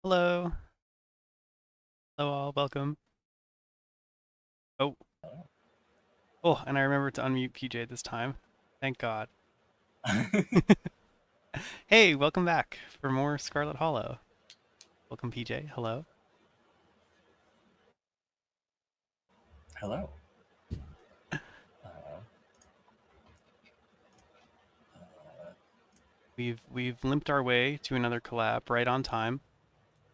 Hello. Hello all, welcome. Oh, oh, and I remembered to unmute PJ this time. Thank God. Hey, welcome back for more Scarlet Hollow. Welcome PJ, hello. Hello. Uh, uh, We've limped our way to another collab right on time,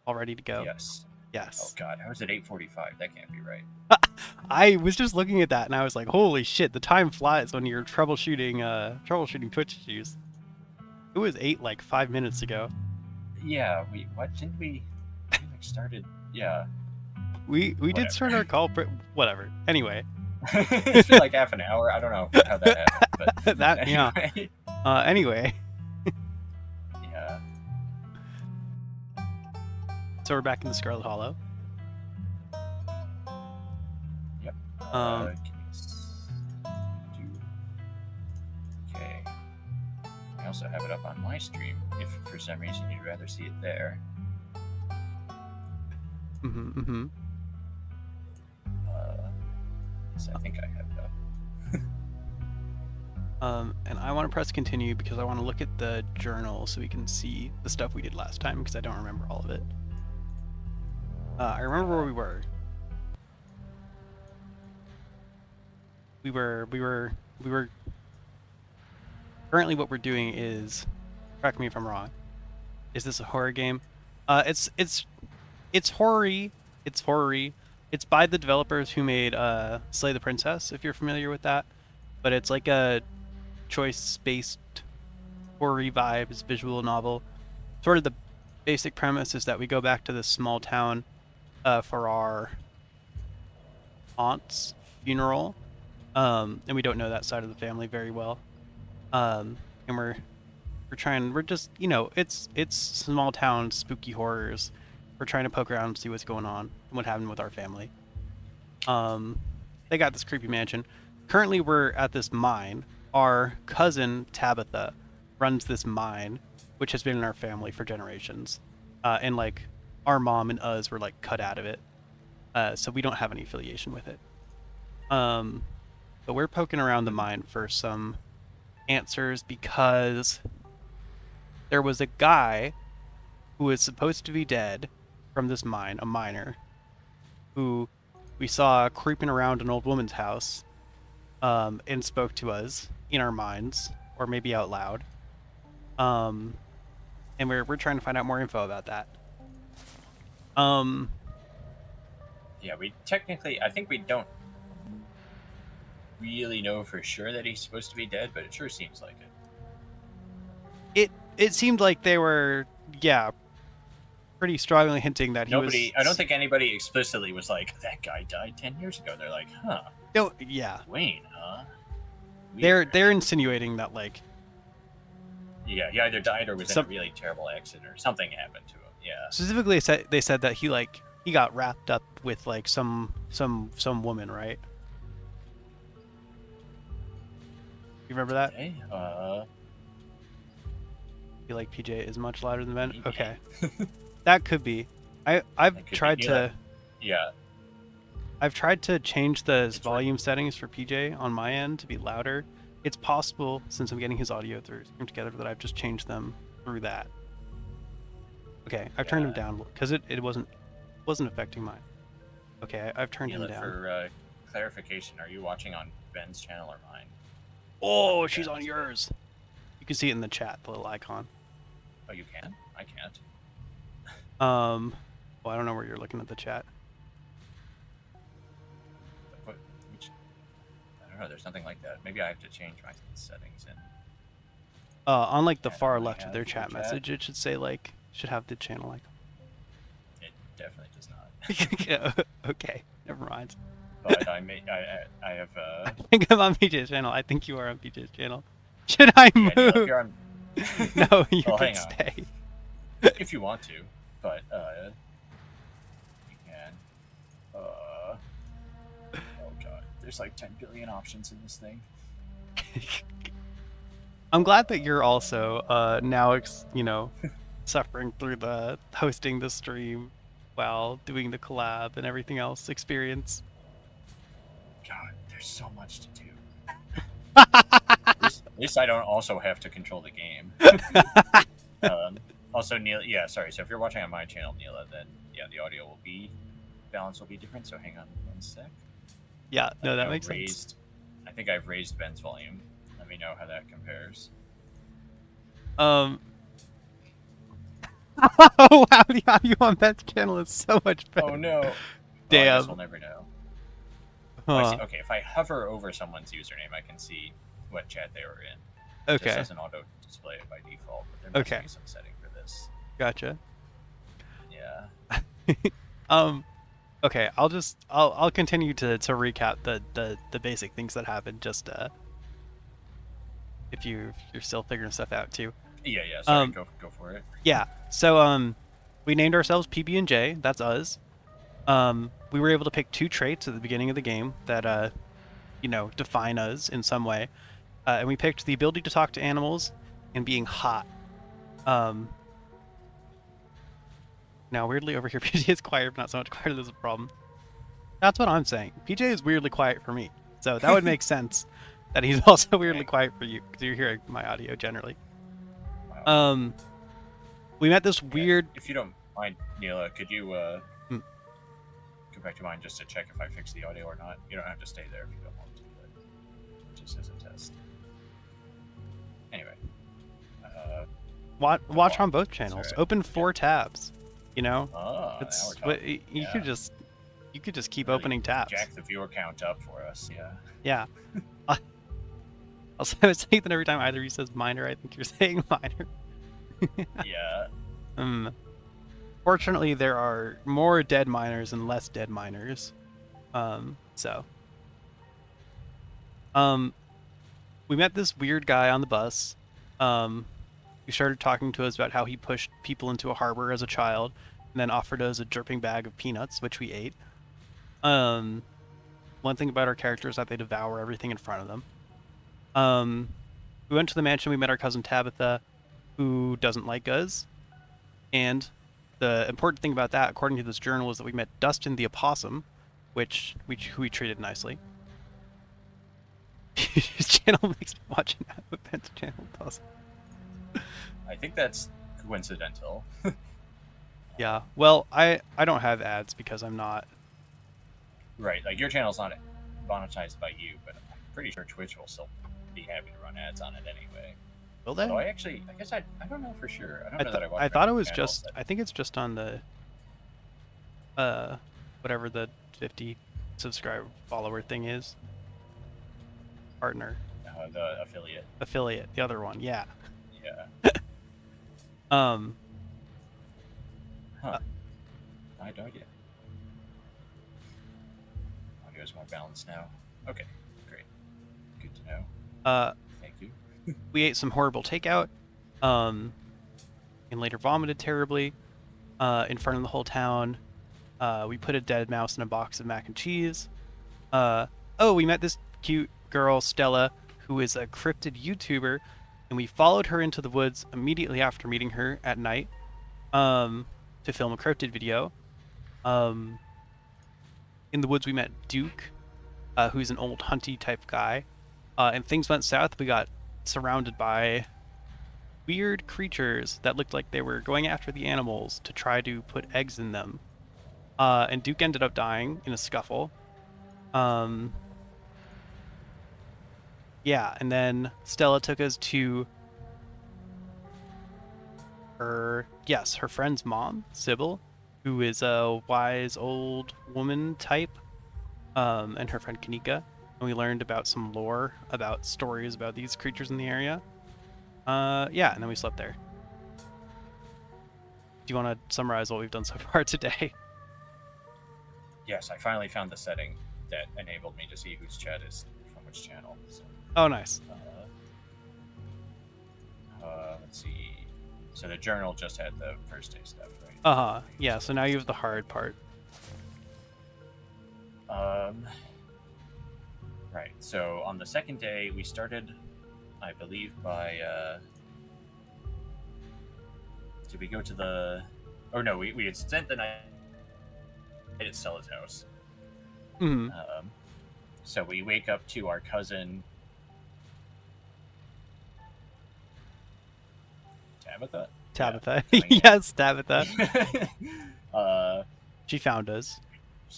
all ready to go. yes. Oh Yes. God, how is it 8:45? That can't be right. I was just looking at that and I was like, holy shit, the time flies when you're troubleshooting Twitch issues. It was 8 like 5 minutes ago. Yeah. What didn't we like started? Yeah. We did Whatever. start our call, but whatever. Anyway. It's been like half an hour. I don't know how that happened, but That yeah. anyway. Anyway, Yeah. so we're back in the Scarlet Hollow. Yep. Um, Give me okay. I also have it up on my stream. If for some reason you'd rather see it there. mm-hmm. Uh, so I think I have it up. And I want to press continue because I want to look at the journal so we can see the stuff we did last time because I don't remember all of it. I remember where we were. We were. Currently, what we're doing is, correct me if I'm wrong. Is this a horror game? It's horror-y. It's horror-y. It's by the developers who made Slay the Princess, if you're familiar with that. But it's like a choice-based horror vibes visual novel. Sort of the basic premise is that we go back to this small town for our aunt's funeral, and we don't know that side of the family very well. And we're just it's small town spooky horrors. We're trying to poke around and see what's going on and what happened with our family. They got this creepy mansion. Currently, we're at this mine. Our cousin Tabitha runs this mine, which has been in our family for generations. And like our mom and us were like cut out of it, so we don't have any affiliation with it. Um, but we're poking around the mine for some answers because there was a guy who was supposed to be dead from this mine, a miner, who we saw creeping around an old woman's house, and spoke to us in our minds, or maybe out loud. Um, and we're trying to find out more info about that. Um, Yeah, we technically, I think we don't really know for sure that he's supposed to be dead, but it sure seems like it. it seemed like they were, yeah, pretty strongly hinting that he was. I don't think anybody explicitly was like, that guy died 10 years ago. They're like, huh. No, yeah. Wayne, huh? They're insinuating that like. Yeah, he either died or was in a really terrible accident or something happened to him. Yeah. Specifically, they said that he got wrapped up with like some woman, right? You remember that? Okay. I feel like PJ is much louder than Ben. Maybe. Okay, that could be. I've tried to. Yeah. I've tried to change the volume settings for PJ on my end to be louder. It's possible, since I'm getting his audio through Stream Together, that I've just changed them through that. Okay, I've turned him down because it wasn't affecting mine. Okay, I've turned him down. For clarification, are you watching on Ben's channel or mine? Oh, she's on yours. You can see it in the chat, the little icon. Oh, you can? I can't. Well, I don't know where you're looking at the chat. I don't know. There's nothing like that. Maybe I have to change my settings in. On like the far left of their chat message, it should say like should have the channel icon. It definitely does not. Okay, never mind. But I have. I think I'm on PJ's channel. I think you are on PJ's channel. Should I move? Yeah, you're on... No, you can stay. If you want to, but you can. Oh god, there's like 10 billion options in this thing. I'm glad that you're also now suffering through the hosting the stream while doing the collab and everything else experience. God, there's so much to do. At least I don't also have to control the game. Also, Neil, yeah, sorry. So if you're watching on my channel, Neela, then yeah, the audio will be balance will be different. So hang on one sec. Yeah, no, that I've makes sense. raised. I think I've raised Ben's volume. Let me know how that compares. Oh wow, the audio on Ben's channel is so much better. Oh no! Well, I guess Damn. we'll never know. Oh, I Huh. see. Okay, if I hover over someone's username, I can see what chat they were in. It just Okay. doesn't auto display it by default, but there must Okay. be some setting for this. Gotcha. Yeah. Okay, I'll continue to recap the basic things that happened just if you're still figuring stuff out too. Yeah. Sorry, go for it. Yeah. So we named ourselves PB&J. That's us. We were able to pick 2 traits at the beginning of the game that define us in some way. And we picked the ability to talk to animals and being hot. Now, weirdly, over here, PJ is quiet, but not so much quiet as a problem. That's what I'm saying. PJ is weirdly quiet for me. So that would make sense that he's also weirdly quiet for you, because you're hearing my audio generally. Wow. We met this weird... If you don't mind, Neela, could you Hmm. go back to mine just to check if I fixed the audio or not? You don't have to stay there if you don't want to, but just as a test. Anyway. Watch on both channels. Right. Open 4 tabs. You know, Oh, it's now we're talking. you could just keep really opening tabs. Jack the viewer count up for us. Yeah. Yeah. Also, I was saying that every time either of you says minor, I think you're saying minor. Yeah. Fortunately, there are more dead miners and less dead miners. We met this weird guy on the bus. He started talking to us about how he pushed people into a harbor as a child, and then offered us a dripping bag of peanuts, which we ate. One thing about our characters is that they devour everything in front of them. We went to the mansion. We met our cousin Tabitha, who doesn't like us. And the important thing about that, according to this journal, is that we met Dustin the opossum, who we treated nicely. His channel makes me watch an ad with Ben's channel does. I think that's coincidental. Yeah. Well, I don't have ads because I'm not. Right. Like your channel's not monetized by you, but I'm pretty sure Twitch will still be happy to run ads on it anyway. Will they? Although I guess I don't know for sure. I don't know that I watch. I thought it was just. I think it's just on the. Whatever the 50 subscriber follower thing is. Partner. The affiliate. Affiliate. The other one. Yeah. Yeah. Huh. I have no idea. Audio's more balanced now. Okay. Great. Good to know. Thank you. We ate some horrible takeout. And later vomited terribly. In front of the whole town. We put a dead mouse in a box of mac and cheese. We met this cute girl, Stella, who is a cryptid YouTuber, and we followed her into the woods immediately after meeting her at night to film a cryptid video. In the woods, we met Duke, who's an old hunty type guy, and things went south. We got surrounded by weird creatures that looked like they were going after the animals to try to put eggs in them. And Duke ended up dying in a scuffle. Yeah, and then Stella took us to her friend's mom, Sybil, who is a wise old woman type, and her friend Kanika. And we learned about some lore, about stories about these creatures in the area. And then we slept there. Do you want to summarize what we've done so far today? Yes, I finally found the setting that enabled me to see whose chat is from which channel. So, oh, nice. Let's see. So the journal just had the first day stuff, right? Uh-huh. Yeah, so now you have the hard part. Right. So on the second day, we started, I believe, by did we go to the? Or no, we had spent the night at Stella's house. Hmm. So we wake up to our cousin Tabitha. Tabitha. Yeah, coming Yes, Tabitha. in. She found us.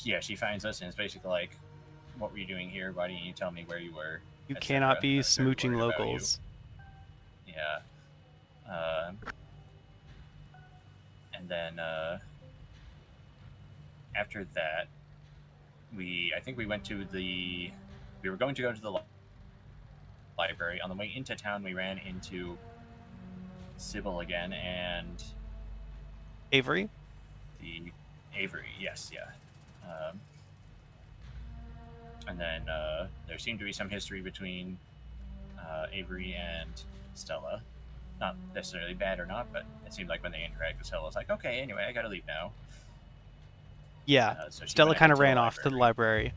Yeah, she finds us and it's basically like, "What were you doing here? Why didn't you tell me where you were?" You etc. cannot be I was very smooching worried about you. locals. Yeah. And then after that, I think we went to we were going to go to the library. On the way into town, we ran into Sybil again and Avery? the Avery. Yes, yeah. And then there seemed to be some history between Avery and Stella. Not necessarily bad or not, but it seemed like when they interacted with Stella, I was like, okay, anyway, I gotta leave now. Yeah. So she Stella went kind of into the ran off to the library.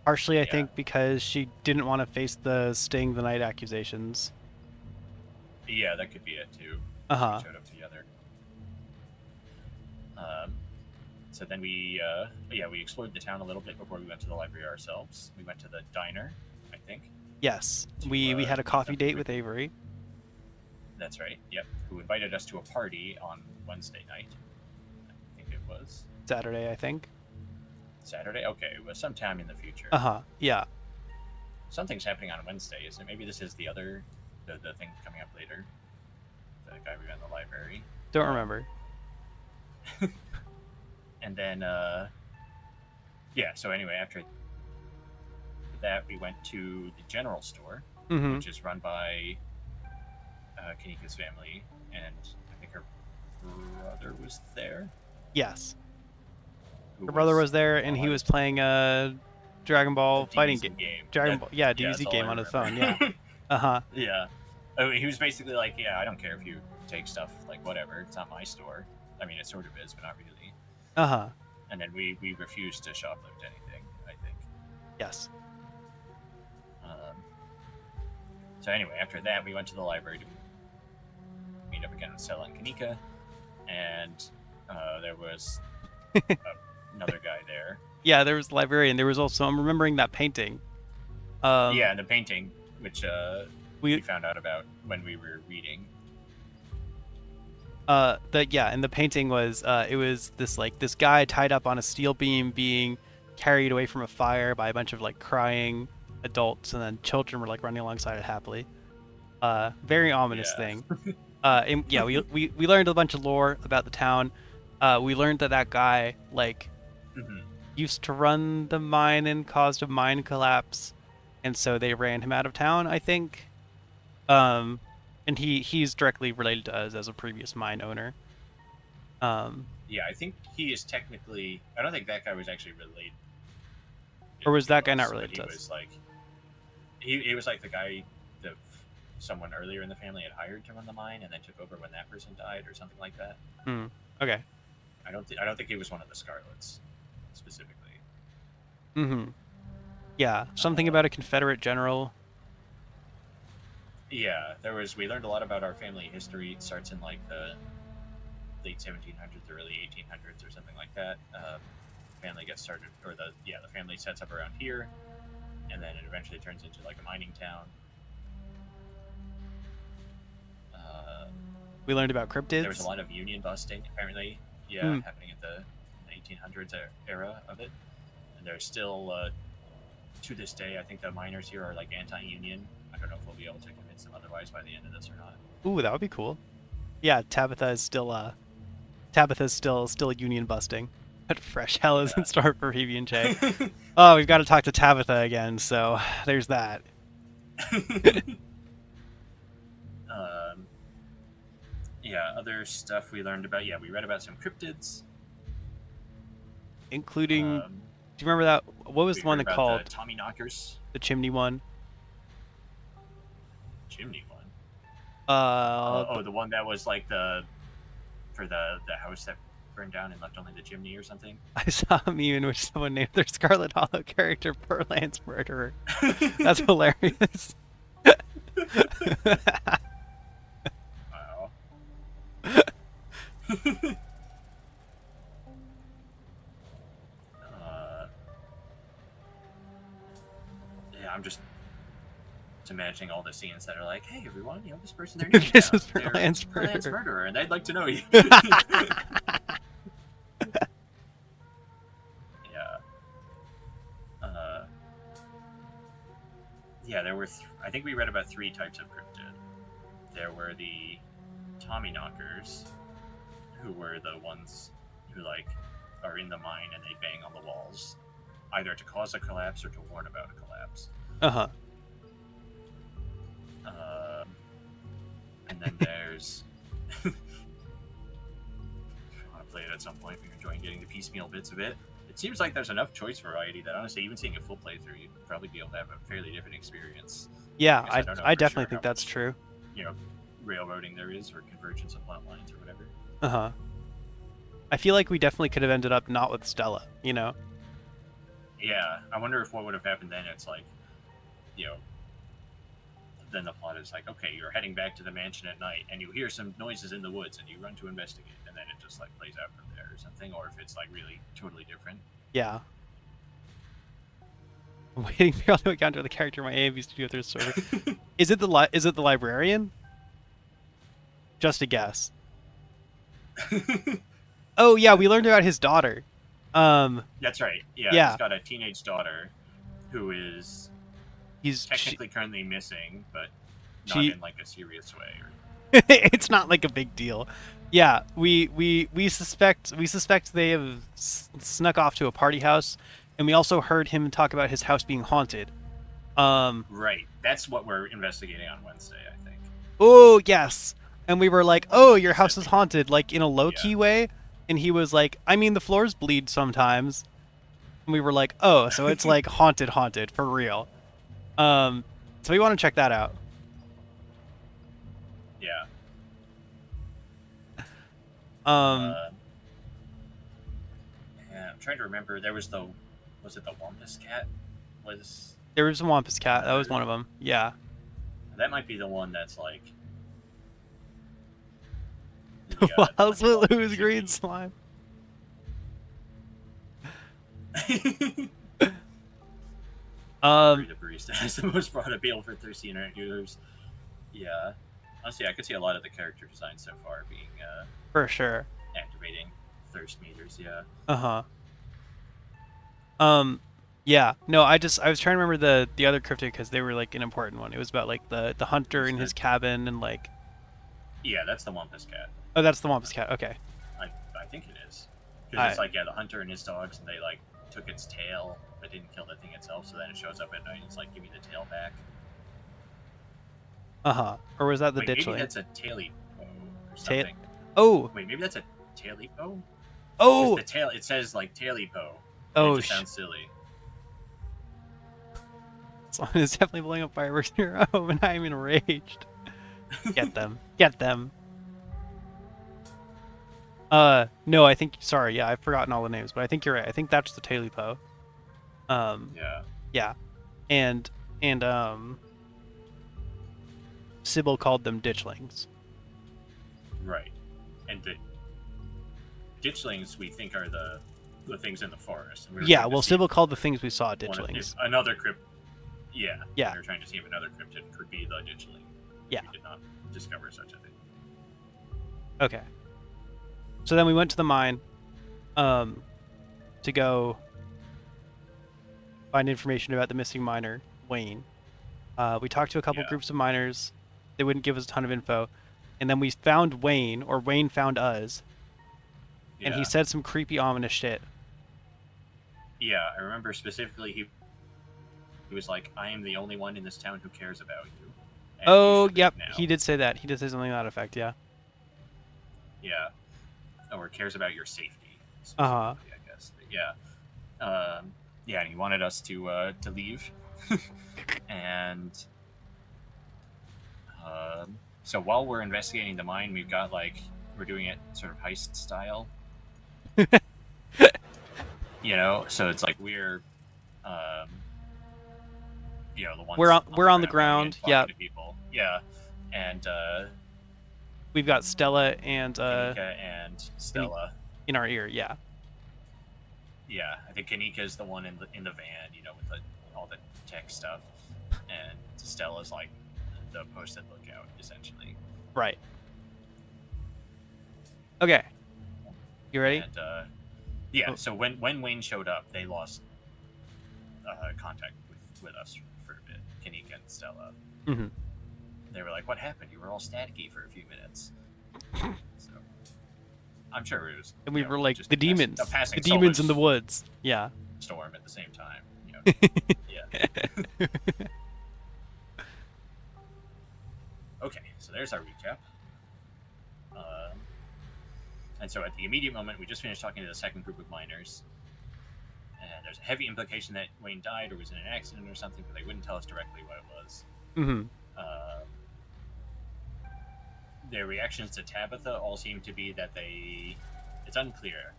Partially, I Yeah. think, because she didn't want to face the staying the night accusations. Yeah, that could be it too. Uh-huh. We showed up together. So then we explored the town a little bit before we went to the library ourselves. We went to the diner, I think. Yes. To, We had a meet coffee up date with Avery. That's right. Yep. Who invited us to a party on Wednesday night? I think it was Saturday, I think. Saturday. Okay, it was sometime in the future. Uh-huh. Yeah. Something's happening on Wednesday, isn't it? Maybe this is the thing coming up later. The guy we met in the library. Don't remember. And then, so anyway, after that, we went to the general store, Mm-hmm. which is run by Kanika's family, and I think her brother was there. Yes. Who Her brother was there, and he was playing a Dragon Ball fighting game. Dragon Ball, yeah, that's DBZ all game I on his remember. phone, yeah. Uh-huh. Yeah. Oh, he was basically like, yeah, I don't care if you take stuff, like, whatever. It's not my store. I mean, it sort of is, but not really. Uh-huh. And then we refused to shoplift anything, I think. Yes. So anyway, after that, we went to the library to meet up again with Stella and Kanika, and there was another guy there. Yeah, there was the librarian. There was also, I'm remembering that painting. Yeah, and the painting, which we we found out about when we were reading. and the painting was it was this guy tied up on a steel beam being carried away from a fire by a bunch of like crying adults, and then children were like running alongside it happily. Very ominous thing. And, yeah, we learned a bunch of lore about the town. We learned that guy like used to run the mine and caused a mine collapse, and so they ran him out of town, I think. And he's directly related to us as a previous mine owner. Yeah, I think he is technically. I don't think that guy was actually related. Or was that guy us, not but related to he us? was like, he was like the guy that someone earlier in the family had hired to run the mine, and then took over when that person died, or something like that. Okay. I don't think he was one of the Scarlets specifically. Yeah, something about a Confederate general. Yeah, we learned a lot about our family history. It starts in like the late 1700s, early 1800s, or something like that. Family gets started, or the family sets up around here, and then it eventually turns into like a mining town. We learned about cryptids. There was a lot of union busting, apparently. Yeah, happening at the 1800s era of it, and there's still to this day. I think the miners here are like anti-union. I don't know if we'll be able to convince them otherwise by the end of this or not. Ooh, that would be cool. Yeah, Tabitha's still union busting. But fresh hell is in store for PB&J. Oh, we've got to talk to Tabitha again, so there's that. Other stuff we learned about. Yeah, we read about some cryptids, including. Do you remember that? What was the one that called the Tommy Knockers? The chimney one. Chimney one. The one that was like for the house that burned down and left only the chimney or something. I saw a meme in which someone named their Scarlet Hollow character Berland's Murderer. That's hilarious. Wow. Yeah, I'm just imagining all the scenes that are like, "Hey, everyone, this person, they're new in This town. is for They're Lance Lance Murder. Murderer, and they'd like to know you." Yeah. Uh, yeah, there were. I think we read about 3 types of cryptid. There were the Tommy knockers, who were the ones who are in the mine and they bang on the walls, either to cause a collapse or to warn about a collapse. Uh-huh. And then there's. I want to play it at some point. If you're enjoying getting the piecemeal bits of it, it seems like there's enough choice variety that honestly, even seeing a full playthrough, you'd probably be able to have a fairly different experience. Yeah, I don't know I for definitely sure think how that's much, true. railroading there is or convergence of plot lines or whatever. Uh-huh. I feel like we definitely could have ended up not with Stella, Yeah, I wonder if what would have happened then. It's like, you know, then the plot is like, okay, you're heading back to the mansion at night, and you hear some noises in the woods, and you run to investigate, and then it just plays out from there or something, or if it's really totally different. Yeah. I'm waiting for y'all to encounter the character in my AMV studio through server. Is it the librarian? Just a guess. Oh yeah, we learned about his daughter. That's right. Yeah, yeah. He's got a teenage daughter who is technically currently missing, but not in a serious way. It's not like a big deal. Yeah, we suspect they have snuck off to a party house, and we also heard him talk about his house being haunted. Right. That's what we're investigating on Wednesday, I think. Oh yes, and we were like, "Oh, your house is haunted," in a low-key way, and he was like, "I mean, the floors bleed sometimes." And we were like, "Oh, so it's haunted for real." So we want to check that out. Yeah. Yeah, I'm trying to remember. There was it the Wampus Cat? There was a Wampus Cat. That was one of them. Yeah. That might be the one that's Wild Lulu's green slime. The barista has the most broad appeal for thirsty internet users. Yeah. Honestly, I could see a lot of the character design so far being for sure activating thirst meters. Yeah. Yeah. No, I was trying to remember the other cryptid because they were an important one. It was about the hunter in his cabin and Yeah, that's the Wampus Cat. Oh, that's the Wampus Cat. Okay. I think it is. Because it's the hunter and his dogs, and they took its tail but didn't kill the thing itself. So then it shows up at night and it's give me the tail back. Or was that the ditchling? Maybe that's a taily or something. Oh. Wait, maybe that's a taily po. Oh. The tail. It says taily po. Oh. It just sounds silly. Someone is definitely blowing up fireworks in your home, and I am enraged. Get them. Get them. No, I think. Sorry, yeah, I've forgotten all the names, but I think you're right. I think that's the Tailipo. Yeah. Yeah, and Sybil called them ditchlings. Right, and the ditchlings we think are the things in the forest. And yeah, well, Sybil called the things we saw ditchlings. Another crypt. Yeah. Yeah. We were trying to see if another cryptid could be the ditchling. Yeah. We did not discover such a thing. Okay. So then we went to the mine to go find information about the missing miner, Wayne. We talked to a couple groups of miners. They wouldn't give us a ton of info. And then we found Wayne, or Wayne found us. Yeah. And he said some creepy, ominous shit. Yeah, I remember specifically he was like, "I am the only one in this town who cares about you." Oh, yep. He did say that. He did say something to that effect, yeah. Yeah. Or cares about your safety. I guess. But yeah. Yeah, and he wanted us to leave. And so while we're investigating the mine, we've got we're doing it sort of heist style. So it's we're the ones we're on the ground, yeah. People. Yeah. And we've got Stella and Kanika and Stella. in our ear. Yeah. Yeah, I think Kanika is the one in the van, you know, with all the tech stuff, and Stella's like the posted lookout, essentially. Right. Okay. You ready? And yeah, Oh. so when Wayne showed up, they lost contact with us for a bit. Kanika and Stella. Mm-hmm. They were like, "What happened? You were all staticky for a few minutes." So I'm sure it was. And we were like just the a demons, passing the demons solar in the woods. Yeah. storm at the same time. You know. Yeah. Okay, so there's our recap. And so at the immediate moment, we just finished talking to the second group of miners. And there's a heavy implication that Wayne died or was in an accident or something, but they wouldn't tell us directly what it was. Mm-hmm. Their reactions to Tabitha all seem to be that it's unclear.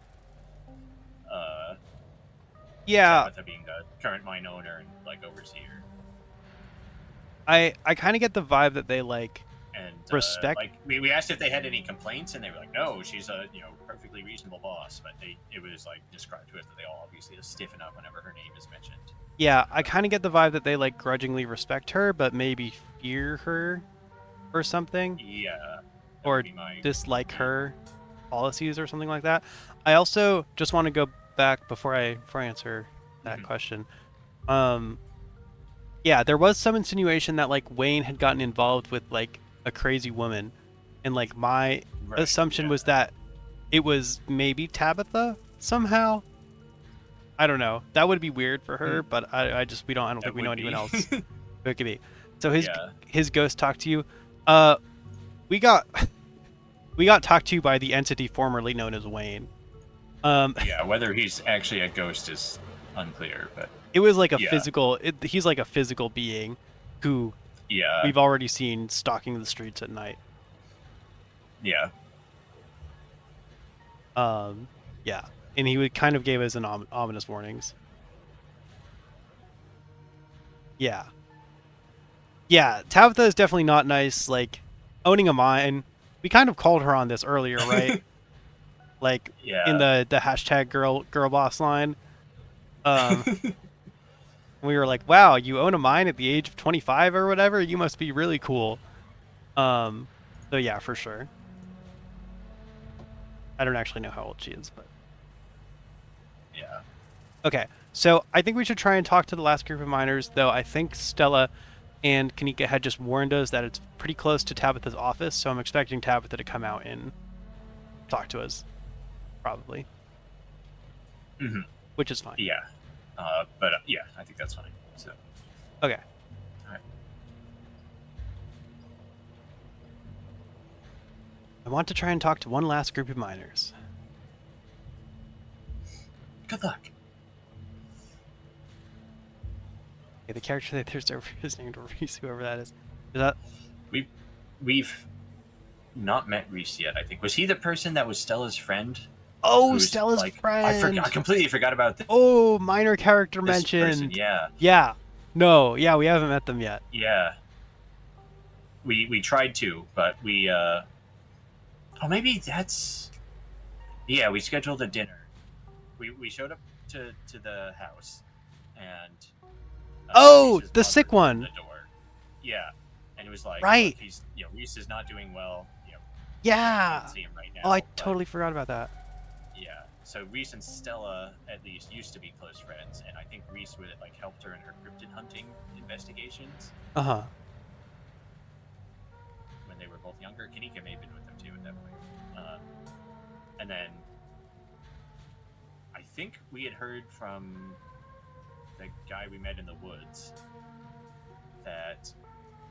Yeah. Tabitha being the current mine owner and like overseer. I kind of get the vibe that they like And respect. like we asked if they had any complaints, and they were like, "No, she's a perfectly reasonable boss." But it was like described to us that they all obviously stiffen up whenever her name is mentioned. Yeah, I kind of get the vibe that they like grudgingly respect her, but maybe fear her or something, Yeah, or dislike her policies or something like that. I also just want to go back before I answer that question. Yeah, there was some insinuation that like Wayne had gotten involved with like a crazy woman, and like my assumption was that it was maybe Tabitha somehow. I don't know. That would be weird for her, but I don't think we know anyone else. It could be. So his ghost talked to you. We got talked to by the entity formerly known as Wayne. Yeah, whether he's actually a ghost is unclear, but it was like a physical. He's like a physical being who we've already seen stalking the streets at night. Yeah. Yeah, and he would kind of gave us an ominous warnings. Yeah. Yeah, Tabitha is definitely not nice. Like owning a mine. We kind of called her on this earlier, right? Like in the hashtag girl boss line. We were like, wow, you own a mine at the age of 25 or whatever? You must be really cool. So yeah, for sure. I don't actually know how old she is, but yeah. Okay, so I think we should try and talk to the last group of miners, though I think Stella and Kanika had just warned us that it's pretty close to Tabitha's office, so I'm expecting Tabitha to come out and talk to us, probably. Mm-hmm. Which is fine. Yeah. But yeah, I think that's fine. So. Okay. All right. I want to try and talk to one last group of miners. Good luck. Okay, the character that there's over is named Reese, whoever that is. Is that? We've not met Reese yet. I think was he the person that was Stella's friend? Oh, Stella's friend. I completely forgot about this. Oh, minor character mentioned. Person, yeah. Yeah. No. Yeah, we haven't met them yet. Yeah. We tried to, but we. Oh, maybe that's. Yeah, we scheduled a dinner. We showed up to the house, and. The sick one. The door. Yeah, and it was like, right. He's Reese is not doing well. Yeah. I can't see him right now. Oh, I totally forgot about that. Yeah. So Reese and Stella at least used to be close friends, and I think Reese would like helped her in her cryptid hunting investigations. Uh-huh. When they were both younger, Kanika may have been with them too at that point. And then I think we had heard from the guy we met in the woods that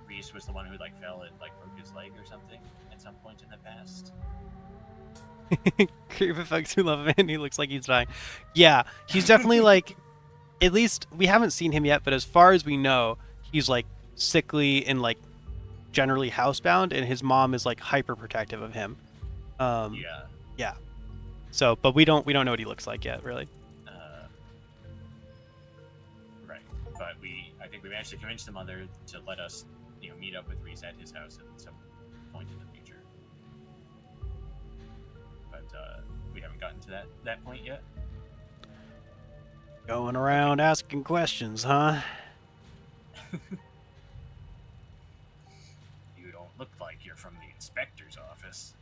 Reese was the one who like fell and like broke his leg or something at some point in the past. Creep of folks who love him and he looks like he's dying. Yeah, he's definitely like, at least we haven't seen him yet, but as far as we know, he's like sickly and like generally housebound, and his mom is like hyper protective of him. Yeah. So, but we don't know what he looks like yet, really. Right, but I think we managed to convince the mother to let us, meet up with Reese at his house at some point in the future. we haven't gotten to that point yet. Going around asking questions, huh? You don't look like you're from the inspector's office.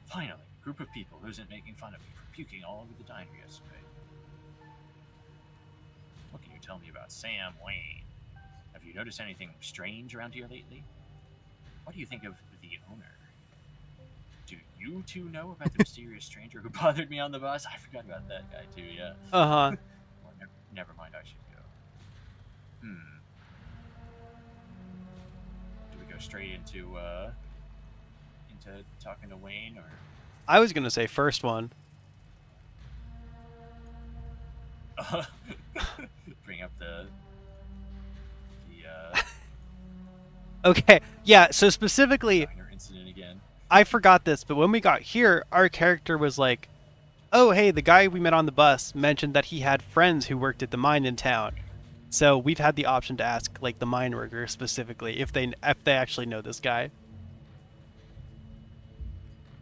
Finally, a group of people who isn't making fun of me for puking all over the diner yesterday. What can you tell me about Sam Wayne? Have you noticed anything strange around here lately? What do you think of the owner? Do you two know about the mysterious stranger who bothered me on the bus? I forgot about that guy too, yeah. Uh-huh. Well, never mind, I should go. Do we go straight into talking to Wayne, or I was gonna say first one. bring up the Okay, yeah, so specifically, diner incident again? I forgot this, but when we got here, our character was like, oh, hey, the guy we met on the bus mentioned that he had friends who worked at the mine in town. So we've had the option to ask, like, the mine worker specifically if they actually know this guy.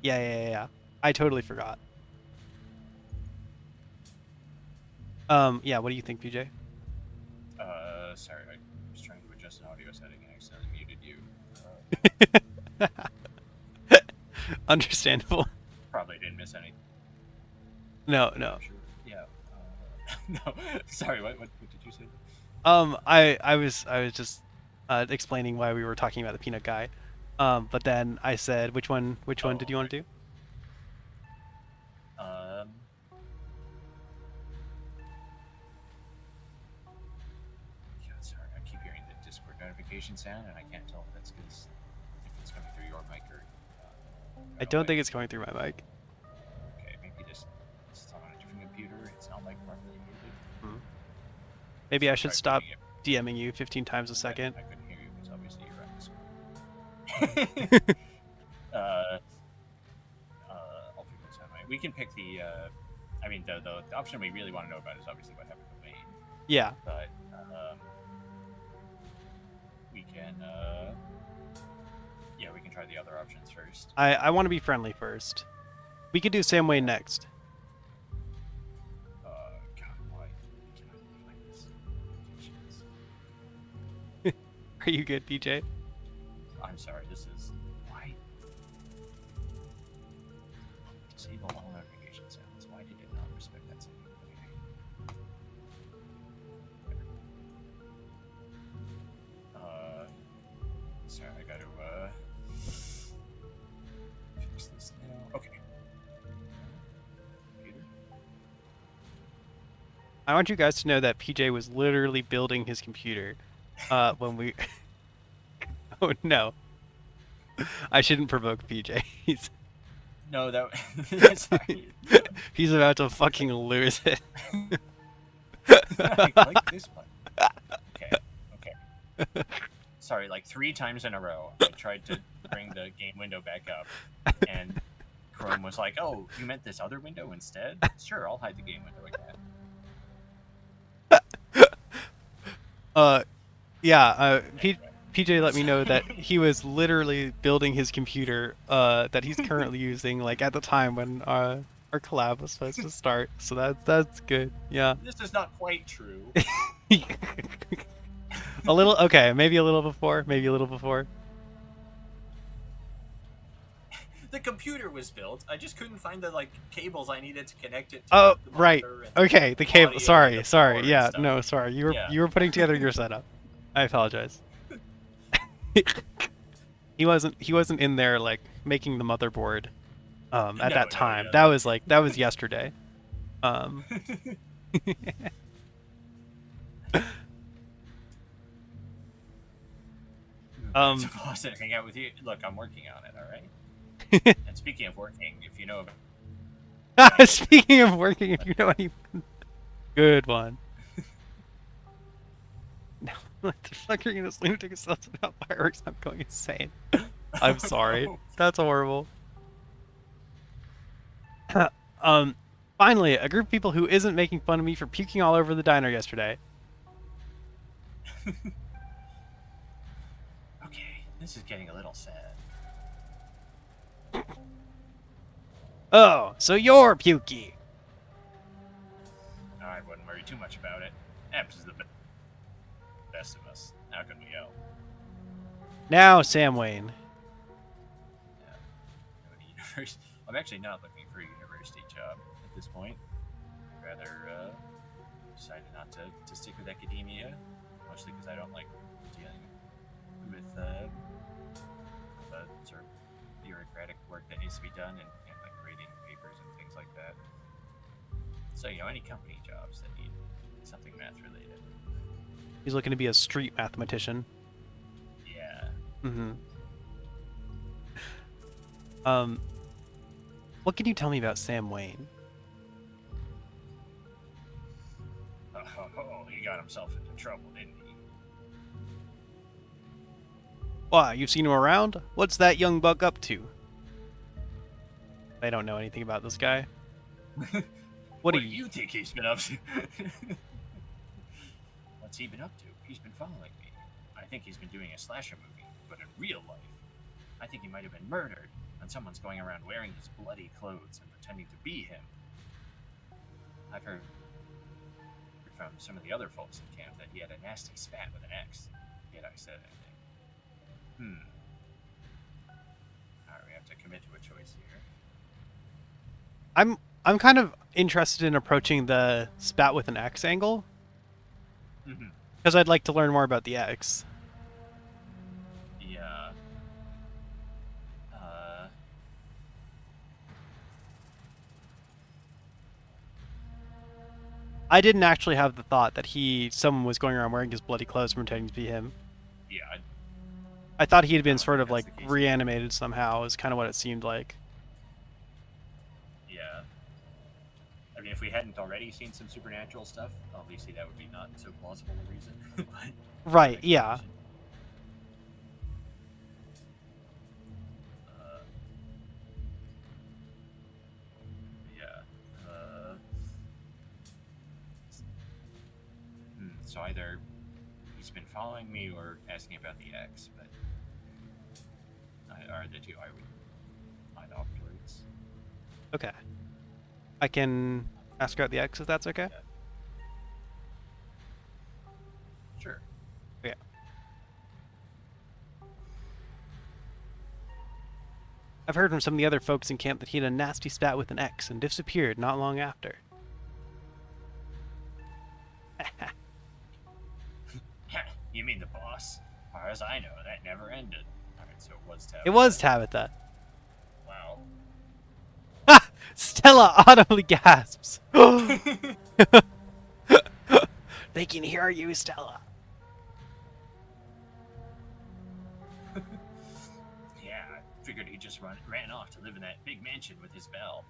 Yeah. I totally forgot. Yeah, what do you think, PJ? Sorry, I was trying to adjust an audio setting and accidentally muted you. Understandable. Probably didn't miss anything. No. Sure. Yeah. No. Sorry. What did you say? I was just explaining why we were talking about the peanut guy. But then I said, which one did you want to do? Yeah, sorry, I keep hearing the Discord notification sound, and I can't tell if that's because if it's coming through your mic or. I don't think it's coming through my mic. Okay, maybe this is on a different computer. It's not like properly muted. Maybe So I should try stop doing it. DMing you 15 times a second. I couldn't hear you because obviously you're on Discord. I'll figure this out. We can pick the. I mean, the option we really want to know about is obviously what happened to Wayne. Yeah. But we can. Yeah, we can try the other options first. I want to be friendly first. We could do Sam Wayne next. God, why can I find this? Are you good, PJ? I'm sorry. This is why. Disable all notification sounds. Why did it not respect that setting? Okay. Sorry, I gotta fix this now. Okay. Computer. I want you guys to know that PJ was literally building his computer when we... Oh, no. I shouldn't provoke PJ. No, that. Sorry. He's about to fucking lose it. I like this one. Okay. Sorry, like 3 times in a row, I tried to bring the game window back up, and Chrome was like, "Oh, you meant this other window instead? Sure, I'll hide the game window again." Yeah. PJ let me know that he was literally building his computer that he's currently using, like at the time when our collab was supposed to start. So that's good. Yeah. This is not quite true. A little, okay, maybe a little before, The computer was built. I just couldn't find the cables I needed to connect it to. Oh, the right. monitor and Okay, the cable. audio and Sorry. the power and Yeah, stuff. no, sorry. You Yeah. were putting together your setup. I apologize. He wasn't in there like making the motherboard at that time. No. That was yesterday. To pause and hang out with you. Look, I'm working on it. All right. And speaking of working, if you know about Speaking of working, if you know any good one. No, what the fuck are you gonna lunatic assault about fireworks? I'm going insane. I'm sorry. No. That's horrible. Finally, a group of people who isn't making fun of me for puking all over the diner yesterday. Okay, This is getting a little sad. Oh, so you're Pukey. I wouldn't worry too much about it. Abs is the best of us. How can we help? Now, Sam Wayne. Yeah. Go to university. I'm actually not looking for a university job at this point. I'd rather decided not to stick with academia, mostly because I don't like dealing with the sort of bureaucratic work that needs to be done and like grading papers and things like that. So, any company jobs that need something math related. He's looking to be a street mathematician. Yeah. Mm-hmm. What can you tell me about Sam Wayne? Oh, he got himself into trouble, didn't he? Why, you've seen him around? What's that young buck up to? I don't know anything about this guy. What do you think he's been up to? What's he been up to? He's been following me. I think he's been doing a slasher movie, but in real life. I think he might have been murdered, and someone's going around wearing his bloody clothes and pretending to be him. I've heard from some of the other folks in camp that he had a nasty spat with an ex, yet I said anything. Alright, we have to commit to a choice here. I'm kind of interested in approaching the spat with an X angle. Because I'd like to learn more about the X. Yeah. I didn't actually have the thought that someone was going around wearing his bloody clothes pretending to be him. Yeah. I thought he had been sort of like reanimated somehow, is kind of what it seemed like. Yeah. I mean, if we hadn't already seen some supernatural stuff, obviously that would be not so plausible a reason. But right, yeah. So either he's been following me or asking about the X, but are the two I'd opt towards. Okay. I can ask about the X if that's okay? Yeah. Sure. Yeah. I've heard from some of the other folks in camp that he had a nasty spat with an X and disappeared not long after. You mean the boss? As far as I know, that never ended. Alright, so it was Tabitha. It was Tabitha. Wow. Ha! Stella audibly gasps. They can hear you, Stella. Yeah, I figured he just ran off to live in that big mansion with his Belle.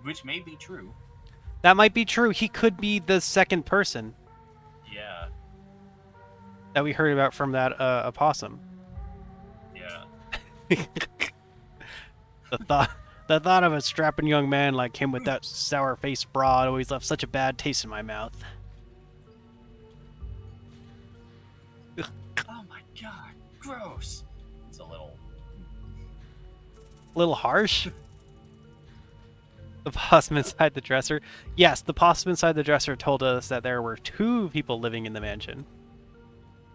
Which may be true. That might be true. He could be the second person. Yeah. That we heard about from that opossum. Yeah. The thought of a strapping young man like him with that sour-faced broad always left such a bad taste in my mouth. Oh my god, gross. It's a little harsh. The possum inside the dresser. Yes, the possum inside the dresser told us that there were 2 people living in the mansion.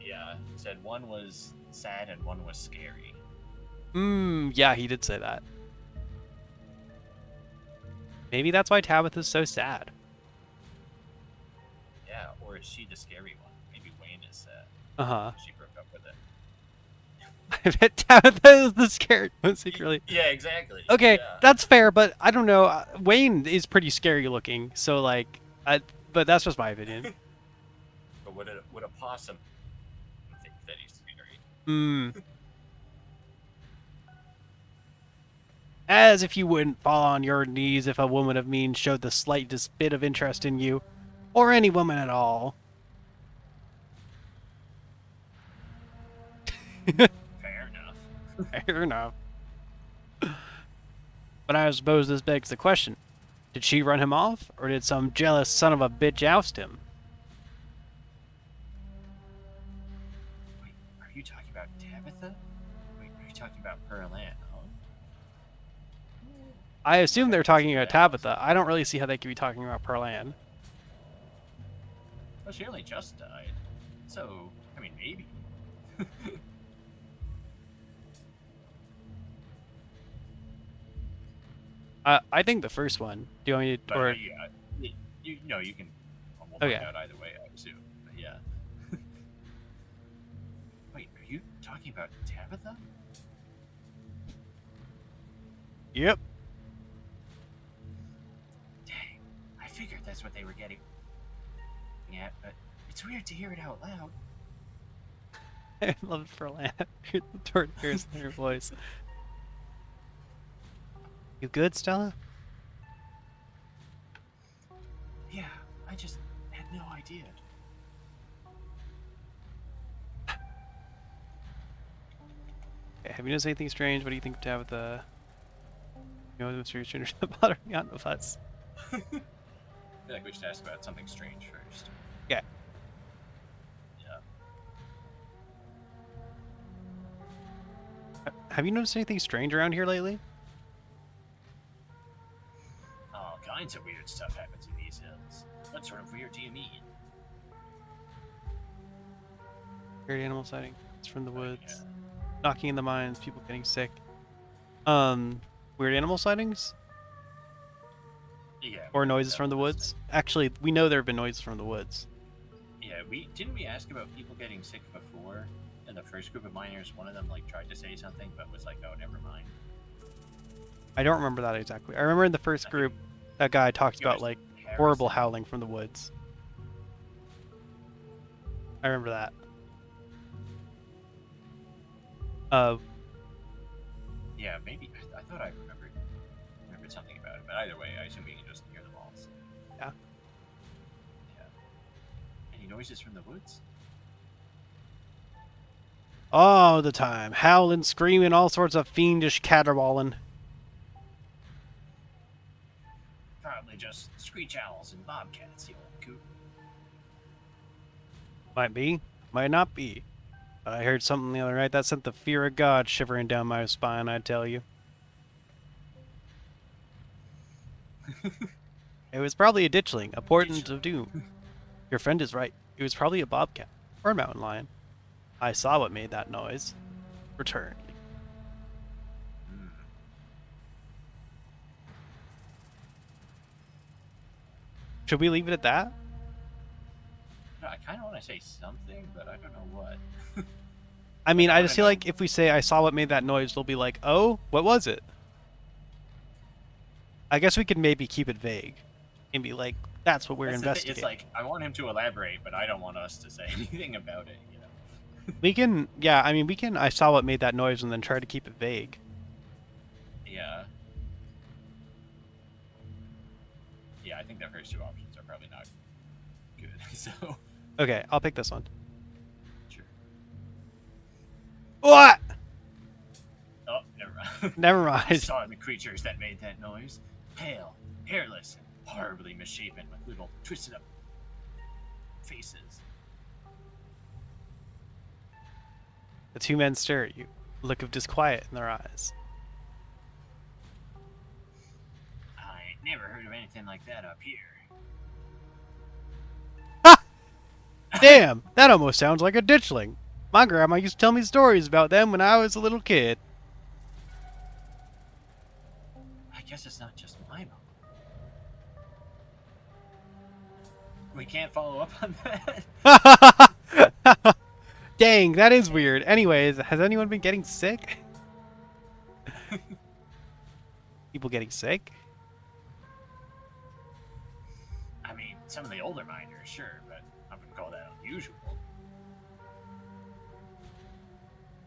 Yeah, he said one was sad and one was scary. Yeah, he did say that. Maybe that's why Tabitha's so sad. Yeah, or is she the scary one? Maybe Wayne is sad. Uh-huh. She broke up with it. I bet Tabitha is the scared one secretly. Yeah, exactly. Okay, yeah. That's fair, but I don't know. Wayne is pretty scary looking, so like, but that's just my opinion. But would a possum think that he's scary? As if you wouldn't fall on your knees if a woman of means showed the slightest bit of interest in you, or any woman at all. Fair enough. Fair enough. But I suppose this begs the question. Did she run him off, or did some jealous son of a bitch oust him? Wait, are you talking about Tabitha? I assume they're talking about Yeah. Tabitha. I don't really see how they could be talking about Perlan. Well, she only just died. So, I mean, maybe. I think the first one. Do you want me to, But or yeah, you know, you can. We'll Okay. find out either way, I assume. But yeah. Wait, are you talking about Tabitha? Yep. Dang, I figured that's what they were getting at, but it's weird to hear it out loud. I love Perlan. The torturous in her voice. You good, Stella? Yeah, I just had no idea. Okay, have you noticed anything strange? What do you think of Tabitha? You know, the mystery strangers bothering on of us. I feel like we should ask about something strange first. Yeah. Yeah. Have you noticed anything strange around here lately? All kinds of weird stuff happens in these hills. What sort of weird do you mean? Weird animal sighting. It's from the woods. Yeah. Knocking in the mines, people getting sick. Weird animal sightings? Yeah. Or noises from the woods? Actually, we know there have been noises from the woods. Yeah, we ask about people getting sick before. In the first group of miners, one of them like tried to say something, but was like, "Oh, never mind." I don't remember that exactly. I remember in the first group, that guy talked about like horrible howling from the woods. I remember that. Yeah, maybe. I thought I remembered something about it, but either way, I assume we can just hear them all. So. Yeah. Yeah. Any noises from the woods? All the time. Howling, screaming, all sorts of fiendish caterwauling. Probably just screech owls and bobcats, you old coot. Might be. Might not be. But I heard something the other night that sent the fear of God shivering down my spine, I tell you. It was probably a ditchling, a portent of doom. Your friend is right. It was probably a bobcat. Or a mountain lion. I saw what made that noise. Return. Should we leave it at that? No, I kind of want to say something, but I don't know what. I mean, I I just wanna feel know. like if we say I saw what made that noise, they'll be like, oh, what was it? I guess we could maybe keep it vague. And be like, that's what we're That's the thing, investigating. it's like, I want him to elaborate, but I don't want us to say anything about it, you know? We can, yeah, I mean, we can, I saw what made that noise and then try to keep it vague. Yeah. Yeah, I think the first two options are probably not good, so... Okay, I'll pick this one. Sure. What? Oh, never mind. Never I mind. saw the creatures that made that noise. Pale, hairless, and horribly misshapen with little twisted up faces. The two men stare at you, a look of disquiet in their eyes. I never heard of anything like that up here. Damn, that almost sounds like a ditchling. My grandma used to tell me stories about them when I was a little kid. I guess it's not just my mom. We can't follow up on that? Dang, that is weird. Anyways, has anyone been getting sick? People getting sick? I mean, some of the older miners, sure, but I wouldn't call that unusual.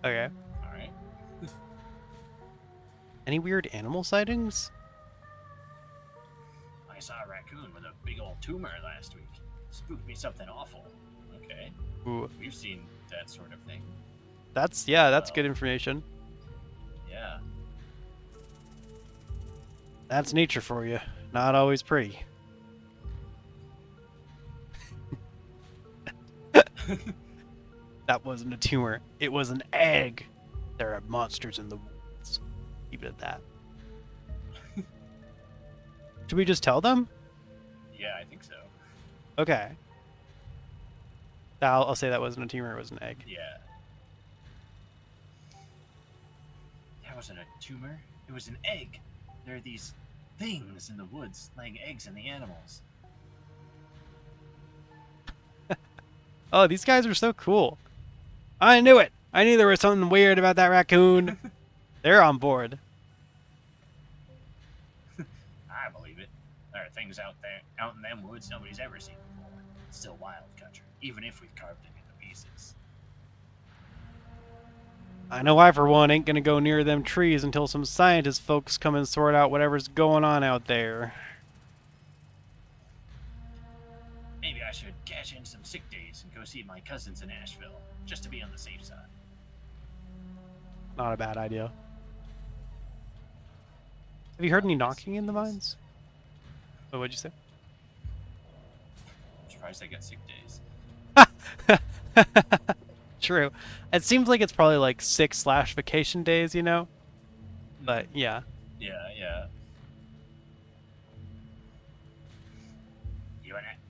Okay. Alright. Any weird animal sightings? I saw a raccoon with a big old tumor last week. Spooked me something awful. Okay. Ooh, We've seen that sort of thing. that's good information. Yeah. That's nature for you. Not always pretty. That wasn't a tumor. It was an egg. There are monsters in the woods. Keep it at that. Should we just tell them? Yeah, I think so. Okay. I'll say that wasn't a tumor, it was an egg. Yeah. That wasn't a tumor. It was an egg. There are these things in the woods laying eggs in the animals. Oh, these guys are so cool. I knew it. I knew there was something weird about that raccoon. They're on board. I believe it. There are things out in them woods nobody's ever seen before. It's still wild country, even if we've carved it into pieces. I know I, for one, ain't gonna go near them trees until some scientist folks come and sort out whatever's going on out there. Maybe I should cash in some sick days and go see my cousins in Asheville, just to be on the safe side. Not a bad idea. Have you heard any knocking in the mines? Oh, what'd you say? I'm surprised I got sick days. True. It seems like it's probably like 6/vacation days, you know? But yeah. Yeah.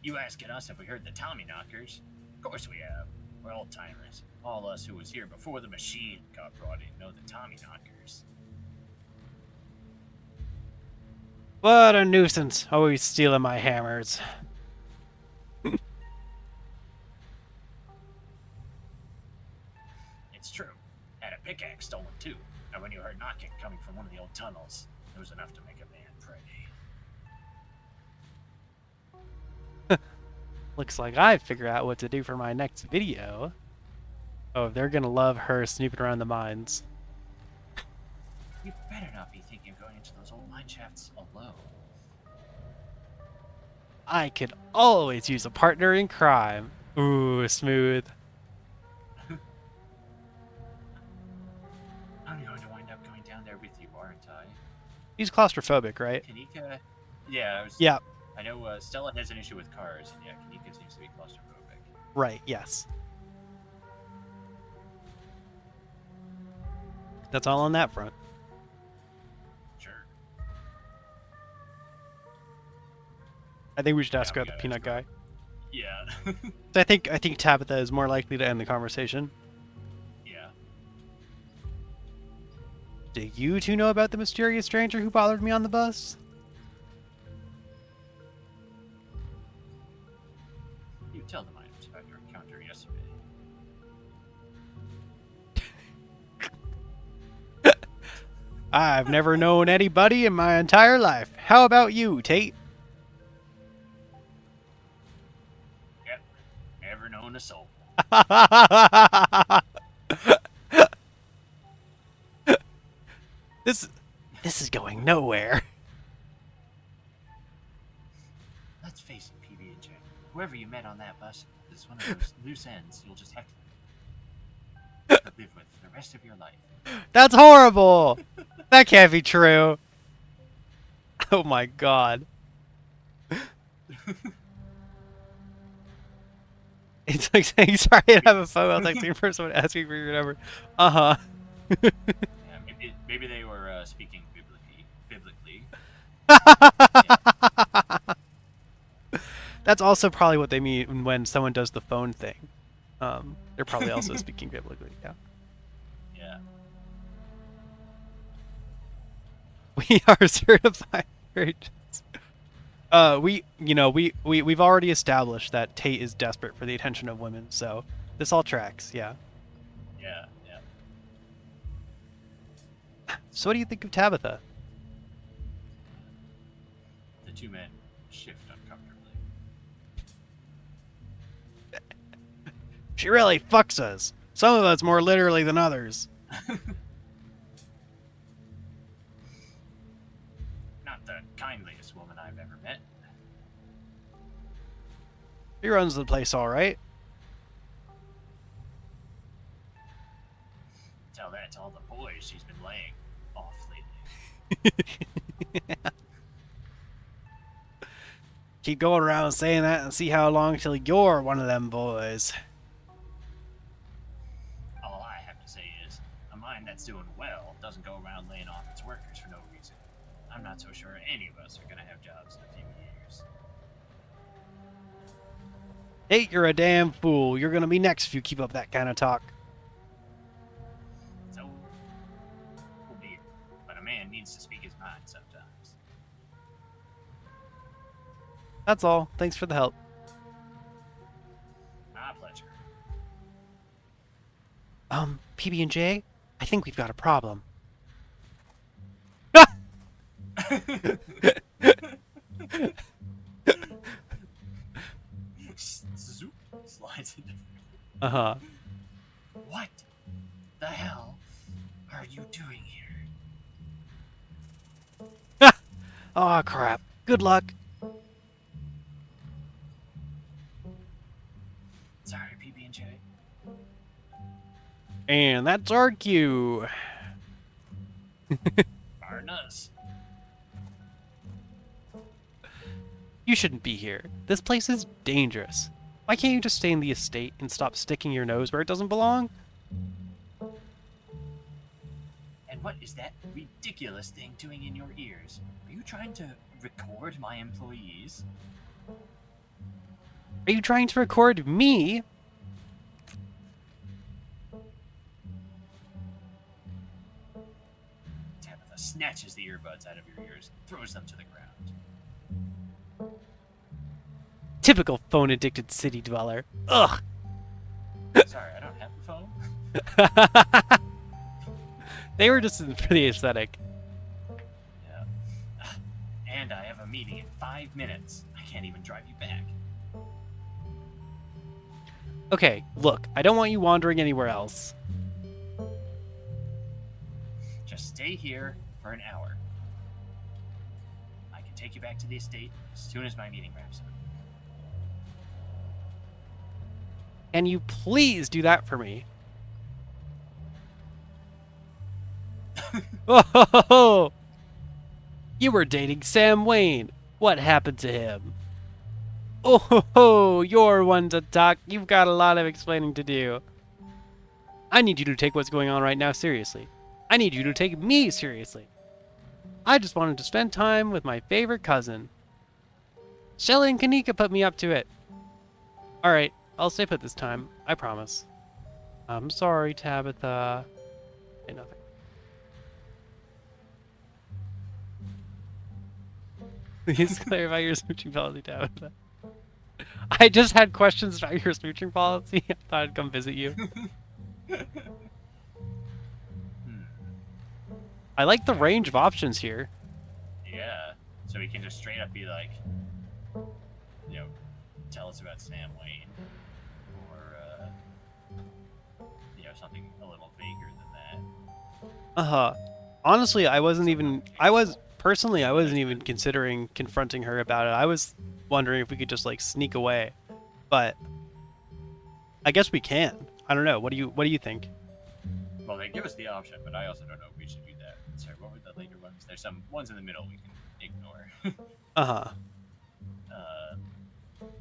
You asking us if we heard the Tommy knockers? Of course we have. We're old timers. All us who was here before the machine got brought in know the Tommy knockers. What a nuisance. Always stealing my hammers. It's true. Had a pickaxe stolen too. And when you heard knocking coming from one of the old tunnels, it was enough to make a man pray. Looks like I figure out what to do for my next video. Oh, they're gonna love her snooping around the mines. You better not be thinking of going into those old mine shafts alone. I could always use a partner in crime. Ooh, smooth. I'm going to wind up going down there with you, aren't I? He's claustrophobic, right? Kanika? Yeah, Yeah, I know Stella has an issue with cars, and yeah, Kanika seems to be claustrophobic. right, yes. That's all on that front. Sure. I think we should ask Yeah, her we the gotta peanut ask her. guy. Yeah. I think Tabitha is more likely to end the conversation. Yeah. Do you two know about the mysterious stranger who bothered me on the bus? You tell them I about your encounter yesterday. I've never known anybody in my entire life. How about you, Tate? Yep. Never known a soul. This is going nowhere. Let's face it, PB and J. Whoever you met on that bus is one of those loose ends you'll just have to live with for the rest of your life. That's horrible. That can't be true. Oh my god. It's like saying sorry to have a phone while texting for someone asking for your number. Uh-huh. Yeah, maybe they were speaking biblically. That's also probably what they mean when someone does the phone thing. They're probably also speaking biblically, yeah. Yeah. We are certified agents. We've already established that Tate is desperate for the attention of women, so this all tracks, yeah. Yeah. So what do you think of Tabitha? The two men shift uncomfortably. She really fucks us. Some of us more literally than others. Not the kindliest woman I've ever met. She runs the place all right. Tell that to all the boys she's been laying off lately. Keep going around saying that and see how long till you're one of them boys. All I have to say is, a mine that's doing well doesn't go around laying off its workers for no reason. I'm not so sure any of us are gonna have jobs in a few years. Hey, you're a damn fool. You're gonna be next if you keep up that kind of talk. So be it. But a man needs to speak his mind sometimes. That's all. Thanks for the help. My pleasure. PB&J, I think we've got a problem. Zoop slides into. Uh-huh. What the hell are you doing here? Oh, crap. Good luck. Sorry, PB&J. And that's our cue. Pardon us. You shouldn't be here. This place is dangerous. Why can't you just stay in the estate and stop sticking your nose where it doesn't belong? And what is that ridiculous thing doing in your ears? Are you trying to record my employees? Are you trying to record me? Tabitha snatches the earbuds out of your ears, throws them to the ground. Typical phone-addicted city dweller. Ugh. Sorry, I don't have a phone. They were just for the aesthetic. Yeah. And I have a meeting in 5 minutes. I can't even drive you back. Okay, look, I don't want you wandering anywhere else. Just stay here for an hour. I can take you back to the estate as soon as my meeting wraps up. Can you please do that for me? Oh, you were dating Sam Wayne. What happened to him? Oh, you're one to talk. You've got a lot of explaining to do. I need you to take what's going on right now seriously. I need you to take me seriously. I just wanted to spend time with my favorite cousin. Shelly and Kanika put me up to it. Alright, I'll stay put this time. I promise. I'm sorry, Tabitha. Say nothing. Please clarify your smooching policy, Tabitha. I just had questions about your smooching policy. I thought I'd come visit you. I like the range of options here. Yeah, so we can just straight up be like, you know, tell us about Sam Wayne, or you know, something a little vaguer than that. Honestly, I wasn't even considering confronting her about it. I was wondering if we could just like sneak away, but I guess we can. I don't know. What do you think? Well, they give us the option, but I also don't know if we should do that. Sorry, what were the later ones? There's some ones in the middle we can ignore.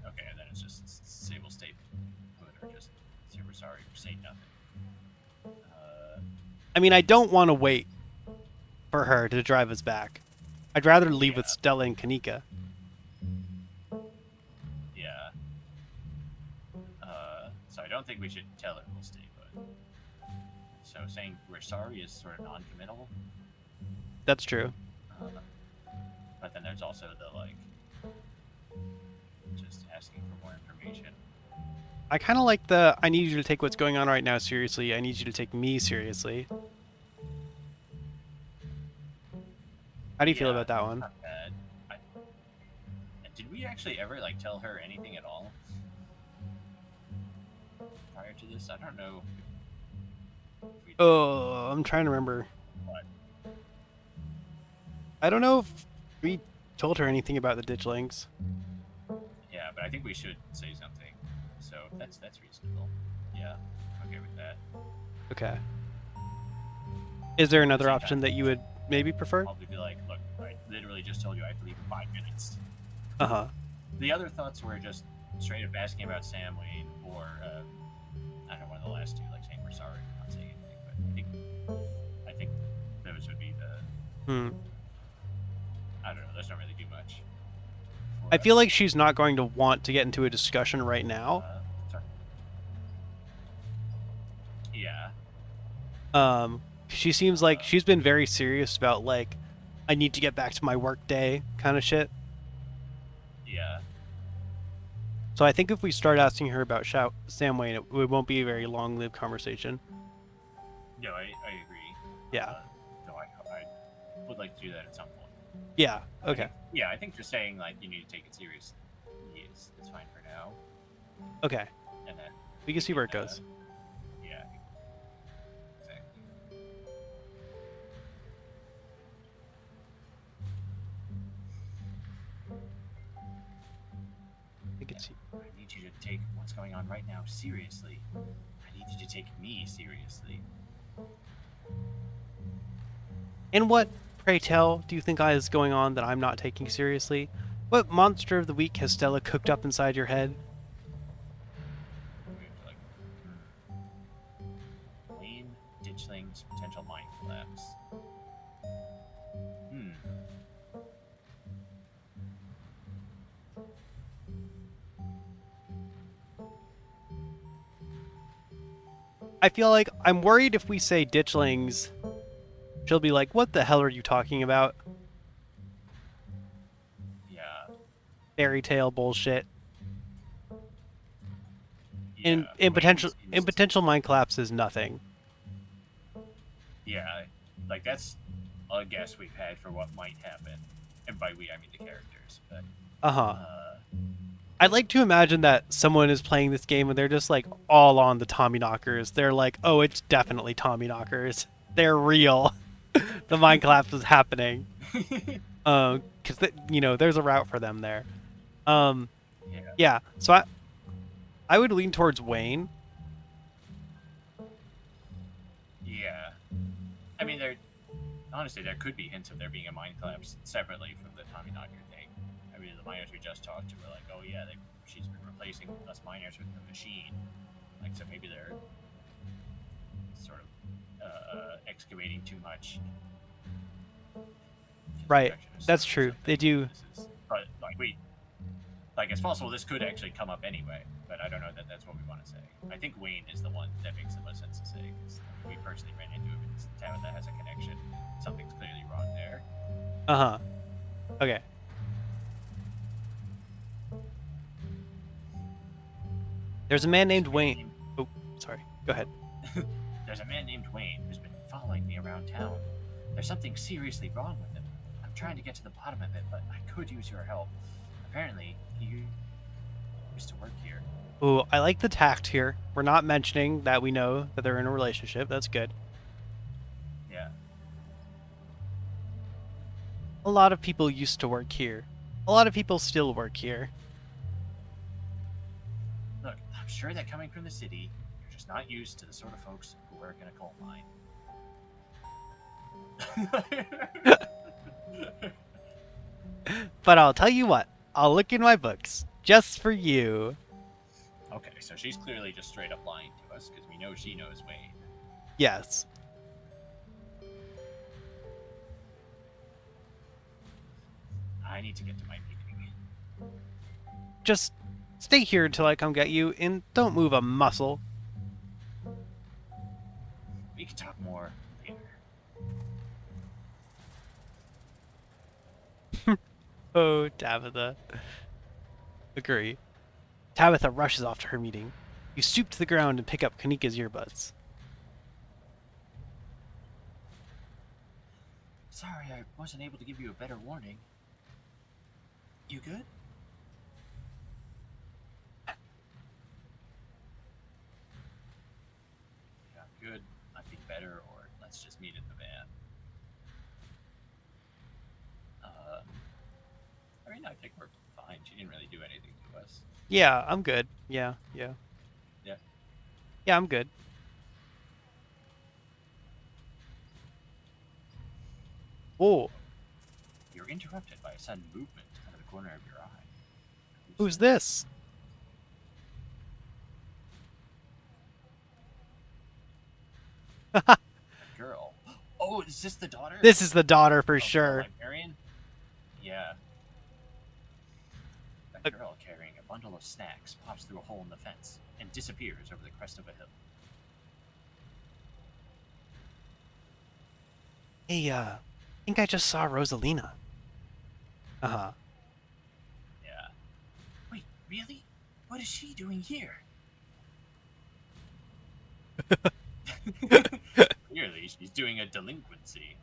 Okay, and then it's just say we'll stay put, or just say we're sorry, or say nothing. I mean, I don't want to wait for her to drive us back. I'd rather leave with Stella and Kanika. Yeah. So I don't think we should tell her we'll stay put. So saying we're sorry is sort of non-committal. That's true. But then there's also the like, just asking for more information. I kind of like the I need you to take what's going on right now seriously. I need you to take me seriously. How do you feel about that one? Not bad. Did we actually ever like tell her anything at all prior to this? I don't know. Oh, I'm trying to remember. What? I don't know if we told her anything about the ditchlings. Yeah, but I think we should say something. So that's reasonable. Yeah, I'm okay with that. Okay. Is there another option that you would maybe prefer? Probably be like, look, I literally just told you I have to leave in 5 minutes. Uh-huh. The other thoughts were just straight up asking about Sam Wayne, or I don't know, one of the last two, like saying we're sorry for not saying anything. But I think those would be the I feel like she's not going to want to get into a discussion right now. Sorry. Yeah. She seems like she's been very serious about like, I need to get back to my work day kind of shit. Yeah. So I think if we start asking her about Sam Wayne, it won't be a very long-lived conversation. No, I agree. Yeah. No, I would like to do that at some point. Yeah. Okay. I think just saying like you need to take it seriously is fine for now. Okay. And then We can see where it goes. Yeah. Exactly. I can see. I need you to take what's going on right now seriously. I need you to take me seriously. And what, pray tell, do you think is going on that I'm not taking seriously? What monster of the week has Stella cooked up inside your head? We have to like Wayne Ditchling's potential mind collapse. I feel like I'm worried if we say ditchlings, she'll be like, what the hell are you talking about? Yeah. Fairy tale bullshit. Yeah. In Wayne potential mind collapse is nothing. Yeah. Like that's a guess we've had for what might happen. And by we I mean the characters. But Uh-huh. I'd like to imagine that someone is playing this game and they're just like all on the Tommy knockers. They're like, oh, it's definitely Tommy knockers. They're real. The mind collapse is happening. Because there's a route for them there. Yeah. So I would lean towards Wayne. Yeah. I mean, honestly, there could be hints of there being a mind collapse separately from the Tommy Knocker thing. I mean, the miners we just talked to were like, oh yeah, she's been replacing us miners with the machine. Like, so maybe they're sort of excavating too much. Right. That's true. They do. But it's possible this could actually come up anyway. But I don't know that that's what we want to say. I think Wayne is the one that makes the most sense to say because we personally ran into him in town that has a connection. Something's clearly wrong there. Uh-huh. Okay. There's a man named Wayne. Oh, sorry. Go ahead. There's a man named Wayne who's been following me around town. There's something seriously wrong with him. I'm trying to get to the bottom of it, but I could use your help. Apparently, he used to work here. Ooh, I like the tact here. We're not mentioning that we know that they're in a relationship. That's good. Yeah. A lot of people used to work here. A lot of people still work here. Look, I'm sure that coming from the city, you're just not used to the sort of folks who work in a coal mine. But I'll tell you what, I'll look in my books just for you. Okay, so she's clearly just straight up lying to us because we know she knows Wayne. Yes. I need to get to my meeting. Just stay here until I come get you, and don't move a muscle. We can talk more later. Oh, Tabitha. Agree. Tabitha rushes off to her meeting. You stoop to the ground and pick up Kanika's earbuds. Sorry, I wasn't able to give you a better warning. You good? Yeah, I'm good. I'd be better, or let's just meet in the van. I mean, I think we're fine. She didn't really do anything to us. Yeah, I'm good. Yeah. Yeah, Yeah, I'm good. Oh. You're interrupted by a sudden movement out of the corner of your eye. Who's this? Girl. Oh, is this the daughter? This is the daughter for of sure. The librarian? Yeah. A Uh, girl carrying a bundle of snacks pops through a hole in the fence and disappears over the crest of a hill. hey, I think I just saw Rosalina. Uh-huh. Yeah. Wait, really? What is she doing here? Clearly, she's doing a delinquency.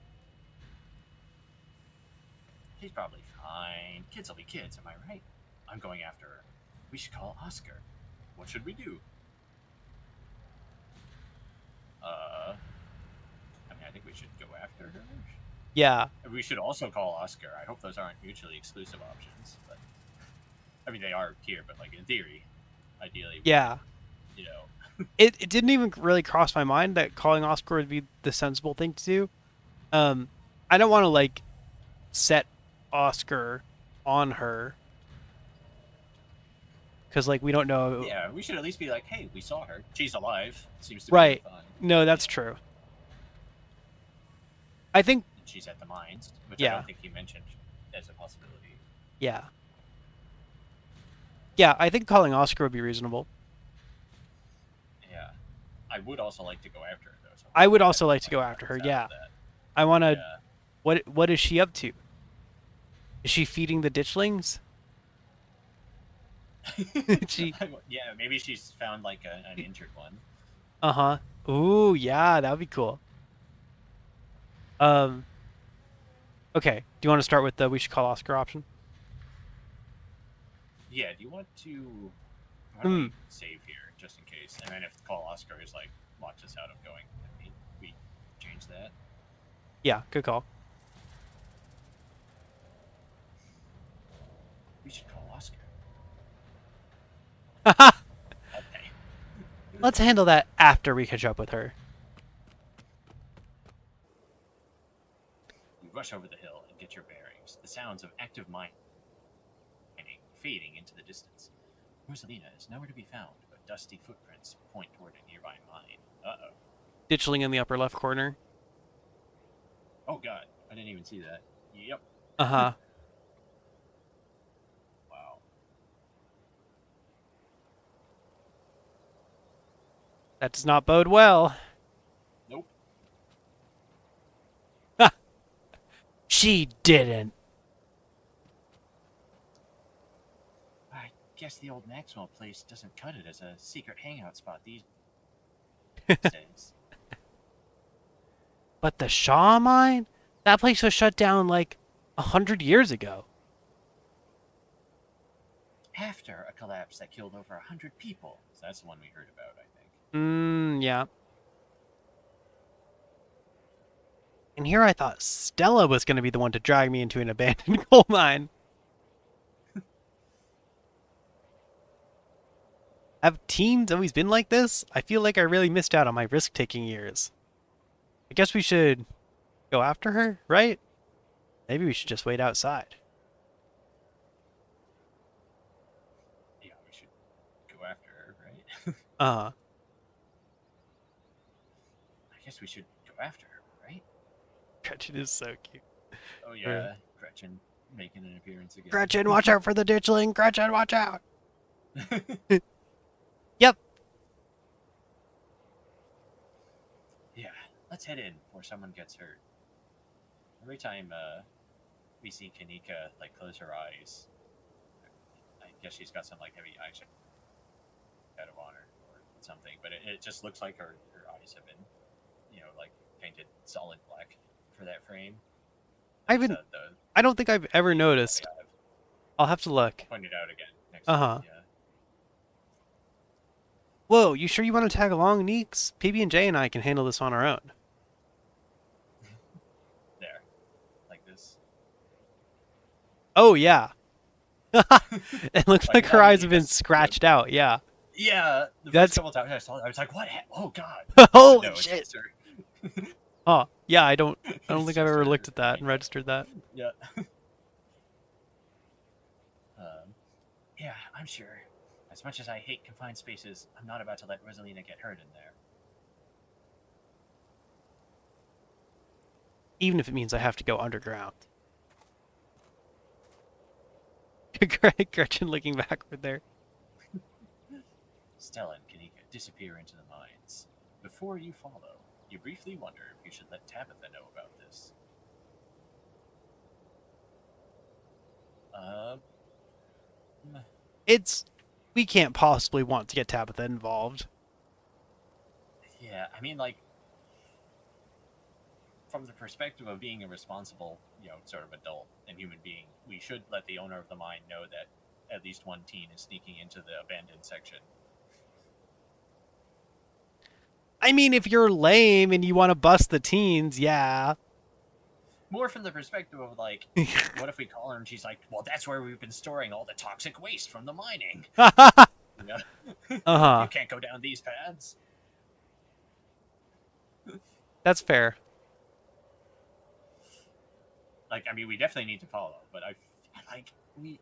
She's probably fine. Kids will be kids, am I right? I'm going after her. We should call Oscar. What should we do? I mean, I think we should go after her. Yeah. We should also call Oscar. I hope those aren't mutually exclusive options, but I mean, they are here, but like in theory, ideally, we should, Yeah. you know, It didn't even really cross my mind that calling Oscar would be the sensible thing to do. Um, I don't want to like set Oscar on her because like we don't know. yeah, we should at least be like, hey, we saw her. She's alive. Seems to be doing Right. fine. No, You that's know, true. I think. and she's at the mines, which I Yeah. don't think he mentioned as a possibility. Yeah. Yeah. I think calling Oscar would be reasonable. Yeah, I would also like to go after her though. So I would maybe also that's like to why go we after got her. this out Yeah. of that. I want to. Yeah. What is she up to? Is she feeding the ditchlings? She. Yeah, maybe she's found like an injured one. Uh huh. Ooh, yeah, that would be cool. Um. Okay. Do you want to start with the we should call Oscar option? Yeah, do you want to? Why don't Hmm. we save here just in case? And then if call Oscar is like locks us out of going, we change that. Yeah. Good call. We should call Oscar. Okay. Let's handle that after we catch up with her. You rush over the hill and get your bearings. The sounds of active mining fading into the distance. Rosalina is nowhere to be found, but dusty footprints point toward a nearby mine. Uh-oh. Ditchling in the upper left corner. Oh god, I didn't even see that. Yep. Uh huh. Wow. That does not bode well. Nope. She didn't. I guess the old Maxwell place doesn't cut it as a secret hangout spot these days. But the Shaw mine? That place was shut down like 100 years ago. After a collapse that killed over 100 people. So that's the one we heard about, I think. Yeah. And here I thought Stella was going to be the one to drag me into an abandoned coal mine. Have teens always been like this? I feel like I really missed out on my risk-taking years. I guess we should go after her, right? Maybe we should just wait outside. Yeah, we should go after her, right? Uh-huh. I guess we should go after her, right? Gretchen is so cute. Oh yeah, Gretchen making an appearance again. Gretchen, watch out for the ditchling! Gretchen, watch out! Yep. Yeah, let's head in before someone gets hurt. Every time we see Kanika like close her eyes, I guess she's got some like heavy eyeshadow on her or something, but it just looks like her eyes have been, like painted solid black for that frame. I don't think I've ever noticed. I'll have to look. Point it out again next Uh-huh. time. Yeah. Whoa, you sure you want to tag along, Neeks? PB&J and I can handle this on our own. There. Like this. Oh, yeah. It looks like her eyes have been scratched out, yeah. Yeah, the That's- first couple times I saw it, I was like, "What? Oh God!" Holy No, it's shit. just her. Oh, yeah, I don't think It's I've just ever her looked at that and paint. registered that. Yeah. Yeah, I'm sure. As much as I hate confined spaces, I'm not about to let Rosalina get hurt in there. Even if it means I have to go underground. Gretchen looking backward there. Stella and Kanika disappear into the mines. Before you follow, you briefly wonder if you should let Tabitha know about this. Um, We can't possibly want to get Tabitha involved. yeah, I mean, like, from the perspective of being a responsible, sort of adult and human being, we should let the owner of the mine know that at least one teen is sneaking into the abandoned section. I mean, if you're lame and you want to bust the teens, yeah. More from the perspective of, like, what if we call her and she's like, well, that's where we've been storing all the toxic waste from the mining. You know? Uh-huh. You can't go down these paths. That's fair. Like, I mean, we definitely need to follow, but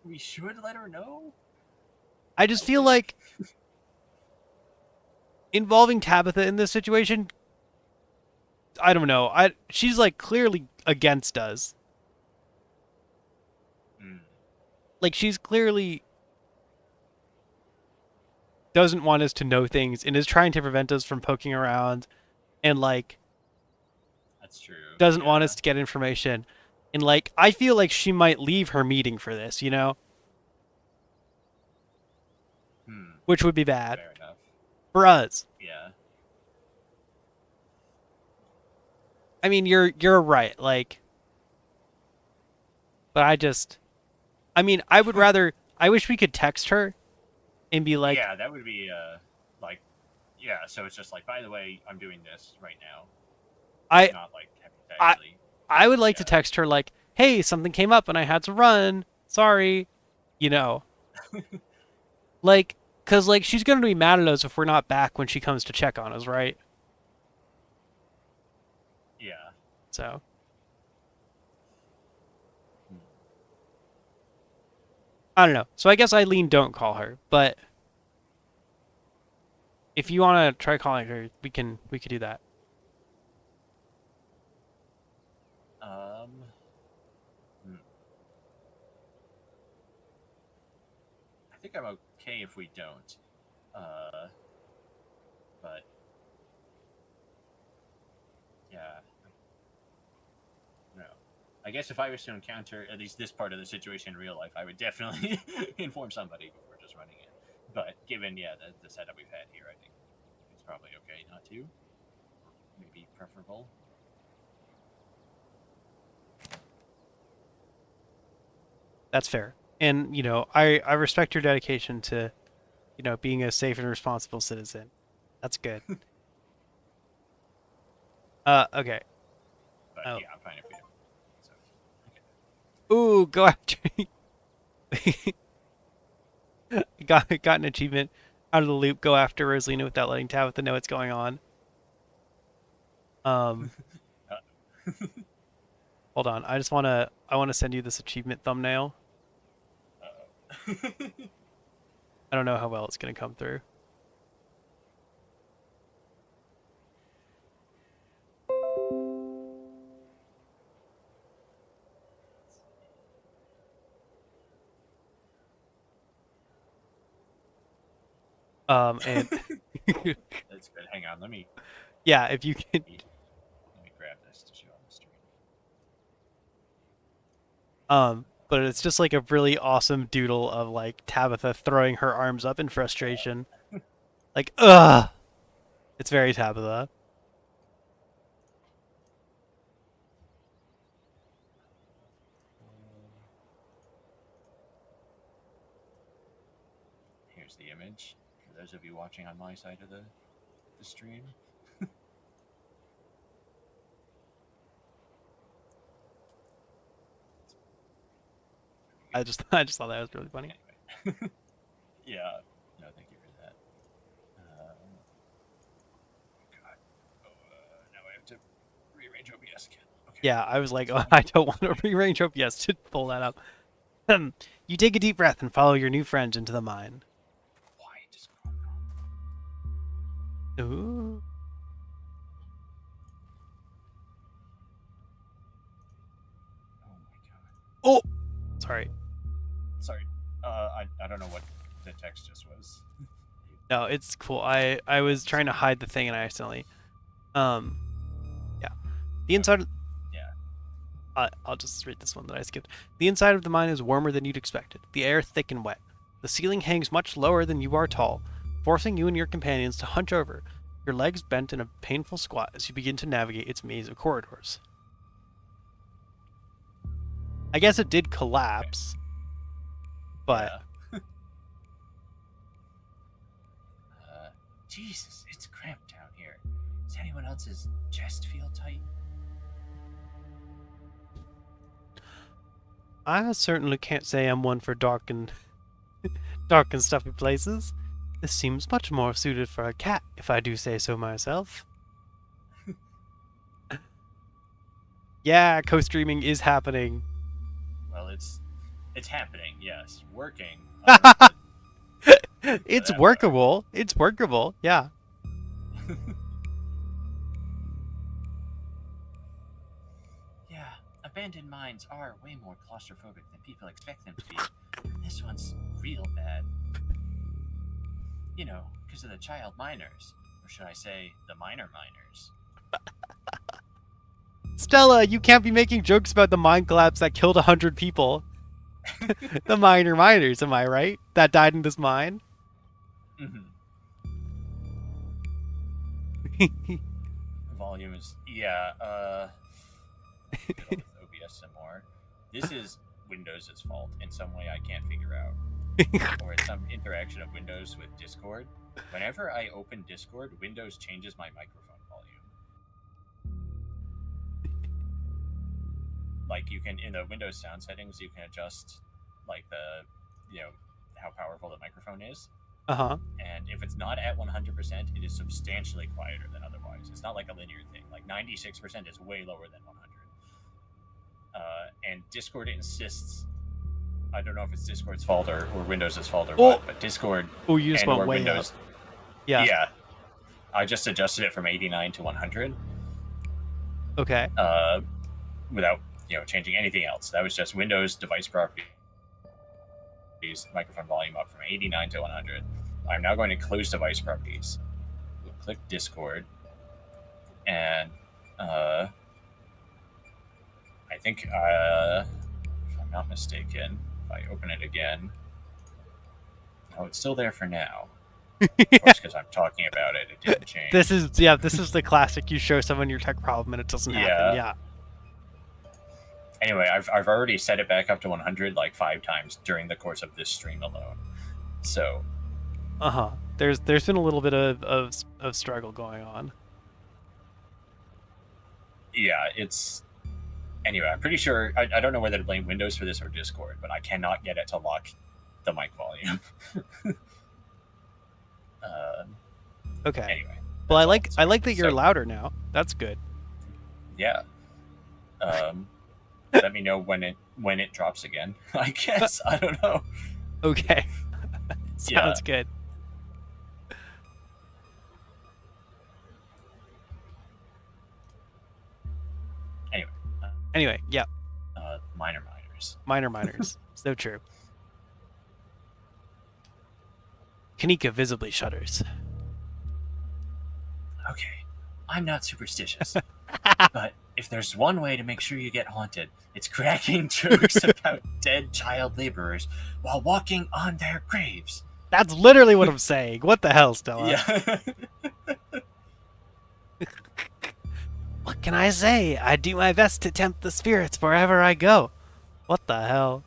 we should let her know. I just feel like involving Tabitha in this situation, I don't know. She's like clearly against us. Like she's clearly doesn't want us to know things and is trying to prevent us from poking around and like That's true. Doesn't want us to get information. And like I feel like she might leave her meeting for this, you know? Which would be bad. Fair enough. For us. Yeah. I mean, you're right, like but I mean, I would rather I wish we could text her and be like, yeah, that would be like, yeah. So it's just like, by the way, I'm doing this right now. I not like actually. I would like to text her like, hey, something came up and I had to run. Sorry, you know, like, cause like she's gonna be mad at us if we're not back when she comes to check on us, right? Yeah. So. I don't know. So I guess I lean don't call her, but if you want to try calling her, we could do that. I think I'm okay if we don't. But yeah. No. I guess if I was to encounter at least this part of the situation in real life, I would definitely inform somebody before just running it. But given, the setup we've had here, I think it's probably okay not to. Maybe preferable. That's fair. And, you know, I respect your dedication to, you know, being a safe and responsible citizen. That's good. Okay. But yeah, I'm fine if we don't. So, okay. Ooh, go after me. got an achievement out of the loop. Go after Rosalina without letting Tabitha know what's going on. Hold on. I want to send you this achievement thumbnail. I don't know how well it's going to come through. And that's good. Hang on, let me. Yeah, if you can. Let me grab this to show on the stream. But it's just like a really awesome doodle of like Tabitha throwing her arms up in frustration. Like, ugh! It's very Tabitha. Here's the image for those of you watching on my side of the stream. I just thought that was really funny. Anyway. Yeah. No, thank you for that. God. Now I have to rearrange OBS again. Okay. Yeah, I was like, oh, I don't want to rearrange OBS to pull that up. You take a deep breath and follow your new friends into the mine. Why does it go on? Ooh. Oh my god. Oh! Sorry. Sorry. I don't know what the text just was. No, it's cool. I was trying to hide the thing and I accidentally. Um, yeah. The inside. Yeah. I'll just read this one that I skipped. The inside of the mine is warmer than you'd expected. The air thick and wet. The ceiling hangs much lower than you are tall, forcing you and your companions to hunch over, your legs bent in a painful squat as you begin to navigate its maze of corridors. I guess it did collapse, but Yeah. Jesus, it's cramped down here. Does anyone else's chest feel tight? I certainly can't say I'm one for dark and stuffy places. This seems much more suited for a cat, if I do say so myself. Yeah, co-streaming is happening. Well, it's happening. Yes, working. But It's that workable. It's workable. Yeah. Yeah, abandoned mines are way more claustrophobic than people expect them to be. This one's real bad. You know, because of the child miners. Or should I say, the minor miners. Stella, you can't be making jokes about the mine collapse that killed 100 people. The miners, am I right? That died in this mine? Mm-hmm. Volume is... Yeah, fiddle with OBS some more. This is Windows' fault in some way I can't figure out. Or it's some interaction of Windows with Discord. Whenever I open Discord, Windows changes my microphone volume. Like you can in the Windows sound settings, you can adjust like how powerful the microphone is. Uh-huh. And if it's not at 100%, it is substantially quieter than otherwise. It's not like a linear thing. Like 96% is way lower than 100. And Discord insists. I don't know if it's Discord's fault or Windows' fault or what, but Discord you just and went or way Windows. up. Yeah. Yeah. I just adjusted it from 89 to 100. Okay. Without changing anything else. That was just Windows device properties, microphone volume up from 89 to 100. I'm now going to close device properties. We'll click Discord, and I think if I'm not mistaken, if I open it again, it's still there for now. Of course, because I'm talking about it, it didn't change. This is the classic. You show someone your tech problem and it doesn't happen. Yeah. Anyway, I've already set it back up to 100 like 5 times during the course of this stream alone. So. There's been a little bit of struggle going on. Yeah, it's. Anyway, I'm pretty sure I don't know whether to blame Windows for this or Discord, but I cannot get it to lock the mic volume. Okay. Anyway. Well, I like that you're louder now. That's good. Yeah. Let me know when it drops again. I guess I don't know. Okay. Sounds good. Anyway, yeah. Minor miners. Minor miners. So true. Kanika visibly shudders. Okay, I'm not superstitious, but if there's one way to make sure you get haunted, it's cracking jokes about dead child laborers while walking on their graves. That's literally what I'm saying. What the hell, Stella? Yeah. What can I say? I do my best to tempt the spirits wherever I go. What the hell?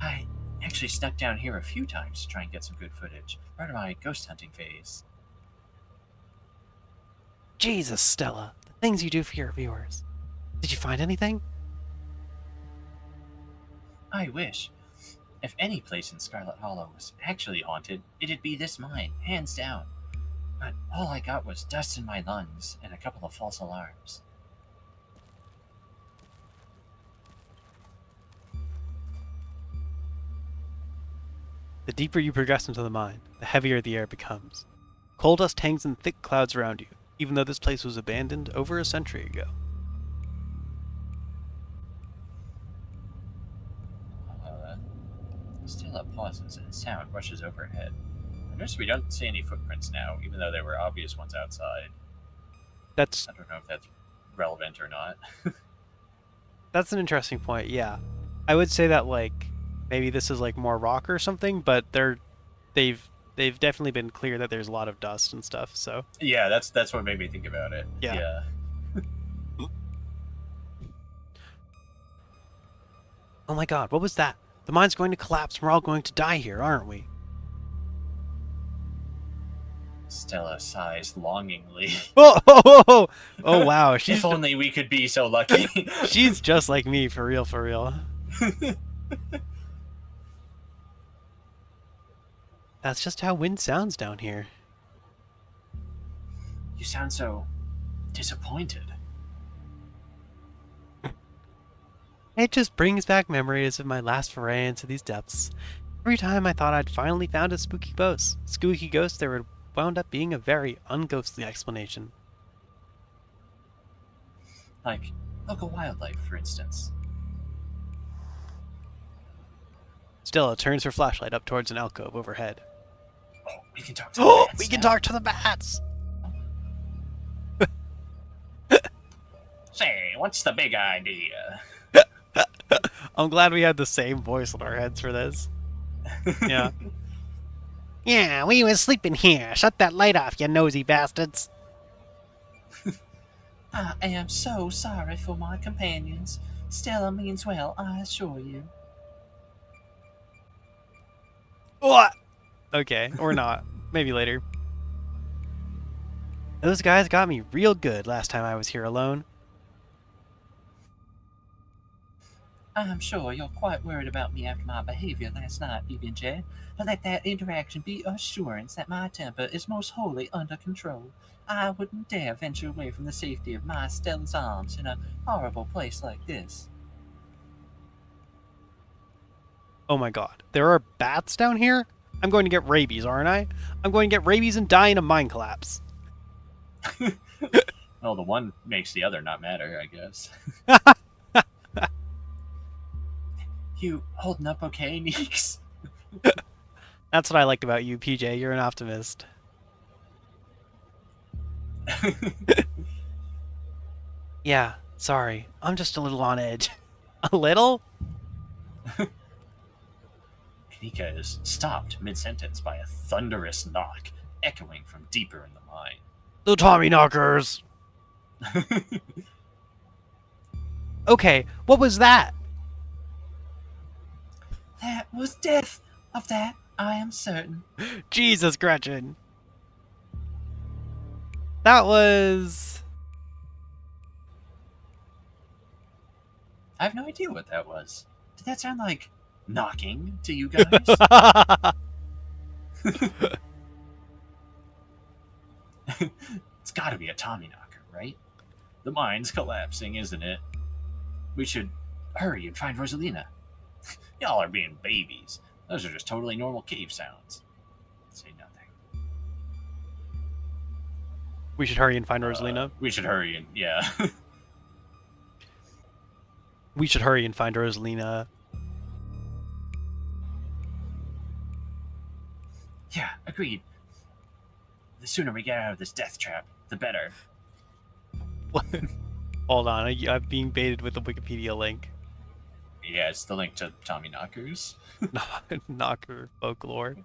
I actually snuck down here a few times to try and get some good footage. Part of my ghost hunting phase. Jesus, Stella. The things you do for your viewers. Did you find anything? I wish. If any place in Scarlet Hollow was actually haunted, it'd be this mine, hands down. But all I got was dust in my lungs and a couple of false alarms. The deeper you progress into the mine, the heavier the air becomes. Coal dust hangs in thick clouds around you, even though this place was abandoned over a century ago. Stella pauses and a sound rushes overhead. I notice we don't see any footprints now, even though there were obvious ones outside. That's I don't know if that's relevant or not. an interesting point. Yeah, I would say that like maybe this is like more rock or something, but they've definitely been clear that there's a lot of dust and stuff. So Yeah, that's what made me think about it. yeah. Yeah. Oh my God, what was that? The mine's going to collapse and we're all going to die here, aren't we? Stella sighs longingly. Oh wow, If only we could be so lucky. she's just like me, for real, for real. That's just how wind sounds down here. You sound so disappointed. It just brings back memories of my last foray into these depths. Every time I thought I'd finally found a spooky ghost, there would wound up being a very unghostly explanation. Like local wildlife, for instance. Stella turns her flashlight up towards an alcove overhead. Oh, we can talk to the Oh, bats we can now. talk to the bats! Say, what's the big idea? I'm glad we had the same voice in our heads for this. Yeah. Yeah, we was sleeping here. Shut that light off, you nosy bastards. I am so sorry for my companions. Stella means well, I assure you. What? Okay, or not. Maybe later. Those guys got me real good last time I was here alone. I'm sure you're quite worried about me after my behavior last night, BB&J, but let that interaction be assurance that my temper is most wholly under control. I wouldn't dare venture away from the safety of my Stella's arms in a horrible place like this. Oh my god. There are bats down here? I'm going to get rabies, aren't I? I'm going to get rabies and die in a mine collapse. Well, the one makes the other not matter, I guess. You holding up okay, Neeks? That's what I like about you, PJ. You're an optimist. Yeah, sorry. I'm just a little on edge. A little? Kanika is stopped mid-sentence by a thunderous knock, echoing from deeper in the mine. The Tommy knockers! Okay, what was that? That was death. Of that, I am certain. Jesus, Gretchen. That was... I have no idea what that was. Did that sound like knocking to you guys? It's gotta be a Tommy knocker, right? The mine's collapsing, isn't it? We should hurry and find Rosalina. Y'all are being babies. Those are just totally normal cave sounds. Say nothing. We should hurry and find Rosalina. We should hurry and, yeah. We should hurry and find Rosalina. Yeah, agreed. The sooner we get out of this death trap, the better. Hold on, I'm being baited with the Wikipedia link. Yeah, it's the link to Tommy Knockers. Knocker folklore.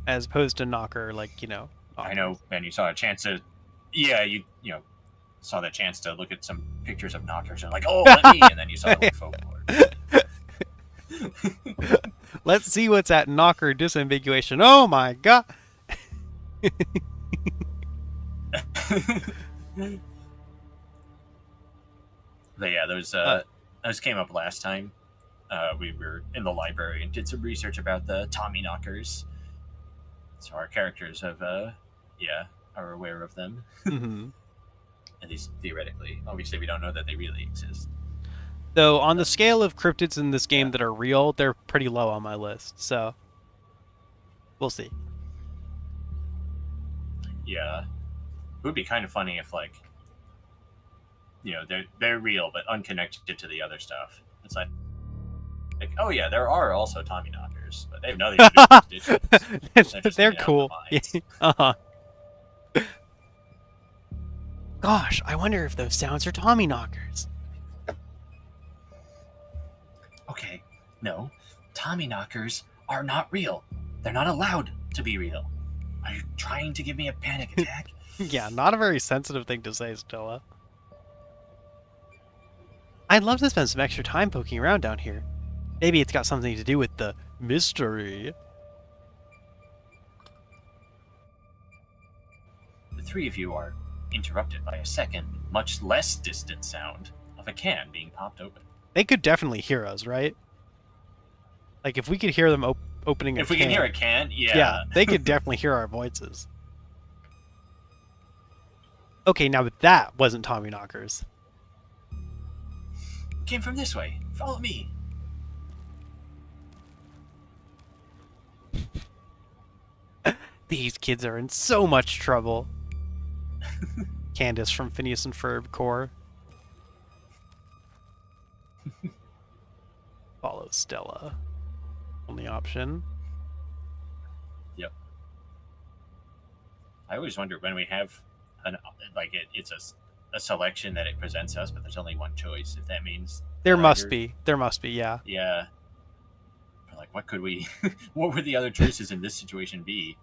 As opposed to knocker, like, you know. Knockers. I know, Ben, you saw a chance to... Yeah, you saw that chance to look at some pictures of knockers and like, oh, let me, and then you saw the folklore. Let's see what's at knocker disambiguation. Oh my god! But yeah, those came up last time. We were in the library and did some research about the Tommy knockers. So our characters have, are aware of them. Mm-hmm. At least theoretically. Obviously, we don't know that they really exist. Though, on the scale of cryptids in this game that are real, they're pretty low on my list, so... We'll see. Yeah. It would be kind of funny if, like, they're real, but unconnected to the other stuff. It's like, oh yeah, there are also Tommy knockers, but they have nothing to do with digits. They're just They're hanging out in cool. the mines. Uh-huh. Gosh, I wonder if those sounds are Tommy knockers. Okay, no, Tommy knockers are not real. They're not allowed to be real. Are you trying to give me a panic attack? Yeah, not a very sensitive thing to say, Stella. I'd love to spend some extra time poking around down here. Maybe it's got something to do with the mystery. The three of you are interrupted by a second, much less distant sound of a can being popped open. They could definitely hear us, right? Like, if we could hear them opening a can... If we can hear a can, yeah. Yeah, they could definitely hear our voices. Okay, now that wasn't Tommy knockers. It came from this way. Follow me. These kids are in so much trouble. Candace from Phineas and Ferb Core. Follow Stella. Only option. Yep. I always wonder when we have it's a selection that it presents us, but there's only one choice. If that means There must be, yeah. Yeah. But like, what could we? What would the other choices in this situation be?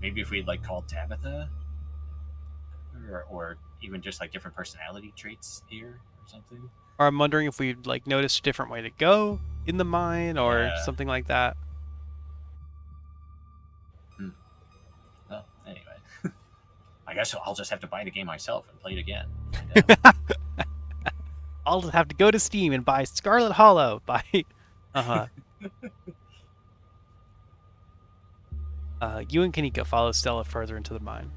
Maybe if we'd like called Tabitha, or even just like different personality traits here or something. Or I'm wondering if we'd like noticed a different way to go in the mine or something like that. Well, anyway, I guess I'll just have to buy the game myself and play it again. I'll just have to go to Steam and buy Scarlet Hollow. You and Kanika follow Stella further into the mine.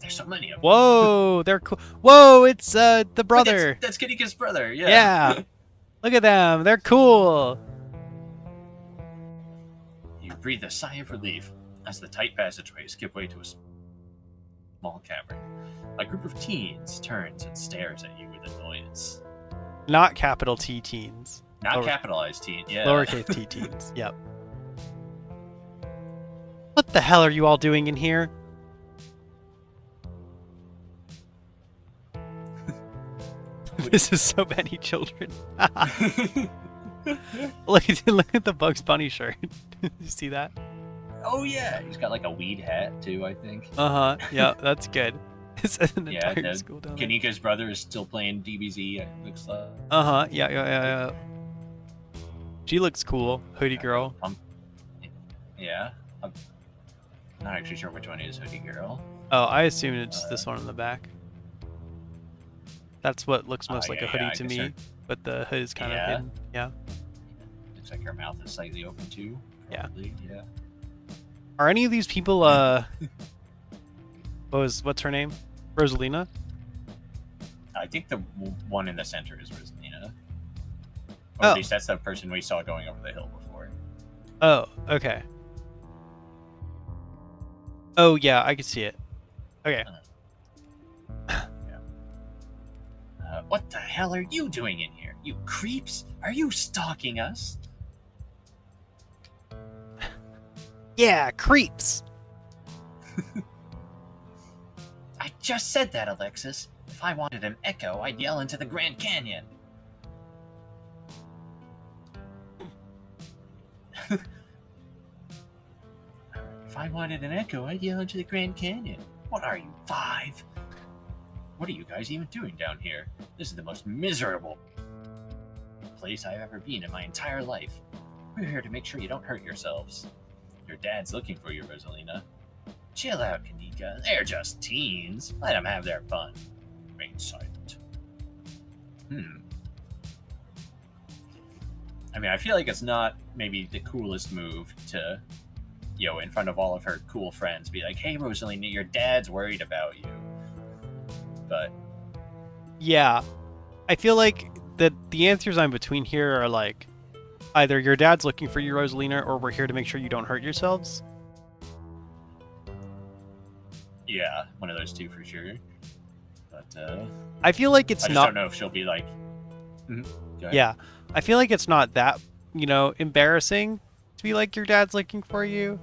There's so many of them. Whoa, they're cool. Whoa, it's the brother. Wait, that's Kanika's brother. Yeah. Yeah. Look at them. They're cool. You breathe a sigh of relief as the tight passageways give way to a small cavern. A group of teens turns and stares at you with annoyance. Not capital T teens. Not capitalized teen, yeah. Lowercase t teens, yep. What the hell are you all doing in here? This is so many children. Look at the Bugs Bunny shirt. Did you see that? Oh yeah, he's got like a weed hat too, I think. Yeah, that's good. It's an yeah, entire school down there. Kanika's brother is still playing DBZ, it looks like. Yeah. She looks cool, hoodie girl. Yeah, I'm not actually sure which one is hoodie girl. Oh, I assume it's this one in the back. That's what looks most like a hoodie to me, but the hood is kind of hidden. Yeah. Looks like her mouth is slightly open too. Probably. Yeah. Are any of these people what's her name? Rosalina? I think the one in the center is Rosalina. Or at least that's the person we saw going over the hill before. Oh, okay. Oh yeah, I can see it. Okay. What the hell are you doing in here? You creeps? Are you stalking us? Yeah, creeps. I just said that, Alexis. If I wanted an echo, I'd yell into the Grand Canyon. If I wanted an echo, I'd yell into the Grand Canyon. What are you, 5? What are you guys even doing down here? This is the most miserable place I've ever been in my entire life. We're here to make sure you don't hurt yourselves. Your dad's looking for you, Rosalina. Chill out, Kanika. They're just teens. Let them have their fun. Remain silent. I mean, I feel like it's not maybe the coolest move to, in front of all of her cool friends, be like, hey, Rosalina, your dad's worried about you. But yeah, I feel like the answers I'm between here are like either your dad's looking for you, Rosalina, or we're here to make sure you don't hurt yourselves. Yeah, one of those two for sure. But I feel like it's I just not. don't know if she'll be like. Go ahead. Yeah, I feel like it's not that embarrassing to be like your dad's looking for you.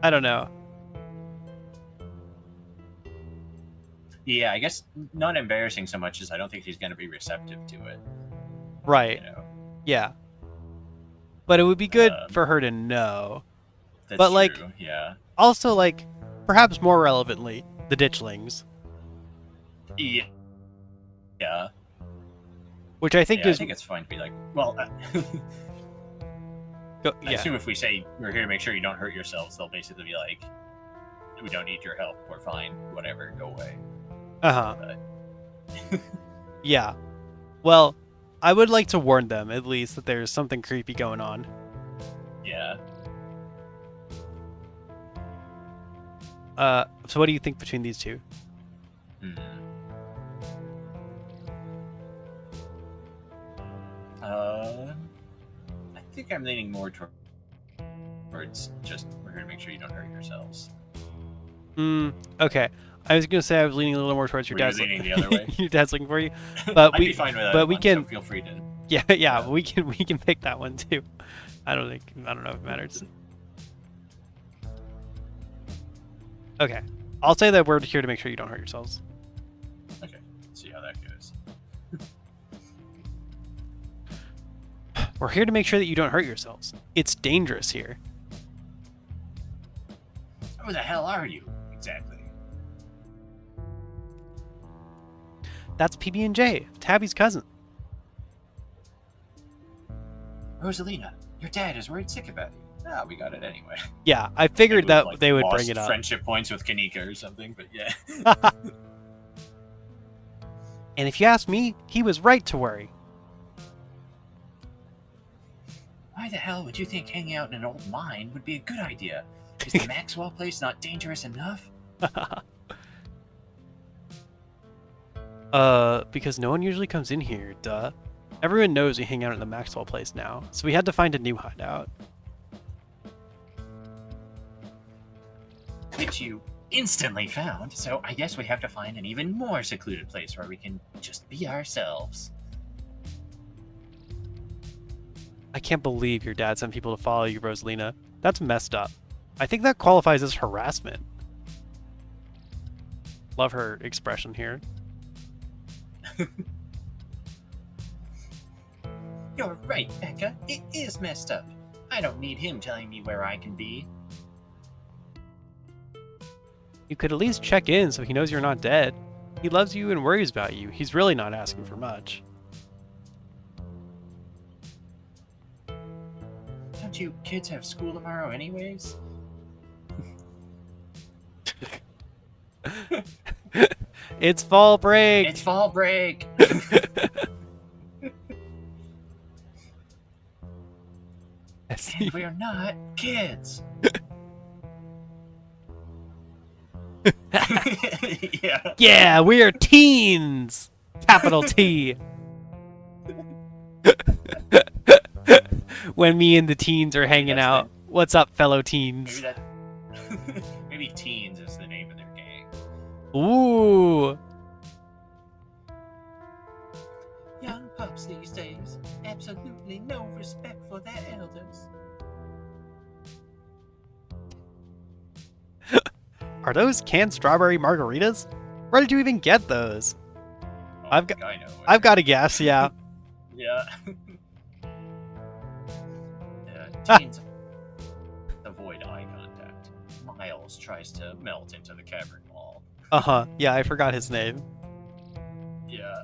I don't know. Yeah, I guess not embarrassing so much as I don't think she's going to be receptive to it. Right. You know, Yeah. But it would be good Um, for her to know. that's But like, true. Yeah. also like, perhaps more relevantly, the ditchlings, Yeah. Yeah. which I think I is think it's fine to be like, well, I yeah. assume if we say we're here to make sure you don't hurt yourselves, they'll basically be like, we don't need your help. We're fine. Whatever. Go away. Uh-huh. But Yeah. Well, I would like to warn them at least that there's something creepy going on. yeah. So what do you think between these two? Hmm. I think I'm leaning more towards just we're here to make sure you don't hurt yourselves. Okay. I was gonna say I was leaning a little more towards your Were you dad's leaning the other way? your dad's looking for you, but I'd be fine with that. but we can So feel free to. yeah we can pick that one too. I don't know if it matters. Okay, I'll say that we're here to make sure you don't hurt yourselves. Okay. See how that goes. We're here to make sure that you don't hurt yourselves. It's dangerous here. Who the hell are you exactly? That's PB&J, Tabby's cousin. Rosalina, your dad is worried sick about you. Ah, we got it anyway. Yeah, I figured Maybe that we've, like, they would lost bring it up. friendship points with Kanika or something, but yeah. And if you ask me, he was right to worry. Why the hell would you think hanging out in an old mine would be a good idea? Is the Maxwell place not dangerous enough? Because no one usually comes in here, duh. Everyone knows we hang out at the Maxwell place now, so we had to find a new hideout. Which you instantly found, so I guess we have to find an even more secluded place where we can just be ourselves. I can't believe your dad sent people to follow you, Rosalina. That's messed up. I think that qualifies as harassment. Love her expression here. You're right, Becca. It is messed up. I don't need him telling me where I can be. You could at least check in so he knows you're not dead. He loves you and worries about you. He's really not asking for much. Don't you kids have school tomorrow anyways? It's fall break! It's fall break! And we're not kids! Yeah. Yeah, we are teens! Capital T. When me and the teens are hanging that's out. What's up, fellow Maybe teens? that. Maybe Teens is the name of their gang. Ooh. Young pups these days, absolutely no respect for their elders. Are those canned strawberry margaritas? Where did you even get those? Oh, I've got- I know. I've got to guess, yeah. Yeah. Teens avoid eye contact. Miles tries to melt into the cavern wall. Uh-huh. Yeah, I forgot his name. Yeah.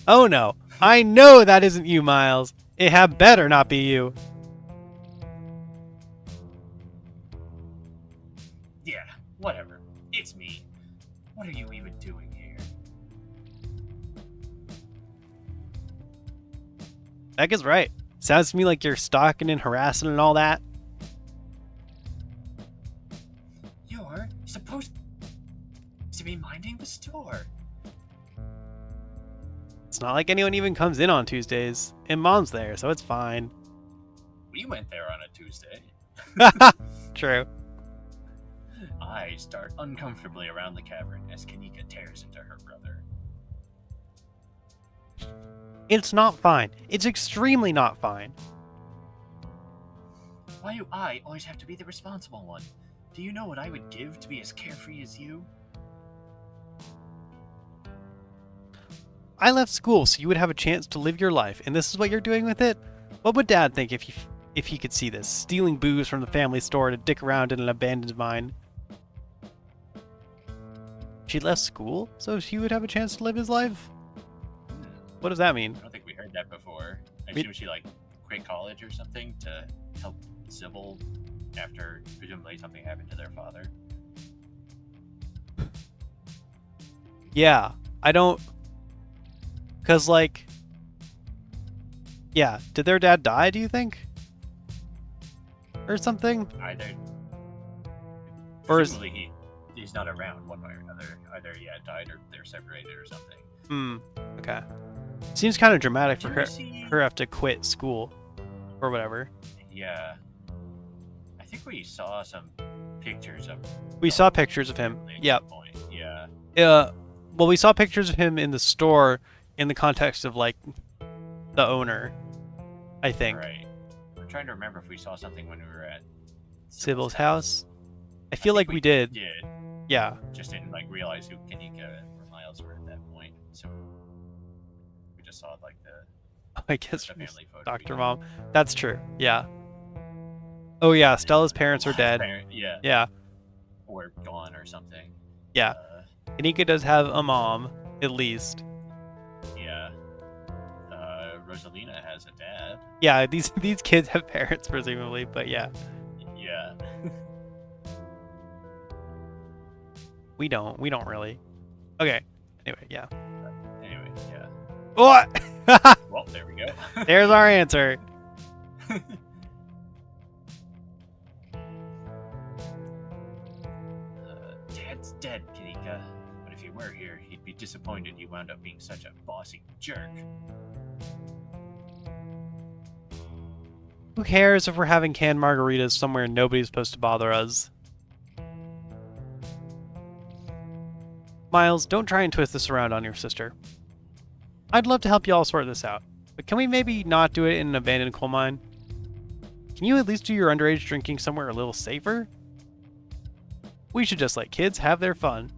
Oh no. I know that isn't you, Miles. It had better not be you. Yeah, whatever. It's me. What are you even doing here? Becca's right. Sounds to me like you're stalking and harassing and all that. You're supposed to be minding the store. It's not like anyone even comes in on Tuesdays. And Mom's there, so it's fine. We went there on a Tuesday. True. eyes dart uncomfortably around the cavern as Kanika tears into her brother. It's not fine. It's extremely not fine. Why do I always have to be the responsible one? Do you know what I would give to be as carefree as you? I left school so you would have a chance to live your life, and this is what you're doing with it? What would Dad think if he could see this? Stealing booze from the family store to dick around in an abandoned mine. She left school so he would have a chance to live his life? What does that mean? I don't think we heard that before. I assume she like quit college or something to help Sybil after presumably something happened to their father. Yeah, I don't... Because, like... Yeah, did their dad die, do you think? Or something? Either... Or is... Presumably he's not around one way or another. Either, yeah, died or they're separated or something. Okay. Seems kind of dramatic for Did her, we see- her have to quit school. Or whatever. Yeah. I think we saw some pictures of... We saw pictures of him. at Yep. some point. Yeah. Well, we saw pictures of him in the store in the context of, like, the owner, I think. Right. I'm trying to remember if we saw something when we were at Sybil's house. I feel like we did. Did. Yeah. Just didn't like realize who Kanika or Miles were at that point. So we just saw like the I guess the from family photo. Dr. Mom. That's true. Yeah. Oh yeah, Stella's parents are dead. Yeah. Yeah. Or gone or something. Yeah. Kanika does have a mom, at least. Yeah. Rosalina has a dad. Yeah, these kids have parents presumably, but yeah. Yeah. We don't really. Okay. Anyway, yeah. Anyway, yeah. What? Well, there we go. There's our answer. Dad's dead, Kanika. But if he were here, he'd be disappointed you wound up being such a bossy jerk. Who cares if we're having canned margaritas somewhere nobody's supposed to bother us? Miles, don't try and twist this around on your sister. I'd love to help you all sort this out, but can we maybe not do it in an abandoned coal mine? Can you at least do your underage drinking somewhere a little safer? We should just let kids have their fun.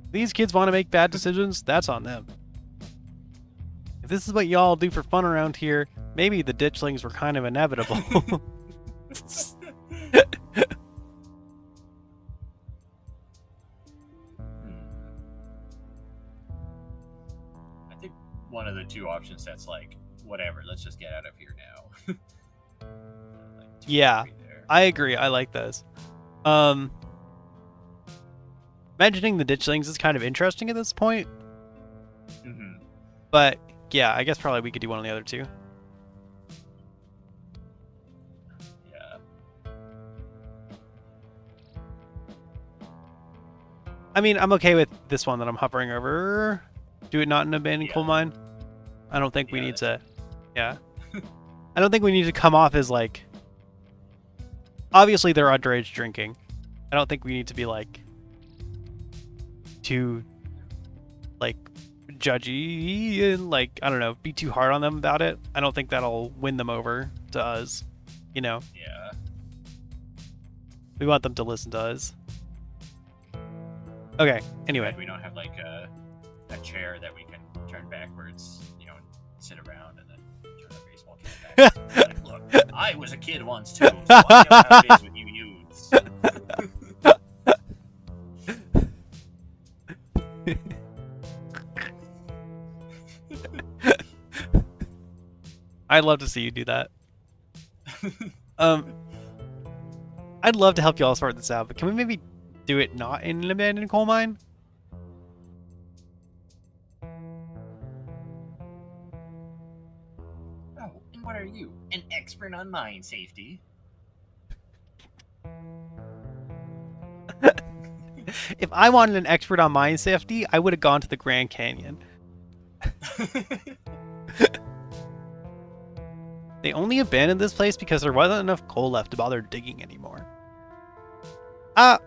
If these kids want to make bad decisions, that's on them. If this is what y'all do for fun around here, maybe the ditchlings were kind of inevitable. I think one of the two options that's like, whatever, let's just get out of here now. Like, Yeah, I agree. I like those. Mentioning the ditchlings is kind of interesting at this point, but yeah, I guess probably we could do one of the other two. Yeah. I mean, I'm okay with this one that I'm hovering over. Do it not in an abandoned coal mine. I don't think we need to. Yeah. I don't think we need to come off as like. Obviously, they're underage drinking. I don't think we need to be like too like judgy and like, I don't know, be too hard on them about it. I don't think that'll win them over to us. You know. Yeah. We want them to listen to us. Okay. Anyway. We don't have like a chair that we can turn backwards, you know, and sit around and then turn the baseball cap back. Like, look, I was a kid once too, so I know how it is with you youths. I'd love to see you do that. I'd love to help you all sort this out, but can we maybe do it not in an abandoned coal mine? Oh, and what are you? An expert on mine safety? If I wanted an expert on mine safety, I would have gone to the Grand Canyon. They only abandoned this place because there wasn't enough coal left to bother digging anymore. Ah,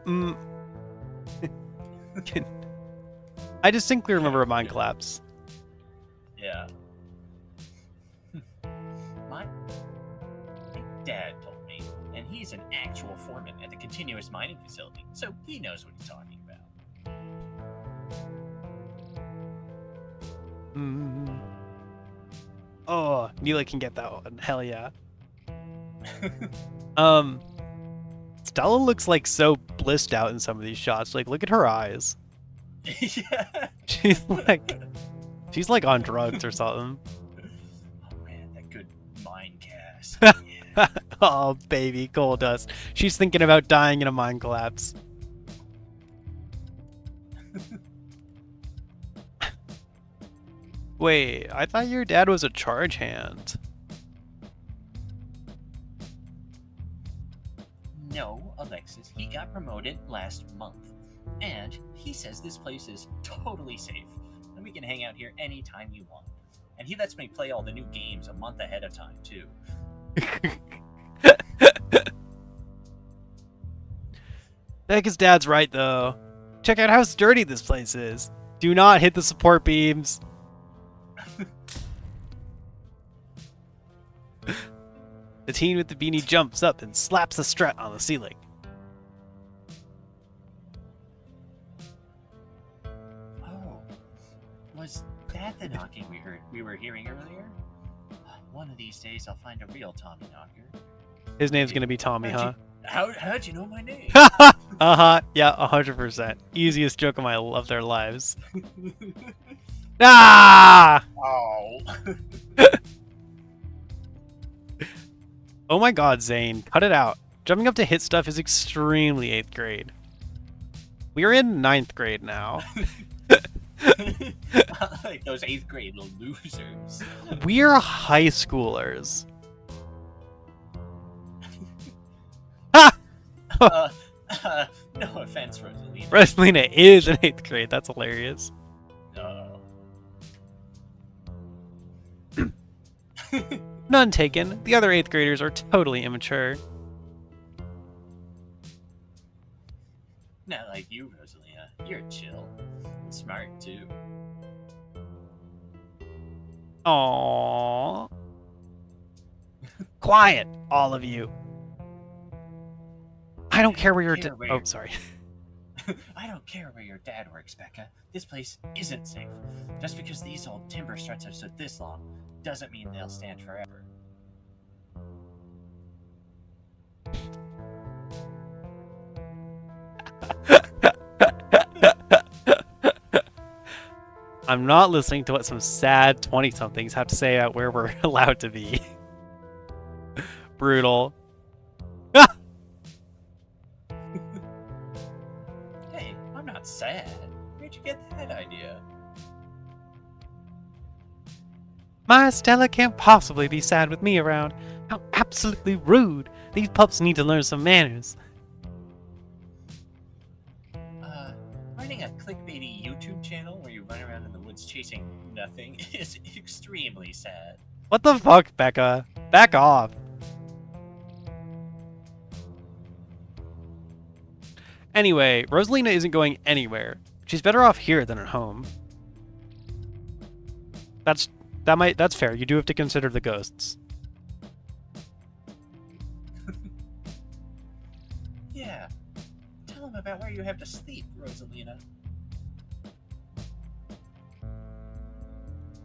I distinctly remember a mine collapse. Yeah. My dad told me, and he's an actual foreman at the continuous mining facility, so he knows what he's talking about. Oh, Neela can get that one. Hell yeah. Stella looks like so blissed out in some of these shots. Like, look at her eyes. Yeah. She's like on drugs or something. Oh man, that good mine cast. Yeah. Oh baby, coal dust. She's thinking about dying in a mine collapse. Wait, I thought your dad was a charge hand. No, Alexis, he got promoted last month. And he says this place is totally safe. And we can hang out here anytime you want. And he lets me play all the new games a month ahead of time, too. Becca's dad's right, though. Check out how sturdy this place is. Do not hit the support beams. The teen with the beanie jumps up and slaps the strut on the ceiling. Oh, was that the knocking we were hearing earlier? One of these days I'll find a real Tommy knocker. His name's gonna be Tommy, huh? How'd you know my name? Yeah, 100%. Easiest joke of their lives. Ah! Oh. Oh my god, Zane, cut it out. Jumping up to hit stuff is extremely 8th grade. We are in 9th grade now. Like those 8th grade losers. We're high schoolers. No offense, Rosalina. Rosalina is in 8th grade. That's hilarious. None taken. The other 8th graders are totally immature. Not like you, Rosalina. You're chill. And smart, too. Aww. Quiet, all of you. I don't care where your oh, sorry. I don't care where your dad works, Becca. This place isn't safe. Just because these old timber struts have stood this long doesn't mean they'll stand forever. I'm not listening to what some sad 20-somethings have to say about where we're allowed to be. Brutal. Hey, I'm not sad. Where'd you get that idea? My Stella can't possibly be sad with me around. How absolutely rude. These pups need to learn some manners. Running a clickbaity YouTube channel where you run around in the woods chasing nothing is extremely sad. What the fuck, Becca? Back off. Anyway, Rosalina isn't going anywhere. She's better off here than at home. That's fair. You do have to consider the ghosts. Yeah. Tell them about where you have to sleep, Rosalina.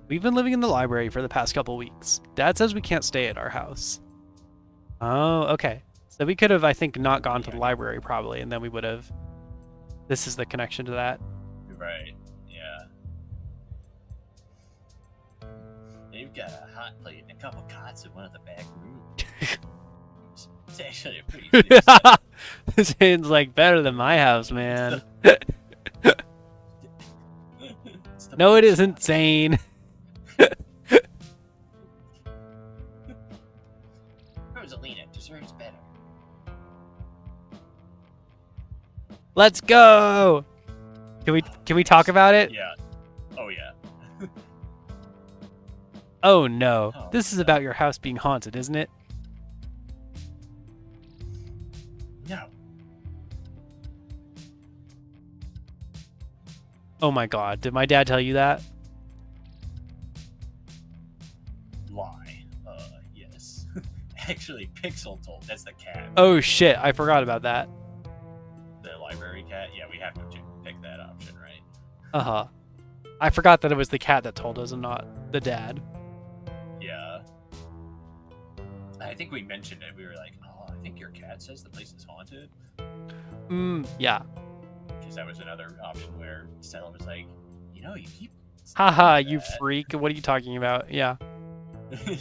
We've been living in the library for the past couple weeks. Dad says we can't stay at our house. Oh, okay. So we could have, I think, not gone to the library probably, and then we would have... This is the connection to that. Right, yeah. They've got a hot plate and a couple cots in one of the back rooms. It's actually a pretty good setup. This sounds like better than my house, man. No, it isn't, Zane. Rosalina deserves better. Let's go. Can we talk about it? Yeah. Oh yeah. Oh no. Oh, this is no. about your house being haunted, isn't it? No. Oh my god, did my dad tell you that? Lie. Yes. Actually, Pixel told. That's the cat. Oh shit, I forgot about that. The library cat. Yeah, we have to pick that option, right? Uh-huh. I forgot that it was the cat that told us and not the dad. Yeah. I think we mentioned it. We were like, oh, I think your cat says the place is haunted. Yeah. Because that was another option where Stella was like, you keep. Haha, you freak. What are you talking about? Yeah. Do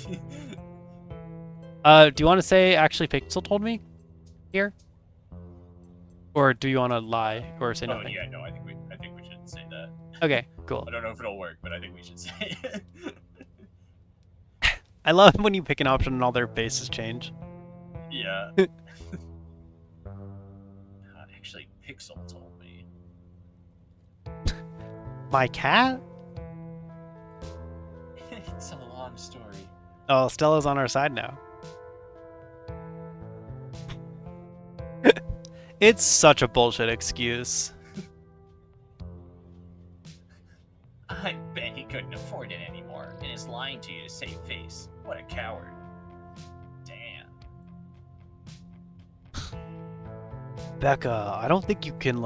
you want to say actually Pixel told me here? Or do you want to lie or say nothing? Oh yeah, no, I think we should say that. Okay, cool. I don't know if it'll work, but I think we should say it. I love when you pick an option and all their faces change. Yeah. Actually, Pixel told me. My cat? It's a long story. Oh, Stella's on our side now. It's such a bullshit excuse. I bet he couldn't afford it anymore and is lying to you to save face. What a coward. Damn. Becca, I don't think you can,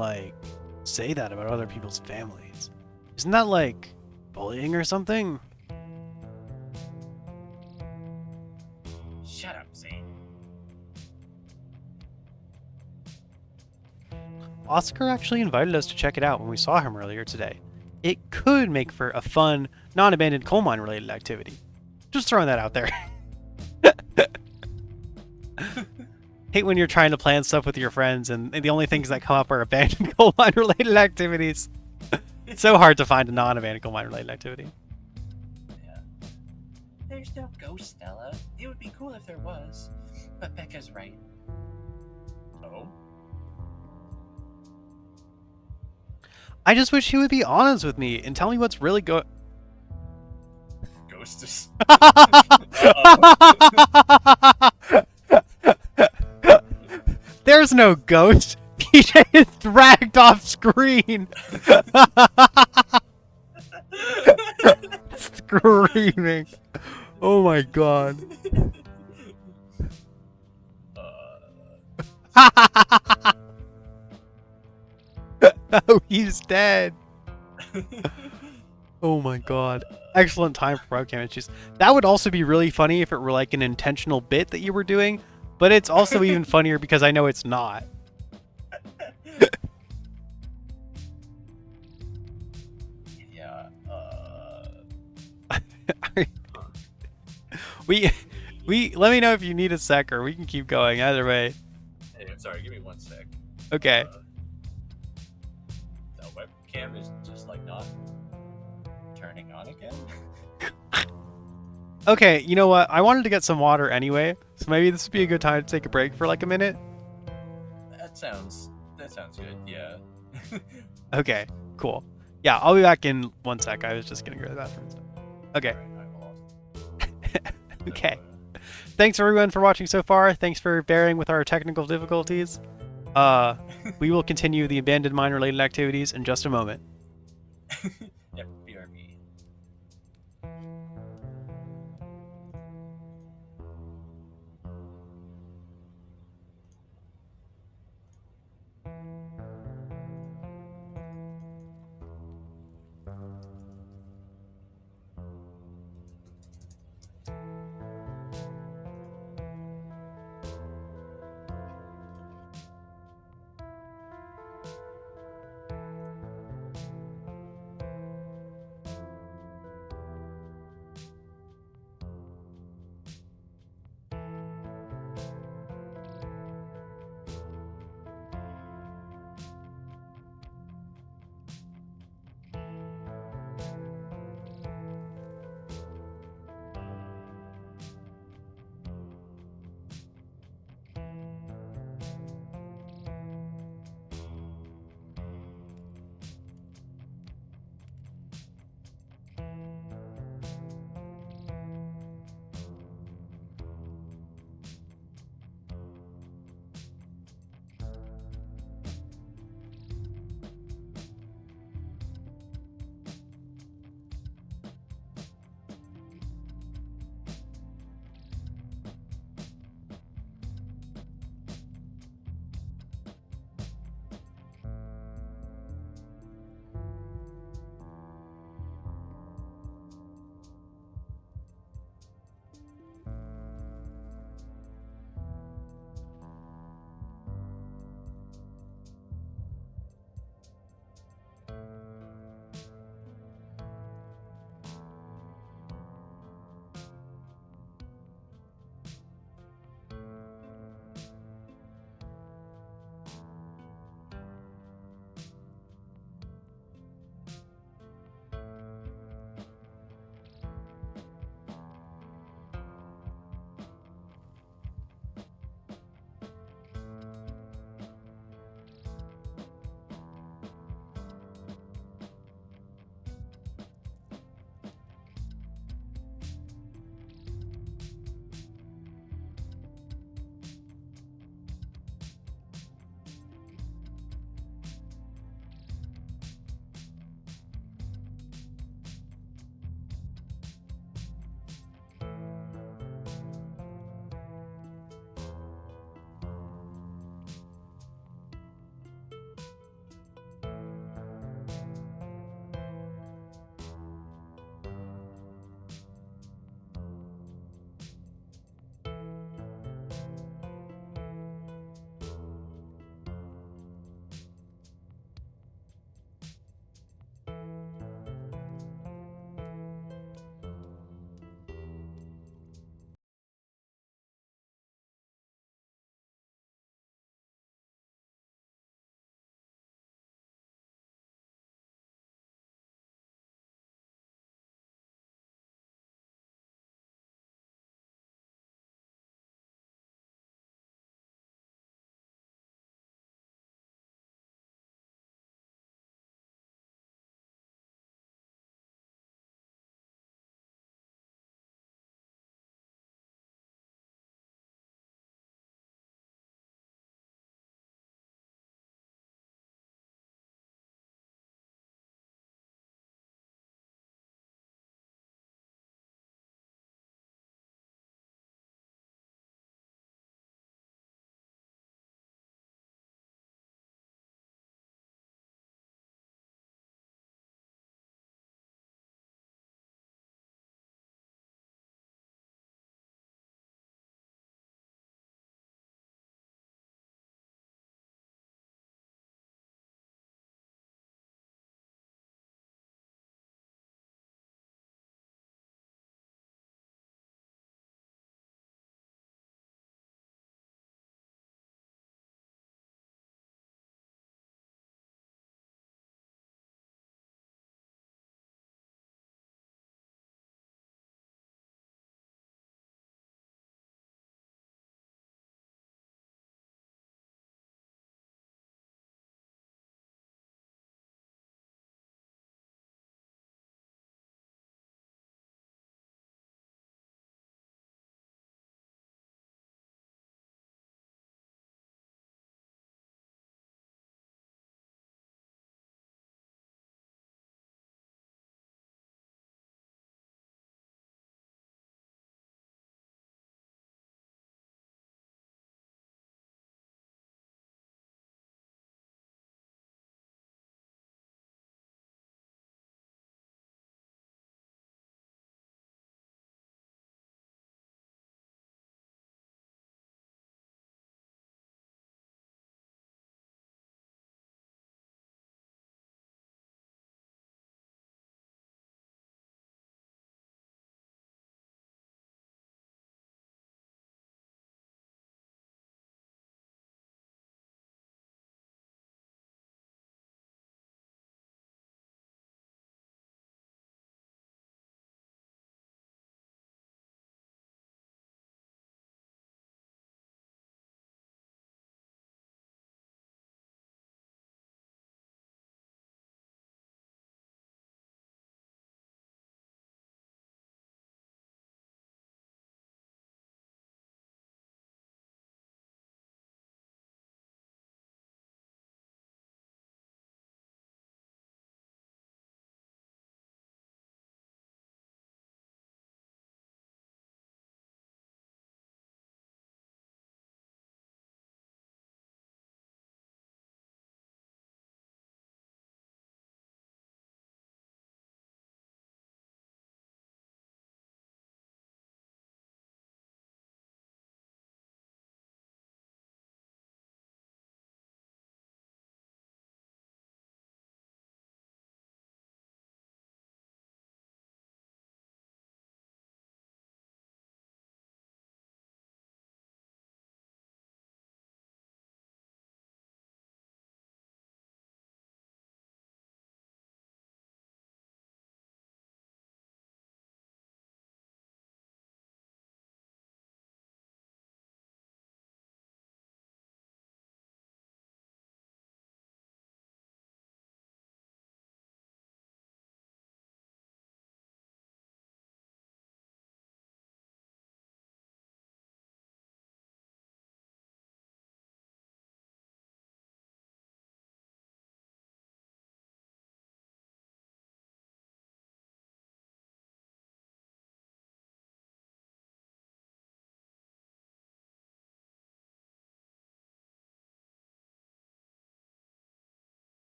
say that about other people's families. Isn't that, bullying or something? Shut up, Zane. Oscar actually invited us to check it out when we saw him earlier today. It could make for a fun, non-abandoned coal mine related activity. Just throwing that out there. Hate when you're trying to plan stuff with your friends and the only things that come up are abandoned coal mine related activities. It's so hard to find a non-abandoned coal mine related activity. Yeah. There's no ghost, Stella. It would be cool if there was. But Becca's right. Oh? I just wish he would be honest with me and tell me what's really going. Ghost is. There's no ghost. PJ is dragged off screen. Screaming. Oh my god. Oh, he's dead. Oh my god. Excellent time for webcam issues. That would also be really funny if it were like an intentional bit that you were doing, but it's also even funnier because I know it's not. Yeah, we let me know if you need a sec or we can keep going either way. Hey, I'm sorry, give me 1 sec. Okay. The webcam is just not turning on again. Okay, you know what? I wanted to get some water anyway, so maybe this would be a good time to take a break for a minute. That sounds good, yeah. Okay, cool. Yeah, I'll be back in 1 sec. I was just gonna go to the bathroom. Okay. Okay. Thanks everyone for watching so far. Thanks for bearing with our technical difficulties. We will continue the abandoned mine related activities in just a moment. Yep, BRB.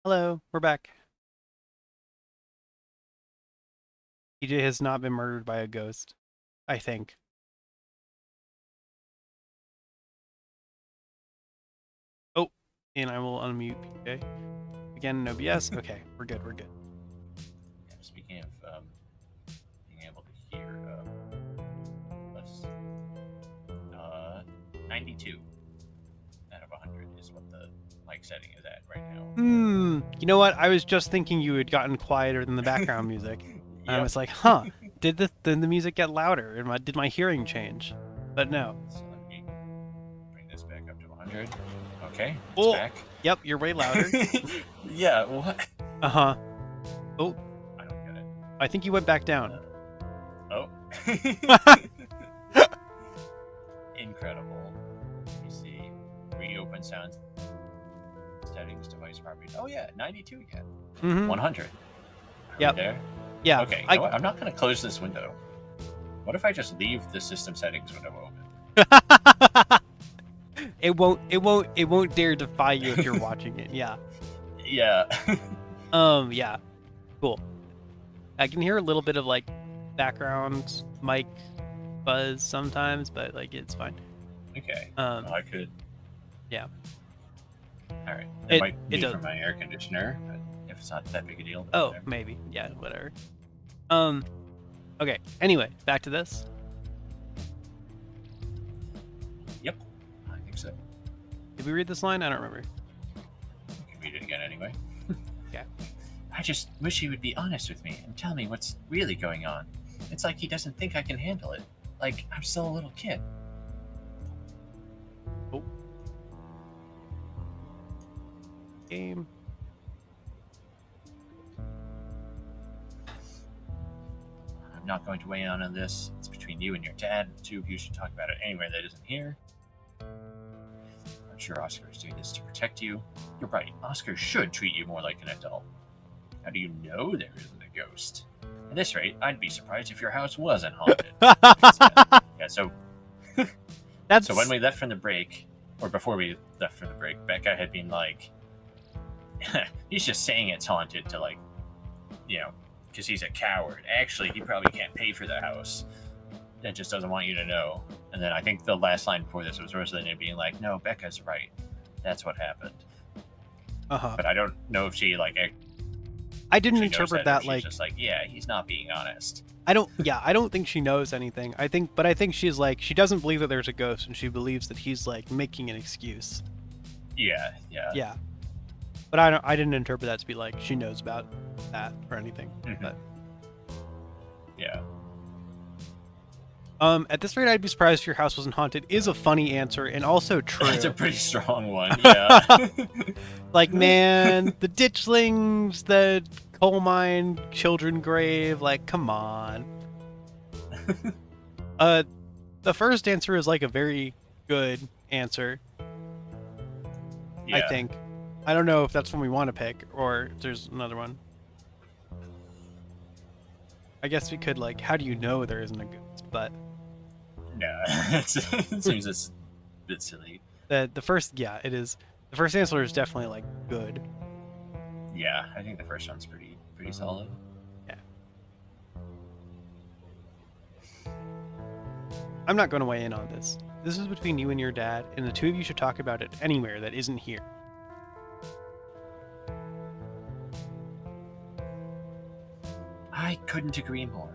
Hello, we're back. TJ has not been murdered by a ghost, I think. Oh, and I will unmute PJ. Again, no BS. Okay, we're good, we're good. Yeah, speaking of being able to hear us, 92 out of 100 is what the mic setting is at right now. You know what? I was just thinking you had gotten quieter than the background music. And I was like, huh, did the music get louder? And did my hearing change? But no. So let me bring this back up to 100. Okay, it's Oh, back. yep, you're way louder. Yeah, what? Uh-huh. Oh, I don't get it. I think you went back down. Oh. Incredible. Let me see. Reopen sound settings, device properties. Oh yeah, 92 again. Mm-hmm. 100. Yep. There? Yeah. Okay, you know what? I'm not going to close this window. What if I just leave the system settings window open? It won't dare defy you if you're watching it. Yeah. Yeah. Yeah. Cool. I can hear a little bit of like background mic buzz sometimes, but like it's fine. Okay. Well, I could. Yeah. All right. It might be does. from my air conditioner, but if it's not that big a deal. Oh, whatever. maybe. Yeah, whatever. Okay. Anyway, back to this. Yep. I think so. Did we read this line? I don't remember. We can read it again anyway. Yeah. I just wish he would be honest with me and tell me what's really going on. It's like he doesn't think I can handle it. Like I'm still a little kid. Oh. Game. I'm not going to weigh in on this. It's between you and your dad. The two of you should talk about it anywhere that isn't here. I'm sure Oscar is doing this to protect you. You're right. Oscar should treat you more like an adult. How do you know there isn't a ghost? At this rate, I'd be surprised if your house wasn't haunted. Yeah, so That's so when we left from the break, or before we left from the break, Becca had been like, he's just saying it's haunted to like, you know, because he's a coward. Actually, he probably can't pay for the house. That just doesn't want you to know. And then I think the last line before this was Rosalina being like, no, Becca's right. That's what happened. Uh-huh. But I don't know if she like I didn't knows interpret that that like just like, yeah, he's not being honest. I don't think she knows anything. I think she's like she doesn't believe that there's a ghost and she believes that he's like making an excuse. Yeah. Yeah. But I didn't interpret that to be like she knows about that or anything. Mhm. But Yeah. at this rate I'd be surprised if your house wasn't haunted is a funny answer and also true. That's a pretty strong one, yeah. Like, man, the ditchlings, the coal mine, children grave, like, come on. The first answer is like a very good answer, Yeah. I think. I don't know if that's one we want to pick or if there's another one. I guess we could like, how do you know there isn't a ghost? But Yeah, it seems it's a bit silly. the first, yeah, it is. The first answer is definitely like good. Yeah, I think the first one's pretty solid. Yeah. I'm not going to weigh in on this. This is between you and your dad, and the two of you should talk about it anywhere that isn't here. I couldn't agree more.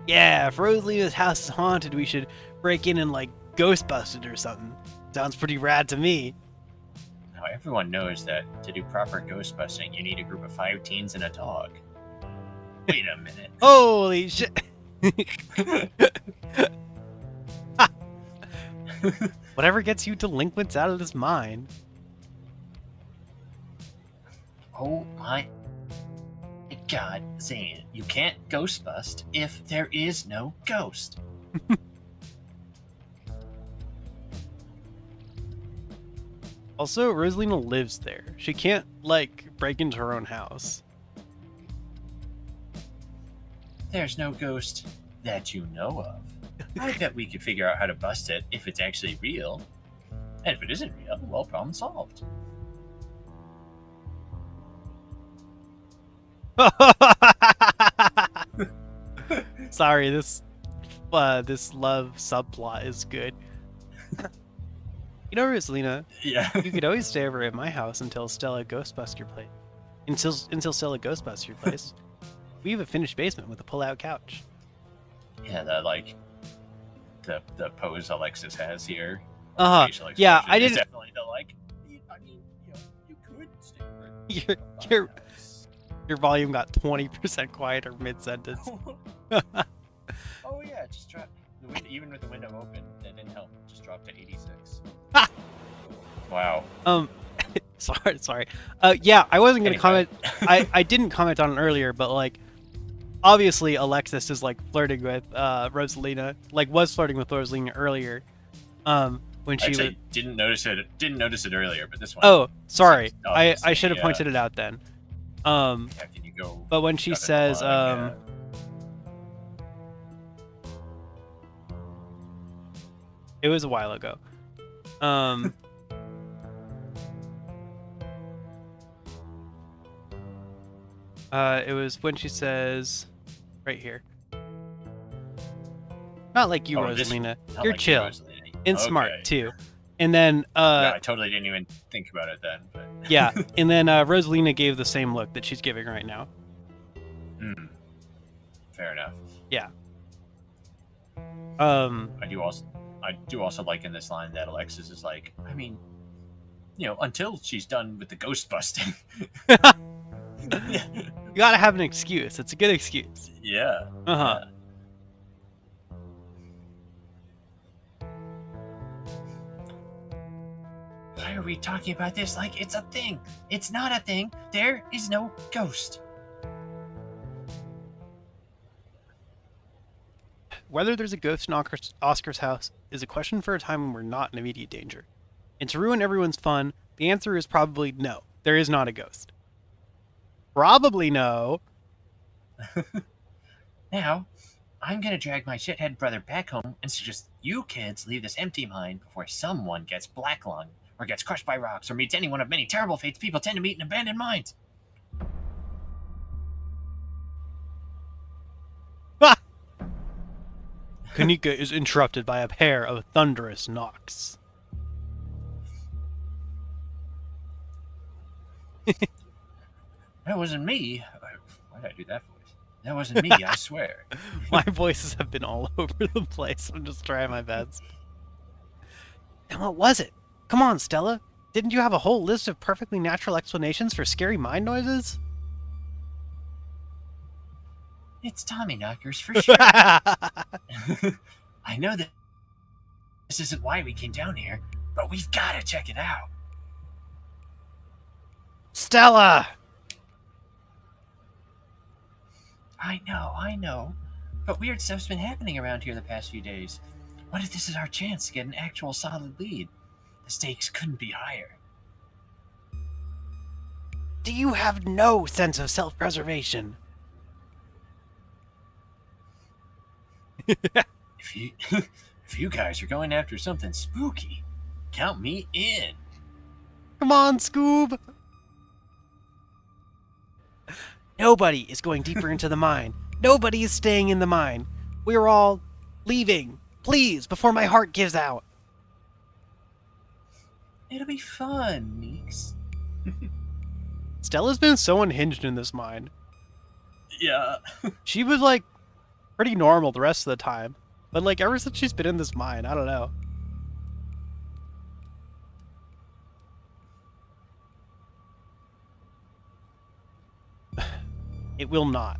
Yeah, if Rosalina's house is haunted, we should break in and like ghost bust it or something. Sounds pretty rad to me. Now everyone knows that to do proper ghost busting, you need a group of 5 teens and a dog. Wait a minute. Holy shit! Whatever gets you delinquents out of this mine. Oh my God, Zane, you can't ghost bust if there is no ghost. Also, Rosalina lives there. She can't, like, break into her own house. There's no ghost that you know of. I bet we could figure out how to bust it if it's actually real. And if it isn't real, well, problem solved. Sorry, this love subplot is good. You know, Rosalina, Yeah. you could always stay over at my house until Stella Ghostbusts your place. Until Stella Ghostbusts your place. We have a finished basement with a pull-out couch. Yeah, the pose Alexis has here. Uh-huh. Facial Yeah, expression I is didn't. definitely the like. I mean, you could stay over Your at your my house. your volume got 20% quieter mid-sentence. Oh yeah, just drop the window. Even with the window open, that didn't help. Just dropped to 86. Ah! Wow. Sorry. Yeah, I wasn't gonna Anyway. comment. I didn't comment on it earlier, but like, obviously Alexis is like flirting with Rosalina. Like, was flirting with Rosalina earlier. When she Actually, didn't notice it earlier, but this one. Oh, sorry. seems I obviously, should have pointed it out then. Yeah, can you go? But when she cut it says, along, it was a while ago. It was when she says, right here. Not like you, Rosalina. not You're like chill Rosalina. and smart Okay. too. And then, Yeah, I totally didn't even think about it then. But yeah, and then Rosalina gave the same look that she's giving right now. Fair enough. Yeah. I do also like in this line that Alexis is like, I mean, until she's done with the ghost busting. You gotta have an excuse. It's a good excuse. Yeah. Uh-huh. Yeah. Why are we talking about this like it's a thing? It's not a thing. There is no ghost. Whether there's a ghost in Oscar's house is a question for a time when we're not in immediate danger. And to ruin everyone's fun, the answer is probably no. There is not a ghost. Probably no. Now, I'm gonna drag my shithead brother back home and suggest you kids leave this empty mine before someone gets black lung, or gets crushed by rocks, or meets any one of many terrible fates people tend to meet in abandoned mines. Kanika is interrupted by a pair of thunderous knocks. That wasn't me. Why did I do that voice? That wasn't me, I swear. My voices have been all over the place. I'm just trying my best. Then what was it? Come on, Stella. Didn't you have a whole list of perfectly natural explanations for scary mine noises? It's Tommy knockers for sure. I know that this isn't why we came down here, but we've got to check it out. Stella! I know. But weird stuff's been happening around here the past few days. What if this is our chance to get an actual solid lead? The stakes couldn't be higher. Do you have no sense of self-preservation? If you guys are going after something spooky, count me in. Come on, Scoob! Nobody is going deeper into the mine. Nobody is staying in the mine. We're all leaving. Please, before my heart gives out. It'll be fun, Meeks. Stella's been so unhinged in this mine. Yeah. She was, like, pretty normal the rest of the time. But, like, ever since she's been in this mine, I don't know. It will not.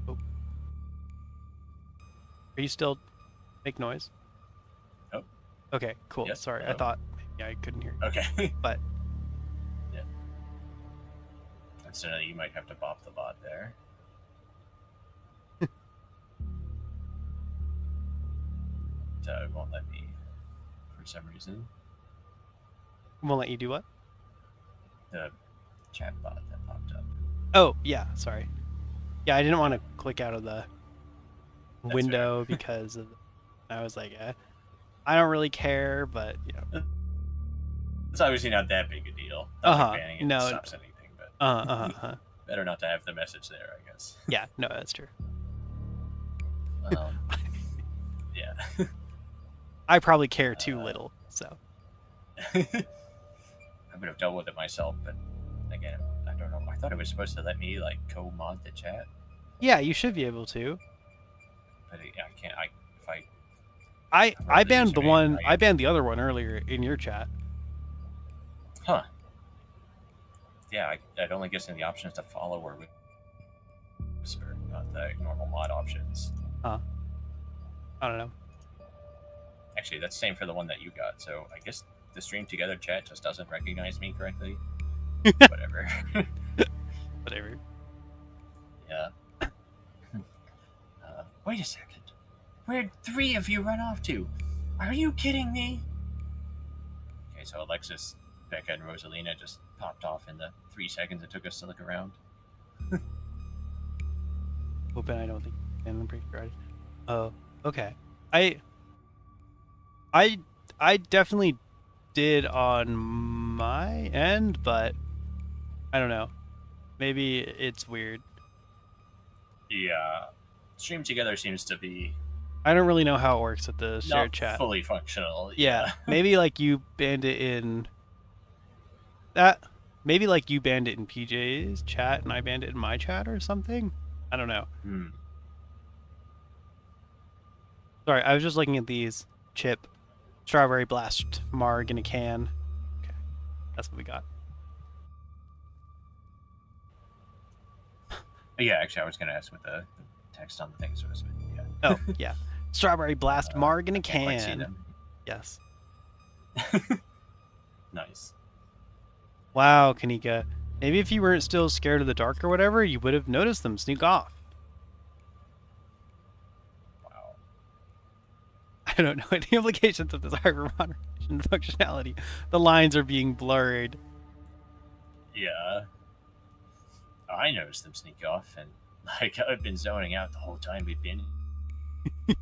Oh. Are you still make noise? Nope. Okay, cool. Yes, Sorry, hello. I thought maybe I couldn't hear you. Okay. But Yeah. So you might have to bop the bot there. It won't let me for some reason. won't let you do what? The chat bot that popped up. Oh, yeah, sorry. Yeah, I didn't want to click out of the window because of, I was like, eh. I don't really care, but It's obviously not that big a deal. Not like uh-huh. banning it No, stops anything, but uh-huh. better not to have the message there, I guess. Yeah, no, that's true. Um, yeah. I probably care too little, so. I would have dealt with it myself, but again, I don't know. I thought it was supposed to let me like co-mod the chat, Yeah, you should be able to. but I can't. If I I wrote the banned the username, one, I banned the other one earlier in your chat. huh? Yeah, I'd only guess in the options to follow or whisper, not the normal mod options. Huh. I don't know. Actually, that's the same for the one that you got. So I guess the stream together chat just doesn't recognize me correctly. Whatever. Whatever. Yeah. Wait a second. Where'd 3 of you run off to? Are you kidding me? Okay, so Alexis, Becca, and Rosalina just popped off in the 3 seconds it took us to look around. Open, I don't think I'm pretty sure. Oh, okay. I definitely did on my end, but I don't know. Maybe it's weird. Yeah. Stream together seems to be I don't really know how it works with the shared not chat. fully functional. Yeah, maybe like you banned it in that. Maybe like you banned it in PJ's chat and I banned it in my chat or something. I don't know. Hmm. Sorry, I was just looking at these. Chip, strawberry blast, marg in a can. Okay, that's what we got. Yeah, actually, I was going to ask what the text on the things was, but yeah. Oh, yeah. Strawberry blast, marg in a I can't quite see can. them. Yes. Nice. Wow, Kanika. Maybe if you weren't still scared of the dark or whatever, you would have noticed them sneak off. Wow. I don't know any implications of this hardware moderation functionality. The lines are being blurred. Yeah. I noticed them sneak off, and like I've been zoning out the whole time we've been here.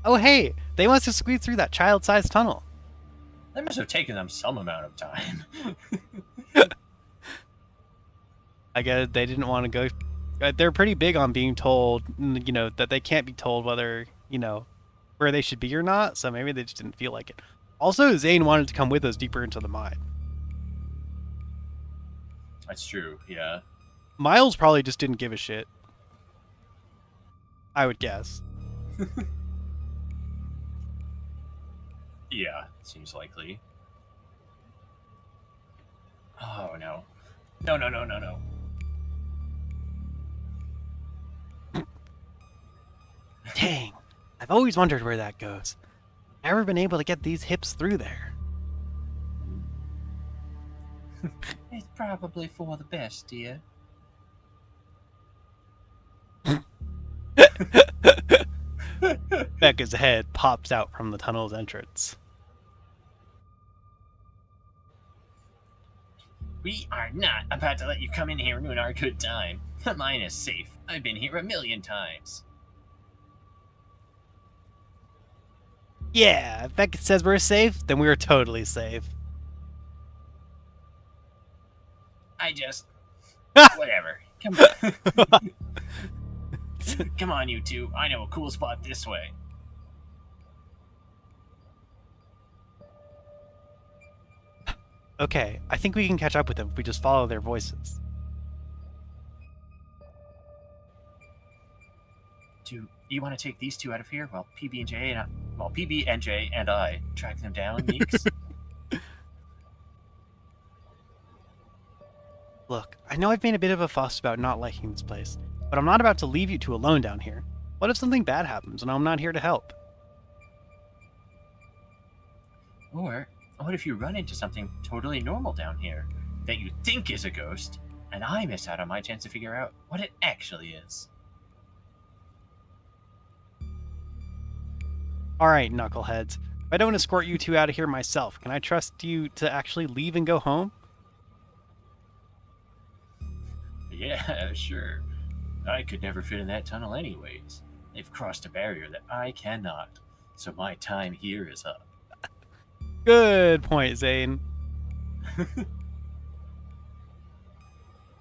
Oh, hey, they must have squeezed through that child-sized tunnel. That must have taken them some amount of time. I guess they didn't want to go. They're pretty big on being told, that they can't be told whether, where they should be or not. So maybe they just didn't feel like it. Also, Zane wanted to come with us deeper into the mine. That's true, yeah. Miles probably just didn't give a shit. I would guess. Yeah, seems likely. Oh, no. No, no, no, no, no. Dang, I've always wondered where that goes. Never been able to get these hips through there. It's probably for the best, dear. Becca's head pops out from the tunnel's entrance. We are not about to let you come in here and ruin our good time. The mine is safe. I've been here a million times. Yeah, if Becca says we're safe, then we're totally safe. I just... Whatever. Come on. Come on, you two. I know a cool spot this way. Okay, I think we can catch up with them if we just follow their voices. Do you want to take these two out of here while PB and J and I track them down, Meeks? Look, I know I've made a bit of a fuss about not liking this place, but I'm not about to leave you two alone down here. What if something bad happens and I'm not here to help? Or what if you run into something totally normal down here that you think is a ghost, and I miss out on my chance to figure out what it actually is? Alright, knuckleheads. If I don't escort you two out of here myself, can I trust you to actually leave and go home? Yeah, sure. I could never fit in that tunnel anyways. They've crossed a barrier that I cannot, so my time here is up. Good point, Zane.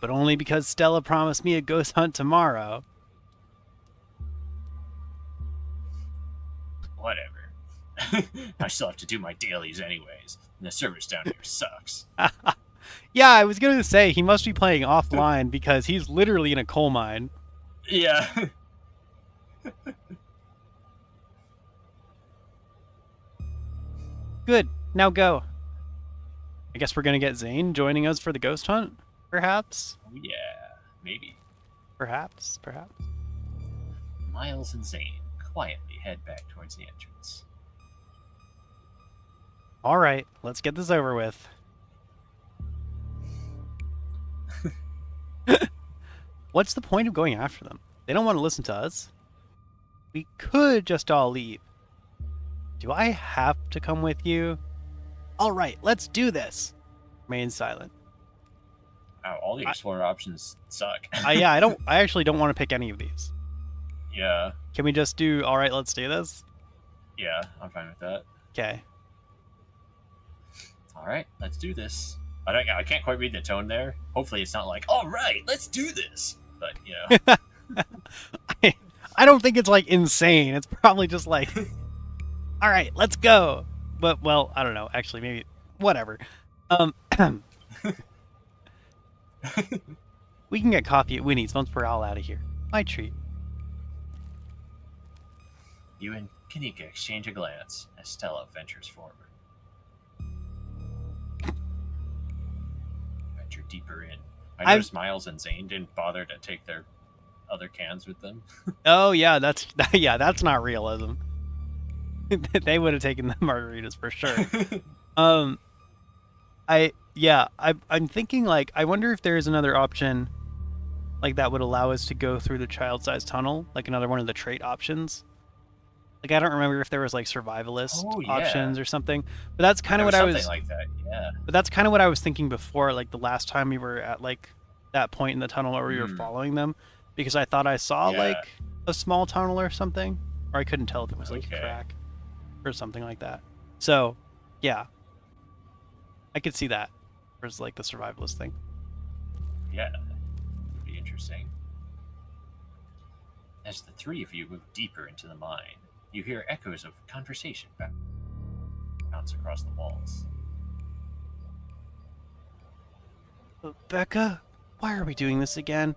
But only because Stella promised me a ghost hunt tomorrow. Whatever. I still have to do my dailies anyways, and the service down here sucks. Yeah, I was gonna say he must be playing offline because he's literally in a coal mine. Yeah. Good. Now go. I guess we're gonna get Zane joining us for the ghost hunt? Perhaps? Yeah, maybe. Perhaps? Perhaps? Miles and Zane quietly head back towards the entrance. Alright, let's get this over with. What's the point of going after them? They don't want to listen to us. We could just all leave. Do I have to come with you? Alright, let's do this. Remain silent. Wow, all the explorer options suck. Yeah, I actually don't want to pick any of these. Yeah. Can we just do alright, let's do this? Yeah, I'm fine with that. Okay. All right, let's do this. I can't quite read the tone there. Hopefully, it's not like, all right, let's do this. But you know, I don't think it's like insane. It's probably just like, all right, let's go. But well, I don't know. Actually, maybe whatever. We can get coffee at Winnie's once we're all out of here. My treat. you and Kanika exchange a glance as Stella ventures forward. Venture deeper in. I noticed Miles and Zane didn't bother to take their other cans with them. Oh yeah, that's not realism. They would have taken the margaritas for sure. I'm thinking like I wonder if there is another option like that would allow us to go through the child-sized tunnel, like another one of the trait options. Like I don't remember if there was like survivalist options or something, but that's kind of what I was like that. Yeah. But that's kind of what I was thinking before, like the last time we were at like that point in the tunnel where we were following them, because I thought I saw like a small tunnel or something, or I couldn't tell if it was like a crack or something like that. So, yeah, I could see that as like the survivalist thing. Yeah, would be interesting. As the three of you move deeper into the mine, you hear echoes of conversation bounce across the walls. Becca, why are we doing this again?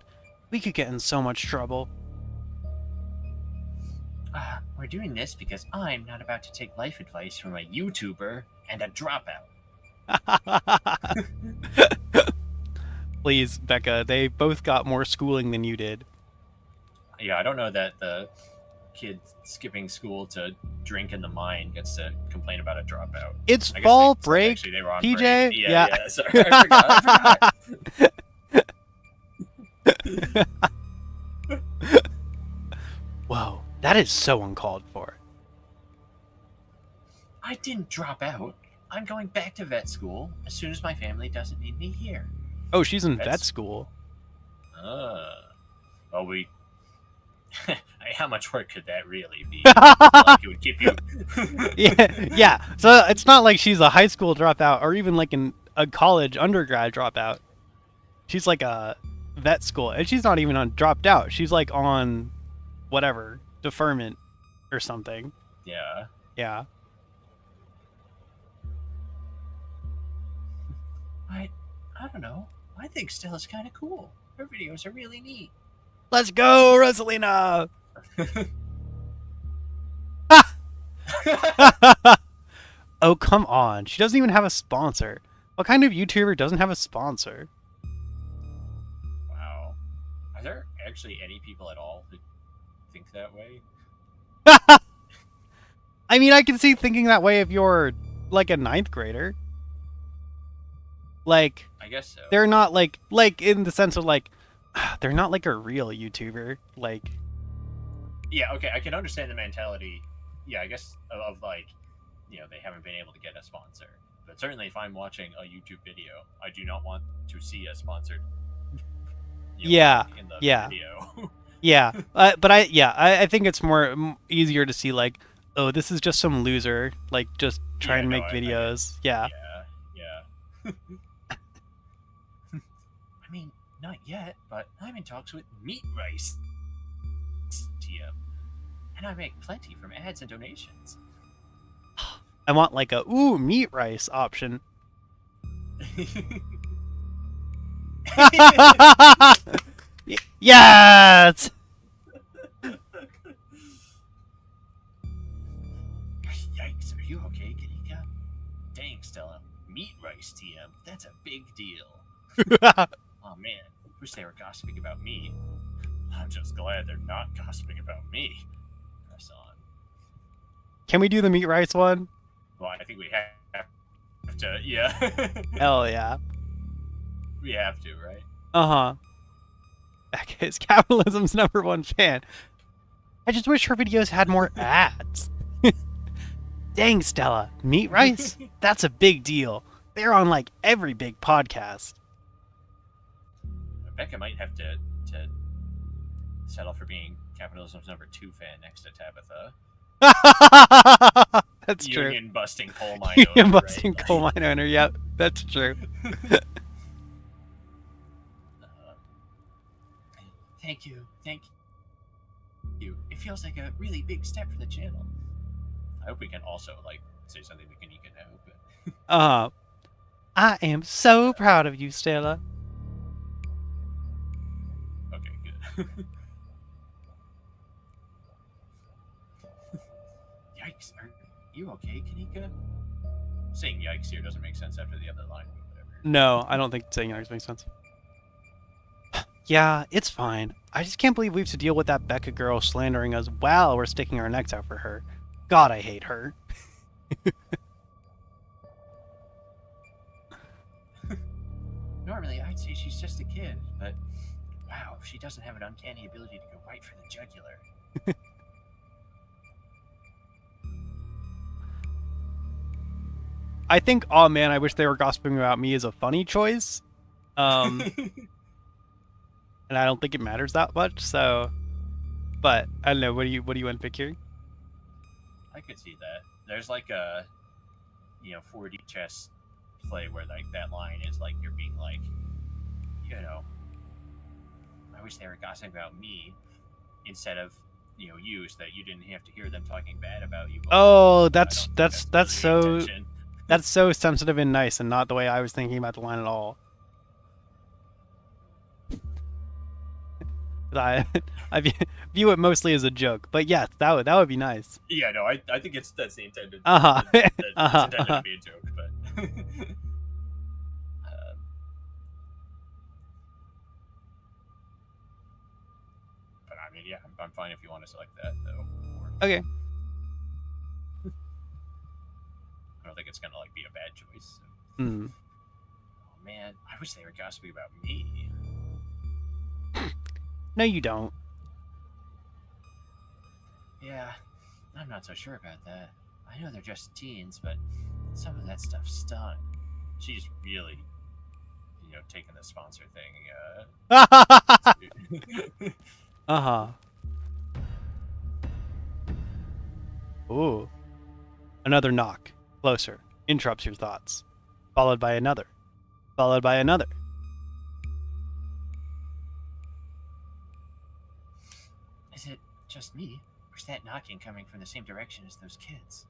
We could get in so much trouble. We're doing this because I'm not about to take life advice from a YouTuber and a dropout. Please, Becca, they both got more schooling than you did. Yeah, I don't know that the kid skipping school to drink in the mine gets to complain about a dropout. It's fall break, actually, they were on PJ. Break. Yeah, sorry, I forgot. Whoa, that is so uncalled for. I didn't drop out. I'm going back to vet school as soon as my family doesn't need me here. Oh, she's in vet school. Well, we... How much work could that really be? Like it would keep you... yeah. So it's not like she's a high school dropout or even like a college undergrad dropout. She's like a vet school. And she's not even on dropped out. She's like on whatever, deferment or something. Yeah. Yeah. I don't know. I think Stella's kind of cool. Her videos are really neat. Let's go, Rosalina! Oh, come on. She doesn't even have a sponsor. What kind of YouTuber doesn't have a sponsor? Wow. Are there actually any people at all who think that way? I mean, I can see thinking that way if you're like a 9th grader. Like, I guess so. They're not like in the sense of like, they're not like a real YouTuber. Like, yeah, okay, I can understand the mentality. Yeah, I guess of like, you know, they haven't been able to get a sponsor. But certainly, if I'm watching a YouTube video, I do not want to see a sponsored Yeah, in the yeah, video. yeah. But I think it's more easier to see like, oh, this is just some loser like just trying Yeah, to no, make I get. videos. Yeah. Yeah. I mean, not yet, but I'm in talks with Meat Rice TM, and I make plenty from ads and donations. I want like a meat rice option. Yes. Yikes, are you okay, Kanika? Dang, Stella. Meat Rice TM, that's a big deal. Oh man, wish they were gossiping about me. I'm just glad they're not gossiping about me. Press on. Can we do the meat rice one? Well, I think we have to, yeah. Hell yeah. We have to, right? Uh-huh. Becca is capitalism's #1 fan. I just wish her videos had more ads. Dang, Stella. Meat rice? That's a big deal. They're on like every big podcast. Becca might have to settle for being capitalism's #2 fan next to Tabitha. That's true. Union busting coal mine Union owner, busting right? coal mine owner. Yep, that's true. Thank you. It feels like a really big step for the channel. I hope we can also like say something to Kanika now. But I am so proud of you, Stella. okay, good. Yikes! Are you okay, Kanika? Saying yikes here doesn't make sense after the other line, but whatever. No, I don't think saying yours makes sense. Yeah, it's fine. I just can't believe we have to deal with that Becca girl slandering us while we're sticking our necks out for her. God, I hate her. Normally, I'd say she's just a kid, but wow, she doesn't have an uncanny ability to go right for the jugular. I think, oh man, I wish they were gossiping about me is a funny choice. And I don't think it matters that much, so but I don't know, what do you want to pick here? I could see that. There's like a 4D chess play where like that line is like you're being like, I wish they were gossiping about me instead of you, so that you didn't have to hear them talking bad about you. Oh, that's really so that's so sensitive and nice, and not the way I was thinking about the line at all. I view it mostly as a joke, but yes, that would be nice. Yeah, no, I think that's the intended. Uh-huh. It's intended to be a joke, but. But I mean, yeah, I'm fine if you want to select that though. Okay. I don't think it's gonna like be a bad choice. So. Hmm. Oh man, I wish they were gossiping about me. No, you don't. Yeah, I'm not so sure about that. I know they're just teens, but some of that stuff stung. She's really, taking the sponsor thing. Uh-huh. Ooh. Another knock. Closer. Interrupts your thoughts. Followed by another. Followed by another. Is it just me? Or is that knocking coming from the same direction as those kids?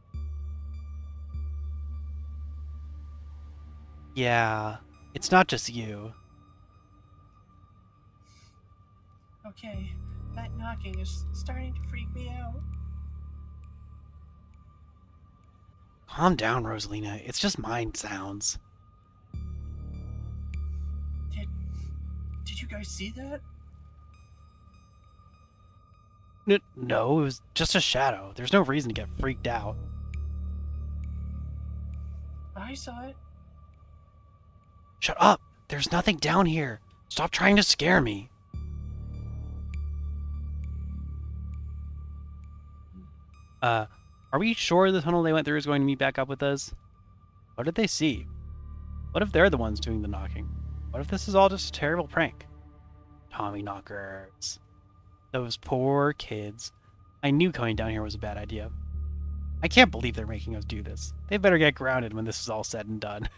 Yeah. It's not just you. Okay, that knocking is starting to freak me out. Calm down, Rosalina. It's just mind sounds. Did you guys see that? No, it was just a shadow. There's no reason to get freaked out. I saw it. Shut up! There's nothing down here. Stop trying to scare me. Are we sure the tunnel they went through is going to meet back up with us? What did they see? What if they're the ones doing the knocking? What if this is all just a terrible prank? Tommy knockers. Those poor kids. I knew coming down here was a bad idea. I can't believe they're making us do this. They better get grounded when this is all said and done.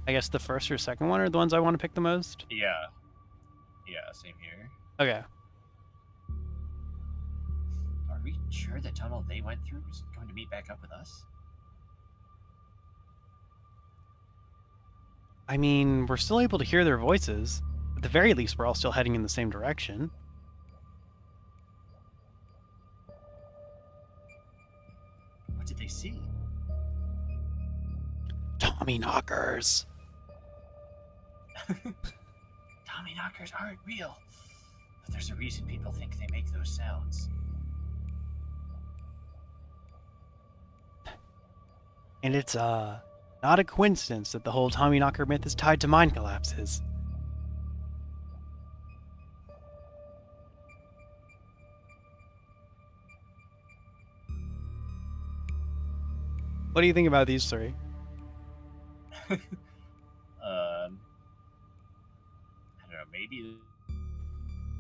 I guess the first or second one are the ones I want to pick the most? Yeah. Yeah, same here. Okay. Are we sure the tunnel they went through is going to meet back up with us? I mean, we're still able to hear their voices. At the very least, we're all still heading in the same direction. What did they see? Tommy knockers. Tommy knockers aren't real. But there's a reason people think they make those sounds. And it's, not a coincidence that the whole Tommy knocker myth is tied to mind collapses. What do you think about these three? I don't know, maybe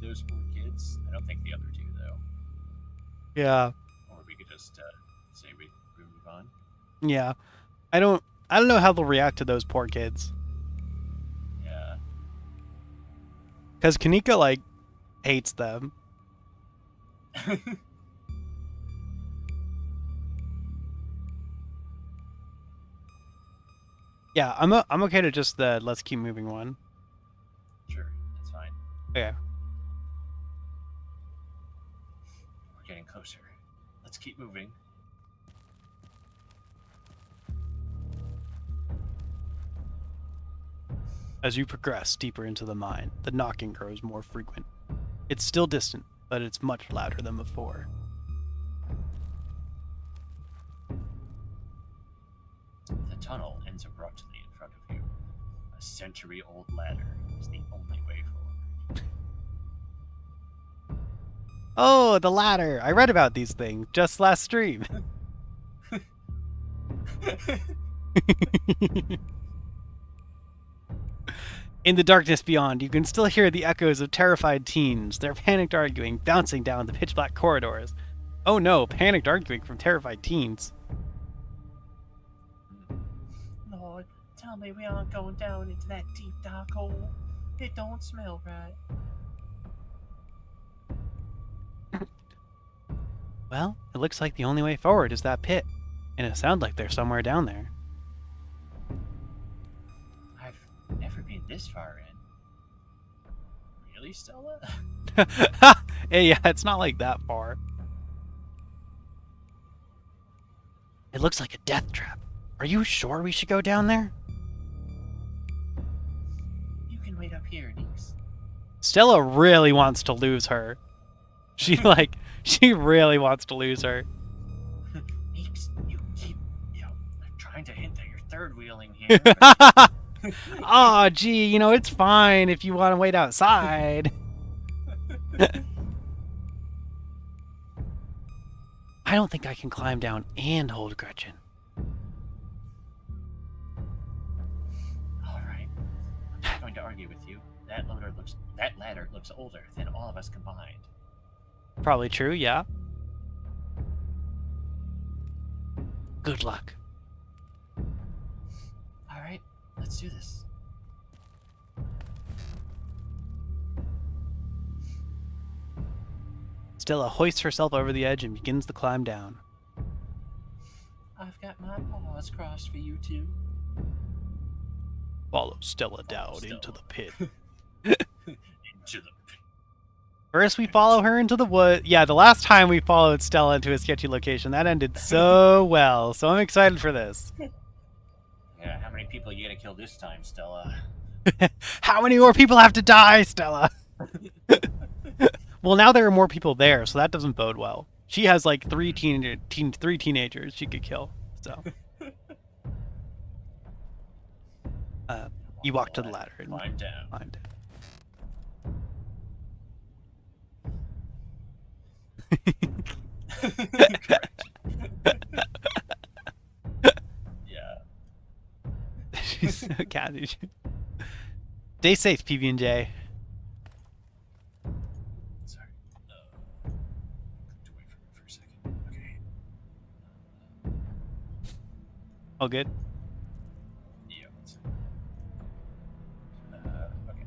those four kids. I don't think the other two, though. Yeah. Or we could just say we move on. Yeah. I don't know how they'll react to those poor kids. Yeah. Because Kanika, like, hates them. Yeah, I'm okay to just the let's keep moving one. Sure, that's fine. Okay. We're getting closer. Let's keep moving. As you progress deeper into the mine, the knocking grows more frequent. It's still distant, but it's much louder than before. The tunnel ends abruptly in front of you. A century-old ladder is the only way forward. Oh, the ladder! I read about these things just last stream. In the darkness beyond, you can still hear the echoes of terrified teens, their panicked arguing bouncing down the pitch-black corridors. Oh no, panicked arguing from terrified teens. Lord, tell me we aren't going down into that deep dark hole. It don't smell right. Well, it looks like the only way forward is that pit, and it sounds like they're somewhere down there. I've never been this far in. Really, Stella? Hey, yeah, it's not like that far. It looks like a death trap. Are you sure we should go down there? You can wait up here, Neeks. Stella really wants to lose her. She really wants to lose her. Neeks, you keep, trying to hint that you're third wheeling here. Oh, gee, it's fine if you want to wait outside. I don't think I can climb down and hold Gretchen. All right. I'm not going to argue with you. That ladder looks older than all of us combined. Probably true, yeah. Good luck. All right, let's do this. Stella hoists herself over the edge and begins to climb down. I've got my paws crossed for you two. Follow Stella down into the pit. Into the First, we follow her into the wood. Yeah, the last time we followed Stella into a sketchy location, that ended so well. So I'm excited for this. Yeah, how many people are you gonna kill this time, Stella? How many more people have to die, Stella? Well, now there are more people there, so that doesn't bode well. She has like three teenagers she could kill. So, you walk to the ladder and Climb down. climb down. Yeah. Kathy. Stay safe, PB&J. Sorry. To wait for me for a second. Okay. All good. Yeah. Okay.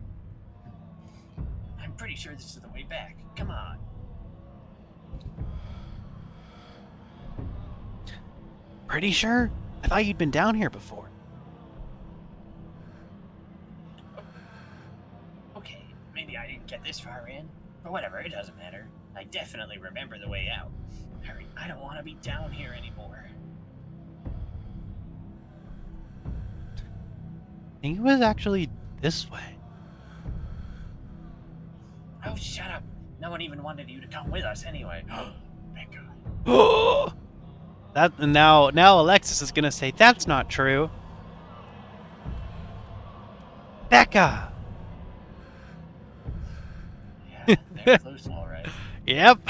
I'm pretty sure this is the way back. Come on. Pretty sure? I thought you'd been down here before. Okay, maybe I didn't get this far in, but whatever, it doesn't matter. I definitely remember the way out. Hurry, I don't want to be down here anymore. I think it was actually this way. Oh, shut up. No one even wanted you to come with us anyway. Thank God. That now Alexis is gonna say that's not true. Becca. Yeah, they're close, all right. Yep.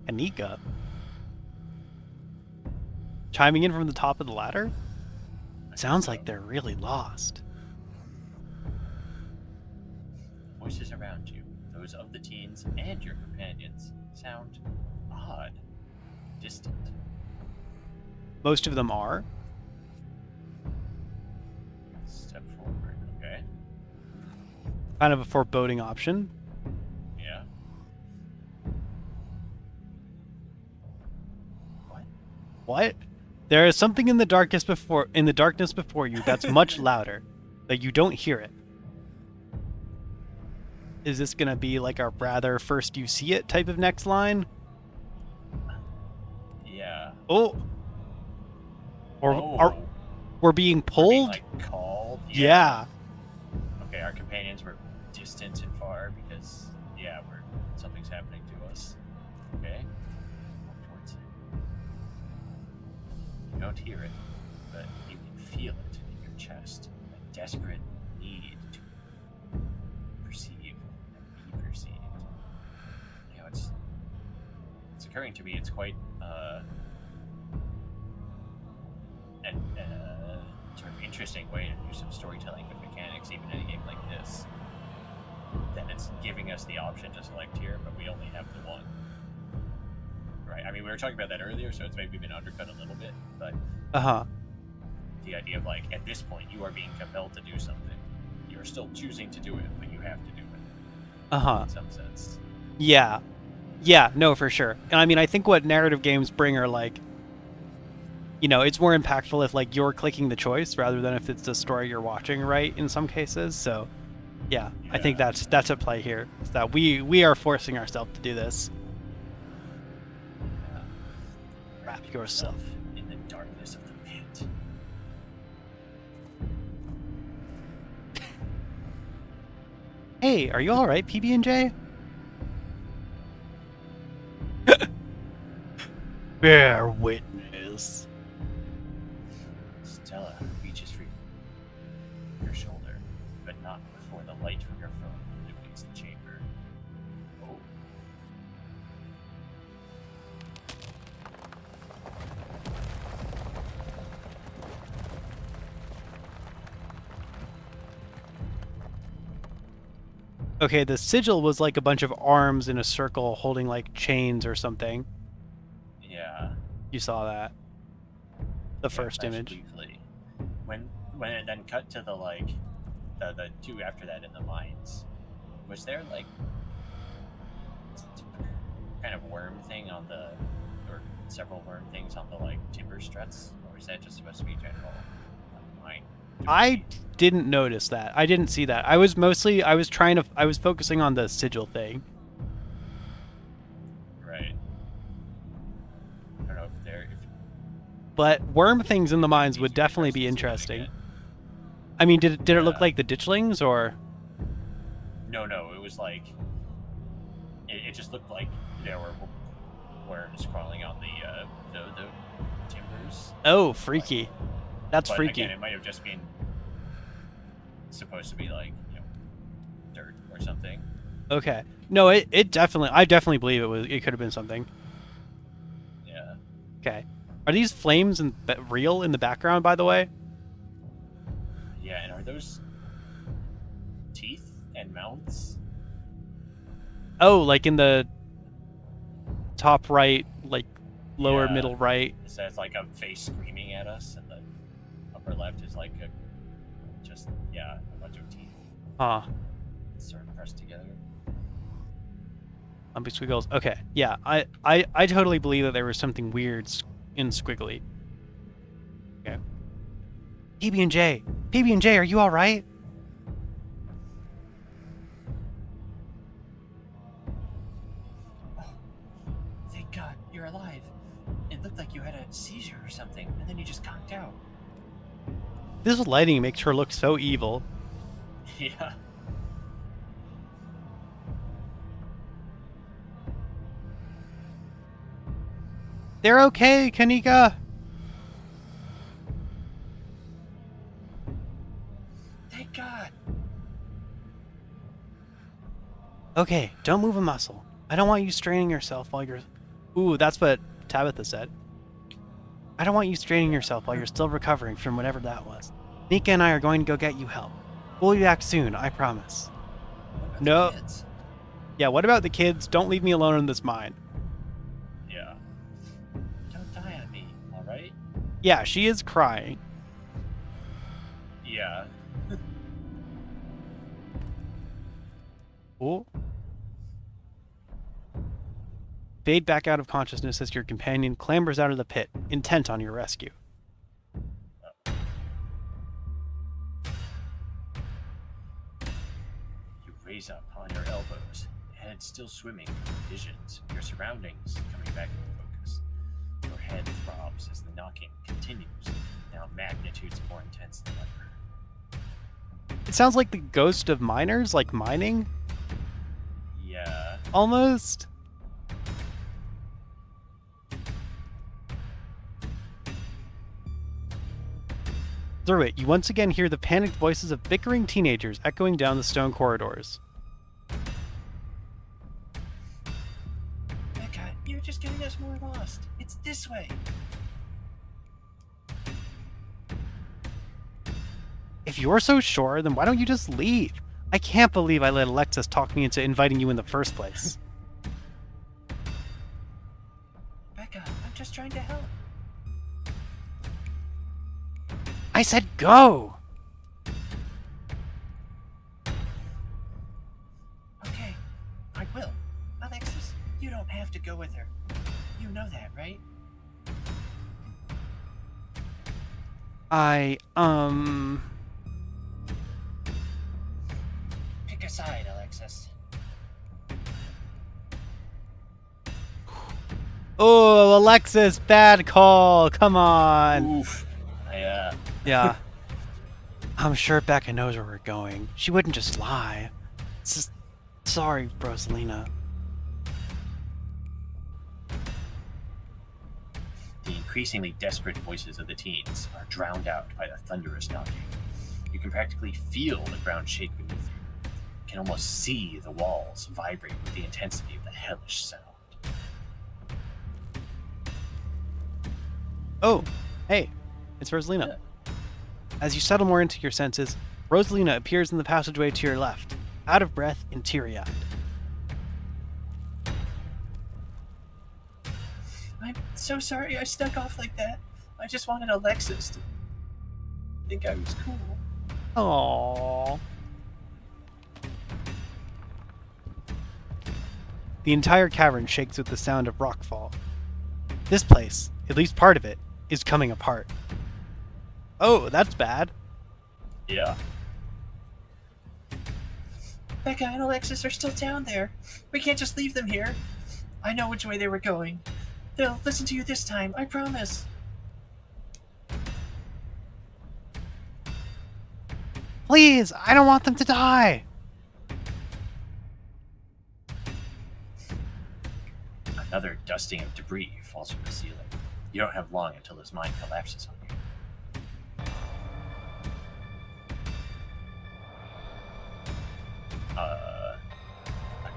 Anika. Chiming in from the top of the ladder? Sounds like they're really lost. Voices around you, those of the teens and your companions, sound odd, distant. Most of them are. Step forward, okay? Kind of a foreboding option. Yeah. What? What? There is something in the darkness before you that's much louder, but you don't hear it. Is this gonna be like a rather first you see it type of next line? Yeah. Oh. Or Oh. we're being pulled? Being, like, called? Yeah. Okay, our companions were distant and far because, yeah, something's happening to us. Okay? Walk towards it. You don't hear it, but you can feel it in your chest. A desperate need to perceive and be perceived. You know, it's occurring to me. It's quite sort of interesting way to do some storytelling with mechanics, even in a game like this. That it's giving us the option to select here, but we only have the one. Right? I mean, we were talking about that earlier, so it's maybe been undercut a little bit, but the idea of, like, at this point, you are being compelled to do something. You're still choosing to do it, but you have to do it. In some sense. Yeah. Yeah, no, for sure. And I mean, I think what narrative games bring are, like, you know, it's more impactful if, like, you're clicking the choice rather than if it's the story you're watching, right, in some cases. So, yeah, I think that's at play here. Is that we are forcing ourselves to do this. Yeah. Wrap yourself in the darkness of the pit. Hey, are you all right, PB&J? Bear witness. Stella reaches for your shoulder, but not before the light from your phone illuminates the chamber. Oh. Okay, the sigil was like a bunch of arms in a circle holding like chains or something. Yeah. You saw that. The first image. Briefly. When it then cut to the the two after that in the mines, was there like kind of worm thing on the, or several worm things on the like timber struts, or is that just supposed to be general mine? I didn't notice that. I didn't see that. I was focusing on the sigil thing. Right. I don't know if they're. But worm things in the mines would definitely be interesting. I mean, did it look like the ditchlings or? No, it was like. It just looked like there were worms crawling on the timbers. Oh, freaky! That's but freaky. Again, it might have just been supposed to be like, you know, dirt or something. Okay. No, I definitely believe it could have been something. Yeah. Okay. Are these flames real in the background, by the way? Yeah, and are those teeth and mouths? Oh, like in the top right, like lower Yeah. middle right. It says like a face screaming at us, and the upper left is like a bunch of teeth Huh. sort of pressed together. Lumpy squiggles. Okay, yeah, I totally believe that there was something weird in Squiggly. Okay. PB&J, PB&J, are you all right? Oh, thank God you're alive. It looked like you had a seizure or something, and then you just conked out. This lighting makes her look so evil. Yeah. They're okay, Kanika. Thank God. Okay, don't move a muscle. I don't want you straining yourself while you're... Ooh, that's what Tabitha said. I don't want you straining yourself while you're still recovering from whatever that was. Nika and I are going to go get you help. We'll be back soon, I promise. What about No. the kids? Yeah, what about the kids? Don't leave me alone in this mine. Yeah. Don't die on me, alright? Yeah, she is crying. Yeah. Ooh. Fade back out of consciousness as your companion clambers out of the pit, intent on your rescue. You raise up on your elbows, head still swimming from visions, your surroundings coming back into focus. Your head throbs as the knocking continues, now magnitudes more intense than ever. It sounds like the ghost of miners, like mining? Yeah. Almost? Through it, you once again hear the panicked voices of bickering teenagers echoing down the stone corridors. Becca, you're just getting us more lost. It's this way. If you're so sure, then why don't you just leave? I can't believe I let Alexis talk me into inviting you in the first place. Becca, I'm just trying to help. I said go! Okay, I will. Alexis, you don't have to go with her. You know that, right? Pick a side, Alexis. Oh, Alexis, bad call. Come on. Oof. Yeah. I'm sure Becca knows where we're going. She wouldn't just lie. Sorry, Rosalina. The increasingly desperate voices of the teens are drowned out by the thunderous knocking. You can practically feel the ground shake beneath you. You can almost see the walls vibrate with the intensity of the hellish sound. Oh, hey, it's Rosalina. Yeah. As you settle more into your senses, Rosalina appears in the passageway to your left, out of breath and teary-eyed. I'm so sorry I stuck off like that. I just wanted Alexis to think I was cool. Aww. The entire cavern shakes with the sound of rockfall. This place, at least part of it, is coming apart. Oh, that's bad. Yeah. Becca and Alexis are still down there. We can't just leave them here. I know which way they were going. They'll listen to you this time, I promise. Please, I don't want them to die. Another dusting of debris falls from the ceiling. You don't have long until this mine collapses on you.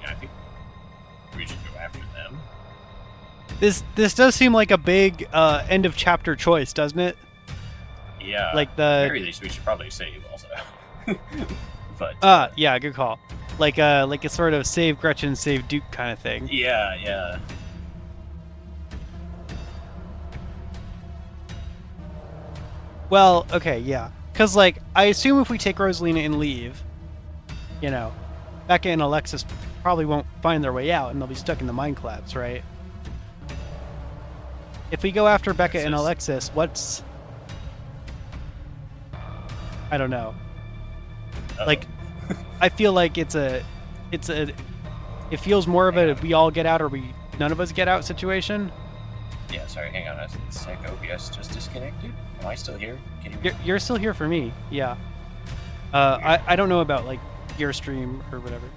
I think we should go after them. This does seem like a big end of chapter choice, doesn't it? Yeah. Like At the the very least, we should probably save also. But yeah, good call. Like a sort of save Gretchen, save Duke kind of thing. yeah. Well, okay, yeah. Cause like I assume if we take Rosalina and leave, you know, Becca and Alexis probably won't find their way out and they'll be stuck in the mine collapse, right? If we go after Becca and Alexis, what's I don't know. Uh-oh. Like I feel like it feels more of a we all get out or none of us get out situation. Yeah, sorry, hang on a sec. OBS just disconnected. Am I still here? Can you? You're still here for me, yeah. I don't know about like your stream or whatever.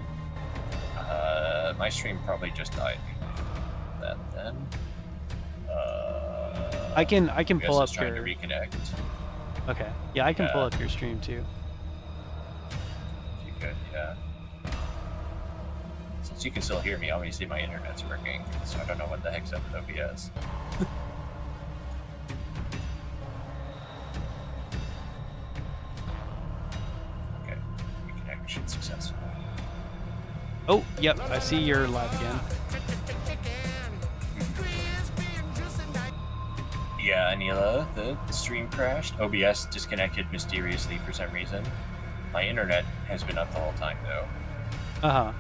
My stream probably just died. That then. I can pull up trying your. to reconnect. Okay, yeah, I can pull up your stream too. If you could, yeah. Since you can still hear me, obviously my internet's working, so I don't know what the heck's up with OBS. Okay, reconnection successful. Oh, yep, I see you're live again. Yeah, Anila, the stream crashed. OBS disconnected mysteriously for some reason. My internet has been up the whole time, though. Uh-huh.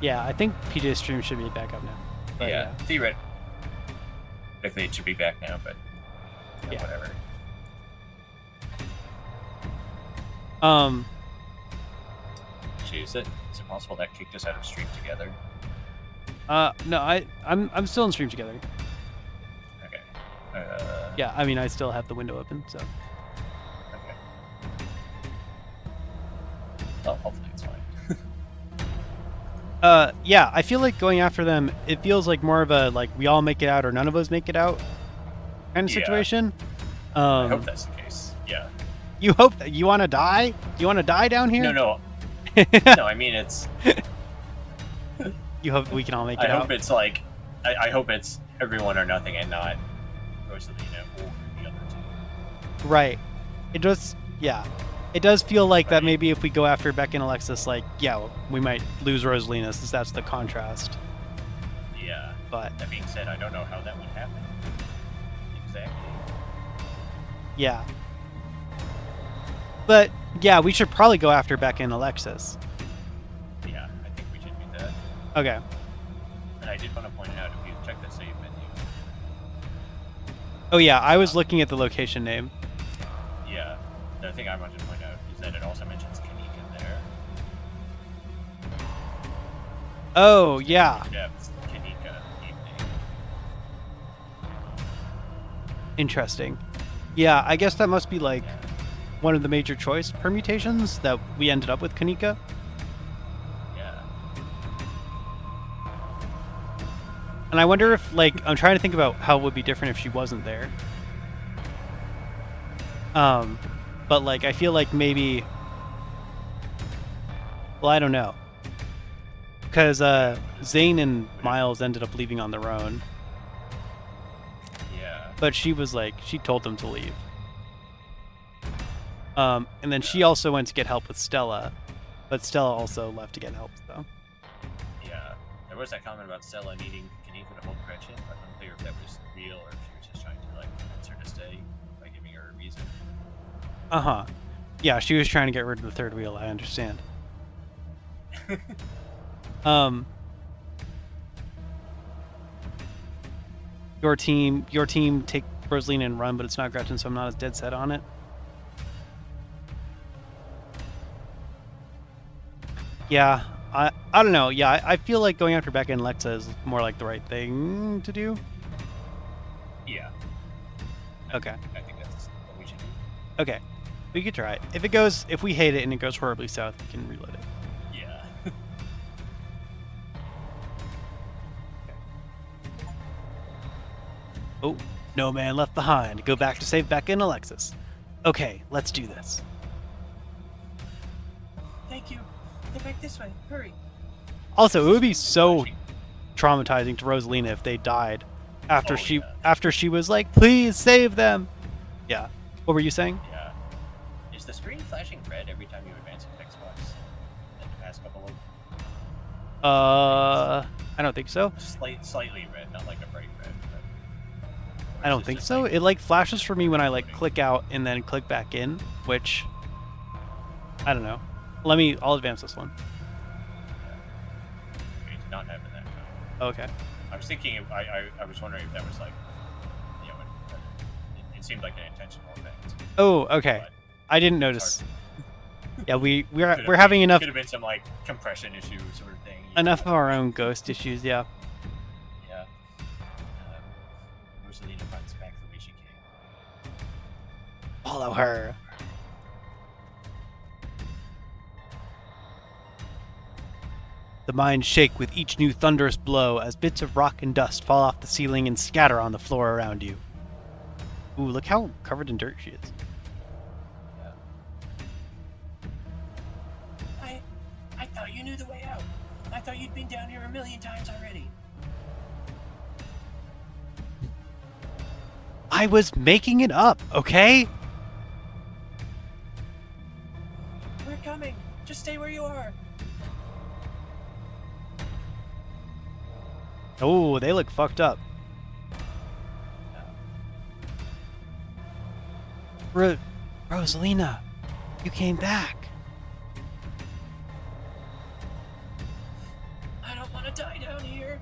Yeah, I think PJ's stream should be back up now. But, yeah, theoretically it should be back now, but yeah, whatever. Actually, is it possible that kicked us out of stream together? No, I'm still in stream together. Okay. Yeah, I mean I still have the window open, so. Okay. Well, hopefully it's fine. Yeah, I feel like going after them, it feels like more of a like we all make it out or none of us make it out kind of situation. I hope that's the case. Yeah. You hope that you want to die? You want to die down here? No. No, I mean it's. You hope we can all make it out. I hope it's like, I hope it's everyone or nothing and not Rosalina or the other two. Right. It does. Yeah. It does feel like that maybe if we go after Beck and Alexis, like, yeah, we might lose Rosalina since that's the contrast. Yeah. But that being said, I don't know how that would happen. Exactly. Yeah. But yeah, we should probably go after Beck and Alexis. Yeah, I think we should do that. Okay. And I did want to point out, if you check the save menu. Oh yeah, I was looking at the location name. Yeah. The thing I wanted to point out is that it also mentions Kanika there. Oh, yeah. Depths, Kanika, evening. Interesting. Yeah, I guess that must be like one of the major choice permutations that we ended up with Kanika. Yeah. And I wonder if, like, I'm trying to think about how it would be different if she wasn't there. But like, I feel like maybe, well, I don't know. Because Zane and Miles ended up leaving on their own. Yeah. But she was like, she told them to leave. And then she also went to get help with Stella, but Stella also left to get help, so. Yeah. There was that comment about Stella needing Kanika to hold Gretchen, but unclear if that was real or if she was just trying to, like, convince her to stay by giving her a reason. Uh-huh. Yeah, she was trying to get rid of the third wheel, I understand. Your team take Rosalina and run, but it's not Gretchen, so I'm not as dead set on it. Yeah, I don't know. Yeah, I feel like going after Becca and Lexa is more like the right thing to do. Yeah. Okay. I think that's what we should do. Okay. We could try it. If we hate it and it goes horribly south, we can reload it. Yeah. Oh, no man left behind. Go back to save Becca and Alexis. Okay, let's do this. Thank you. Get back this way. Hurry. Also, it would be so traumatizing to Rosalina if they died After Oh she yeah, after she was like, "Please save them." Yeah. What were you saying? yeah. Is the screen flashing red every time you advance a text box? In the past couple of days, I don't think so. just slightly red, not like a bright red, or I is don't this think just so. like It like flashes for me when I like loading? click out and then click back in, which I don't know. I'll advance this one. Okay, it's not having that time. Okay. I was thinking, I was wondering if that was like, you know, it seemed like an intentional effect, Oh, okay. but I didn't it's hard. notice. Yeah, we're Could we're have having been enough could have been some like compression issue sort of thing. of our own ghost issues, yeah. Yeah. Rosalina runs back the way she came. Follow her. The mines shake with each new thunderous blow as bits of rock and dust fall off the ceiling and scatter on the floor around you. Ooh, look how covered in dirt she is. Yeah. I thought you knew the way out. I thought you'd been down here a million times already. I was making it up, okay? We're coming. Just stay where you are. Oh, they look fucked up. Rosalina, you came back. I don't want to die down here.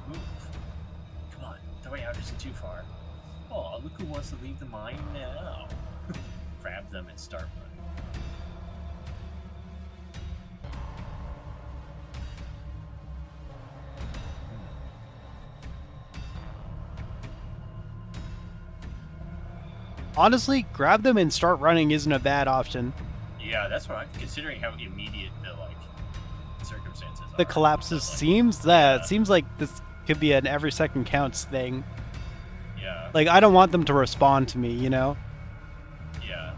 Move. Come on, the way out isn't too far. Oh, look who wants to leave the mine now. Grab them and start running. Honestly, grab them and start running isn't a bad option. Yeah, that's what I'm considering how immediate the circumstances The are. collapses But, like, seems yeah. it seems like this could be an every second counts thing. Yeah. Like, I don't want them to respond to me, you know? Yeah.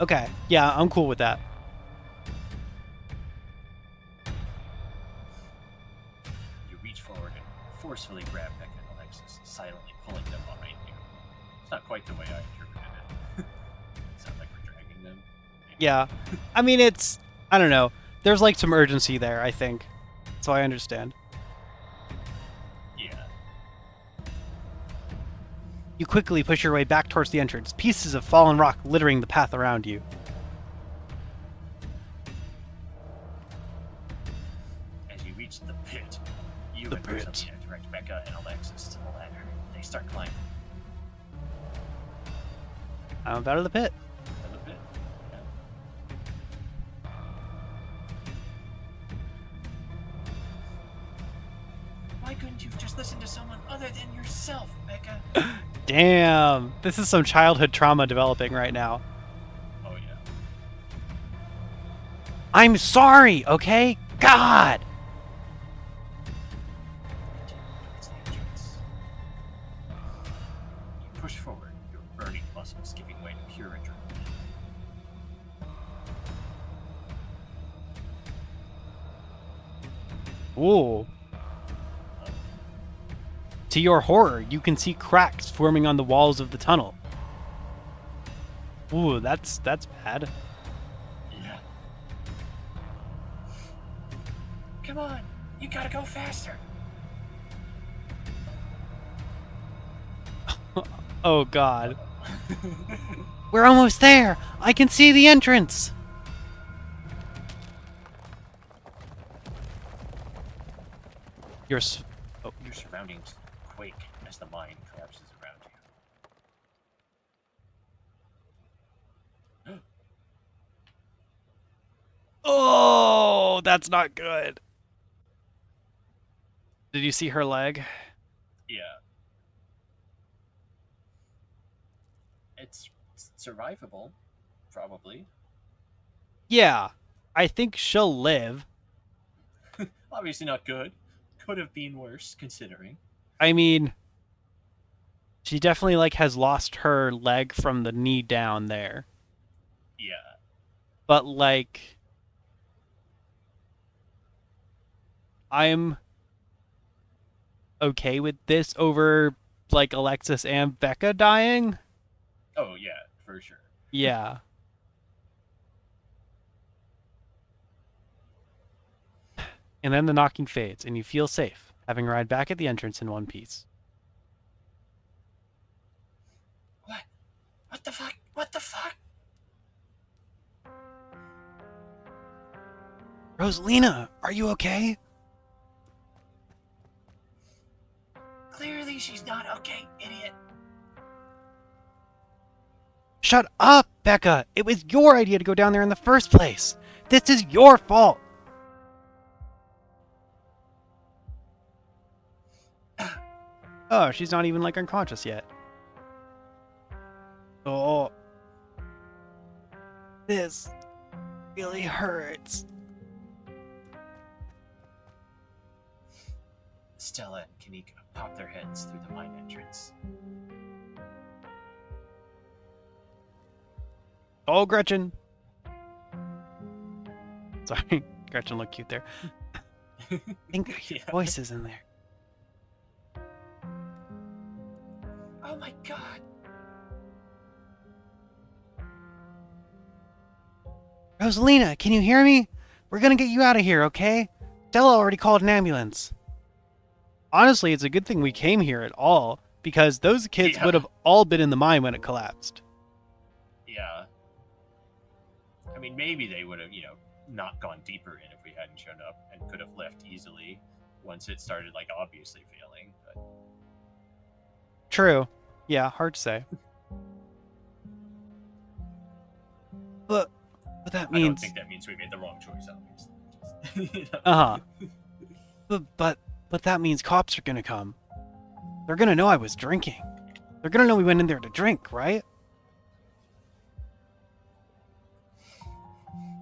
Okay, yeah, I'm cool with that. You reach forward and forcefully grab Becca and Alexis, silently pulling them behind you. It's not quite the way I interpreted it. Sounds like we're dragging them. Maybe. Yeah. I mean, I don't know. There's like some urgency there, I think. So I understand. Yeah. You quickly push your way back towards the entrance, pieces of fallen rock littering the path around you. As you reach the pit, you The and pit. Rosalia direct Becca and Alexis to the ladder. They start climbing. I'm out of the pit. A little bit. Yeah. Why couldn't you have just listened to someone other than yourself, Becca? Damn. This is some childhood trauma developing right now. Oh yeah. I'm sorry, okay? God! Towards the entrance. You push forward, your burning muscles giving way to pure adrenaline. Ooh. To your horror, you can see cracks forming on the walls of the tunnel. Ooh, that's bad. Yeah. Come on, you gotta go faster. Oh god. We're almost there! I can see the entrance! You're oh. Your surroundings quake as the mine collapses around you. Oh, that's not good. Did you see her leg? Yeah. It's survivable, probably. Yeah. I think she'll live. Obviously not good. Could have been worse, considering. I mean, she definitely like has lost her leg from the knee down there. Yeah. But like I'm okay with this over like Alexis and Becca dying. Oh yeah, for sure. Yeah. And then the knocking fades, and you feel safe, having arrived back at the entrance in one piece. What? What the fuck? What the fuck? Rosalina, are you okay? Clearly she's not okay, idiot. Shut up, Becca! It was your idea to go down there in the first place! This is your fault! Oh, she's not even like unconscious yet. Oh. This really hurts. Stella and Kanika pop their heads through the mine entrance. Oh, Gretchen! Sorry, Gretchen looked cute there. I think your Yeah. voice is in there. Oh my god. Rosalina, can you hear me? We're gonna get you out of here, okay? Stella already called an ambulance. Honestly, it's a good thing we came here at all, because those kids Yeah. would have all been in the mine when it collapsed. Yeah. I mean, maybe they would have, not gone deeper in if we hadn't shown up and could have left easily once it started, like, obviously failing. But True. Yeah, hard to say. But that I don't means... think that means we made the wrong choice, obviously. Just, Uh-huh. But that means cops are gonna come. They're gonna know I was drinking. They're gonna know we went in there to drink, right?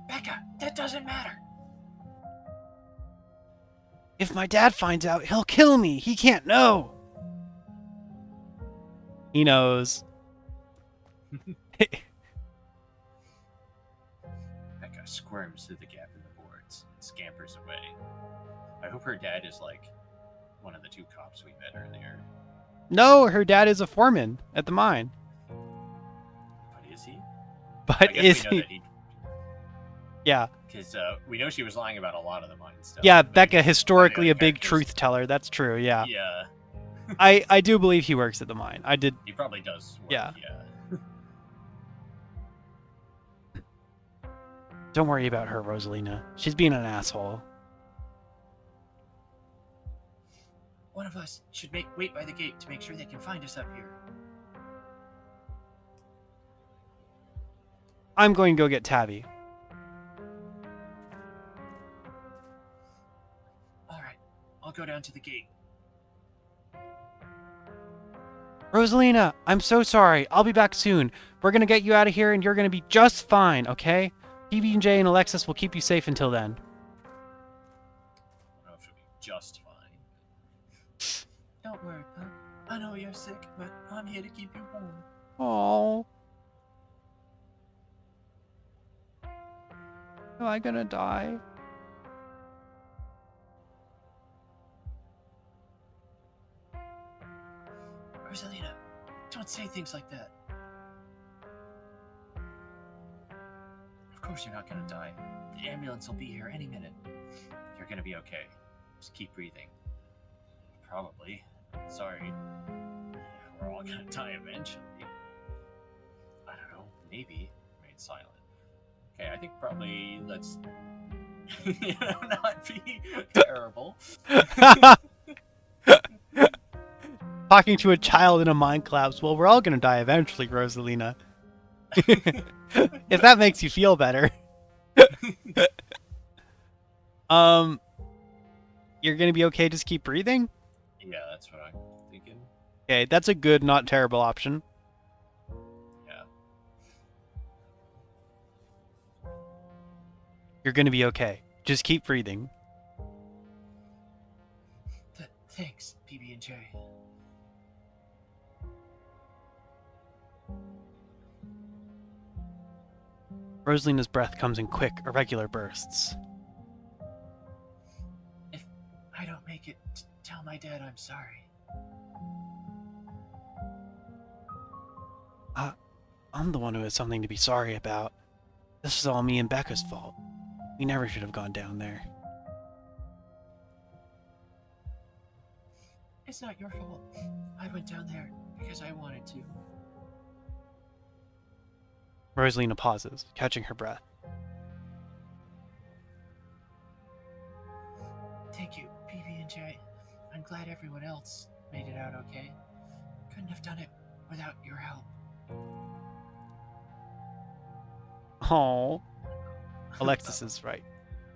Becca, that doesn't matter. If my dad finds out, he'll kill me. He can't know. He knows. Becca squirms through the gap in the boards and scampers away. I hope her dad is like one of the two cops we met earlier. No, her dad is a foreman at the mine. But is he? I But guess is we know he? that he. Yeah. Because we know she was lying about a lot of the mine stuff. Yeah, but Becca, all the historically other a big characters- truth teller. That's true, yeah. Yeah, I do believe he works at the mine. I did. he probably does. Work, Yeah. Yeah. Don't worry about her, Rosalina. She's being an asshole. One of us should wait by the gate to make sure they can find us up here. I'm going to go get Tabby. All right, I'll go down to the gate. Rosalina, I'm so sorry. I'll be back soon. We're going to get you out of here and you're going to be just fine, okay? PB&J and Alexis will keep you safe until then. I don't know if she'll be just fine. Don't worry, Pup. I know you're sick, but I'm here to keep you warm. Oh. Am I gonna die? Rosalina, don't say things like that. Of course you're not gonna die. The ambulance will be here any minute. You're gonna be okay. Just keep breathing. Probably. Sorry. We're all gonna die eventually. I don't know. Maybe. Remain silent. Okay, I think probably let's not be terrible. Talking to a child in a mine collapse. Well, we're all gonna die eventually, Rosalina. If that makes you feel better. You're gonna be okay, just keep breathing? Yeah, that's what I'm thinking. Okay, that's a good, not terrible option. Yeah. You're gonna be okay. Just keep breathing. Thanks, PB&J. Rosalina's breath comes in quick, irregular bursts. I don't make it, tell my dad I'm sorry. I'm the one who has something to be sorry about. This is all me and Becca's fault. We never should have gone down there. It's not your fault. I went down there because I wanted to. Rosalina pauses, catching her breath. Thank you, PB&J. I'm glad everyone else made it out okay. Couldn't have done it without your help. Oh, Alexis is right.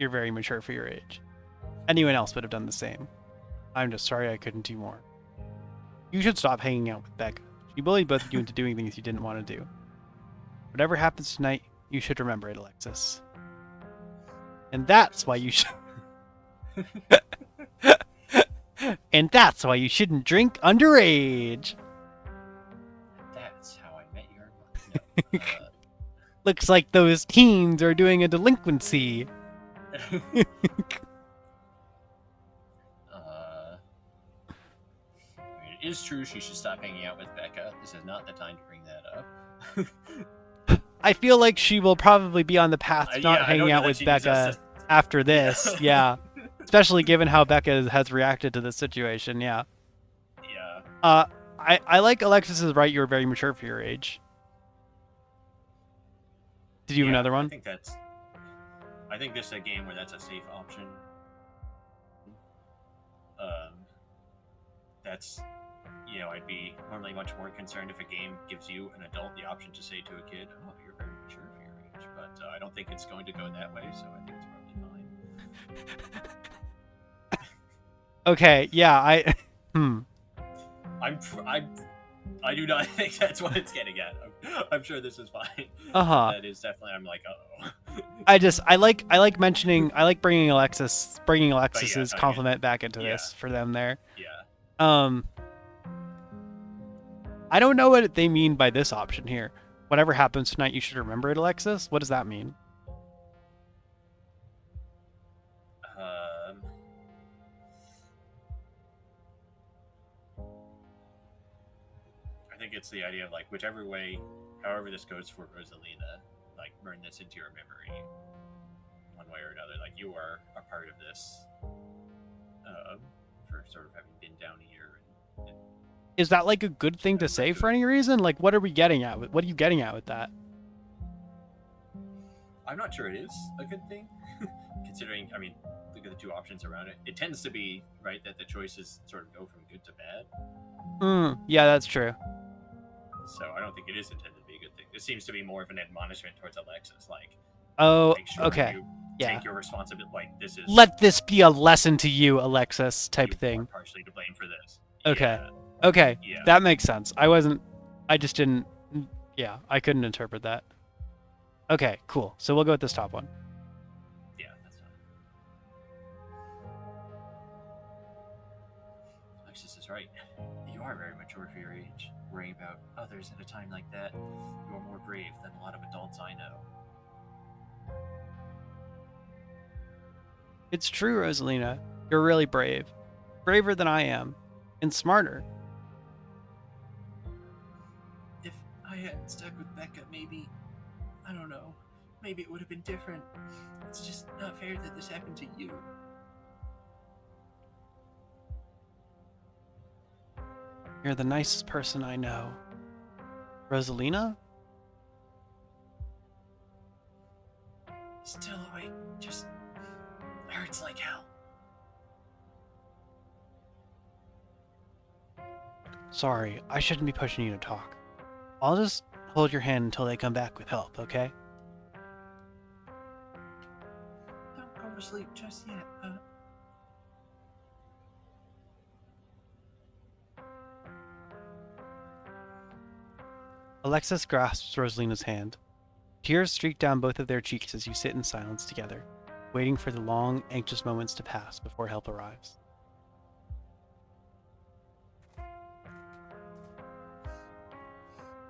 You're very mature for your age. Anyone else would have done the same. I'm just sorry I couldn't do more. You should stop hanging out with Becca. She bullied both of you into doing things you didn't want to do. Whatever happens tonight, you should remember it, Alexis. And that's why you should... And that's why you shouldn't drink underage. That's how I met your mother. No, Looks like those teens are doing a delinquency. It is true she should stop hanging out with Becca. This is not the time to bring that up. I feel like she will probably be on the path to not hanging out with Becca after this. Yeah. Especially given how Becca has reacted to this situation. Yeah. Yeah. I like Alexis's right. You're very mature for your age. Did you have another one? I think this is a game where that's a safe option. That's, I'd be normally much more concerned if a game gives you, an adult, the option to say to a kid, "Oh, you're very mature for your age." But I don't think it's going to go that way, so I think it's probably fine. Okay. Yeah. I do not think that's what it's getting at. I'm sure this is fine. That is definitely. I'm like, uh-oh. I like bringing Alexis's compliment back into this for them there. Yeah. I don't know what they mean by this option here. Whatever happens tonight, you should remember it, Alexis. What does that mean? I think it's the idea of like whichever way, however this goes for Rosalina, like burn this into your memory, one way or another. Like you are a part of this, for sort of having been down here. And is that like a good thing to say for any reason? Like, what are we getting at? What are you getting at with that? I'm not sure it is a good thing, considering. I mean, look at the two options around it. It tends to be right that the choices sort of go from good to bad. Yeah, that's true. So I don't think it is intended to be a good thing. This seems to be more of an admonishment towards Alexis, like, make sure okay, you take your responsibility. Like this is. Let this be a lesson to you, Alexis, type thing. Are partially to blame for this. Okay. Yeah. Okay. Yeah. That makes sense. I just didn't. Yeah, I couldn't interpret that. Okay, cool. So we'll go with this top one. Yeah, that's fine. Alexis is right. You are very mature for your age. Worrying about others at a time like that, you are more brave than a lot of adults I know. It's true, Rosalina. You're really brave. Braver than I am. And smarter. If I hadn't stuck with Becca, maybe, I don't know, maybe it would have been different. It's just not fair that this happened to you. You're the nicest person I know. Rosalina? Still awake, just hurts like hell. Sorry, I shouldn't be pushing you to talk. I'll just hold your hand until they come back with help, okay? Don't go to sleep just yet, Alexis grasps Rosalina's hand. Tears streak down both of their cheeks as you sit in silence together, waiting for the long, anxious moments to pass before help arrives.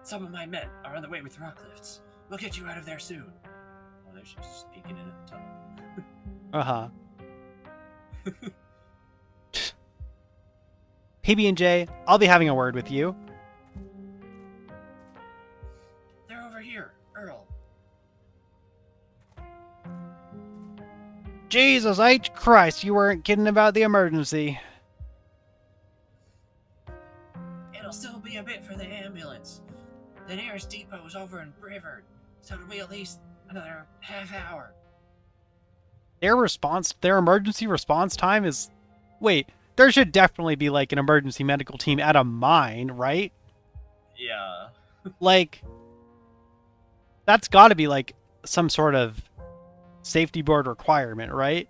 Some of my men are on the way with rock lifts. We'll get you out of there soon. Oh, there she's just peeking in at the tunnel. PB&J, I'll be having a word with you. They're over here, Earl. Jesus H. Christ, you weren't kidding about the emergency. It'll still be a bit for the ambulance. The nearest depot is over in Brevard, so it'll be at least another half hour. Their emergency response time is... Wait, there should definitely be, like, an emergency medical team at a mine, right? Yeah. Like, that's gotta be, like, some sort of safety board requirement, right?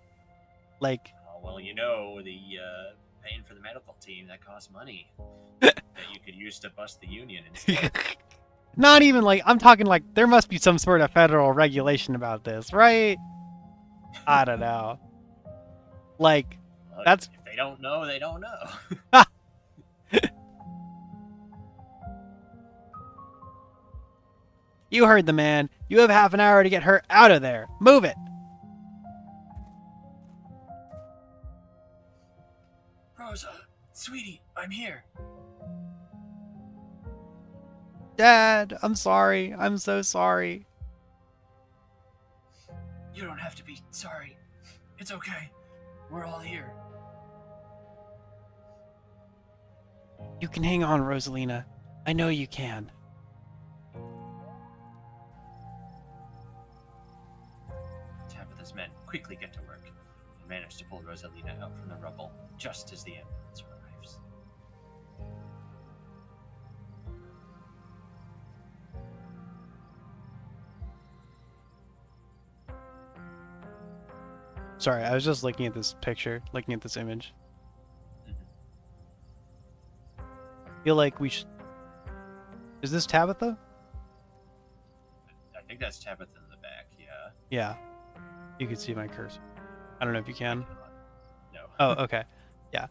Like... Well, you know, the paying for the medical team, that costs money that you could use to bust the union instead. Not even, like, I'm talking, like, there must be some sort of federal regulation about this, right? I don't know. Like, Well, that's... if they don't know, they don't know. You heard the man. You have half an hour to get her out of there. Move it. Rosa, sweetie, I'm here. Dad, I'm sorry. I'm so sorry. You don't have to be sorry. It's okay. We're all here. You can hang on, Rosalina. I know you can. Tabitha's men quickly get to work and manage to pull Rosalina out from the rubble just as the ambulance arrives. Sorry, I was just looking at this picture, looking at this image. I feel like we should... Is this Tabitha? I think that's Tabitha in the back, yeah. Yeah. You can see my cursor. I don't know if you can. No. Oh, okay. Yeah.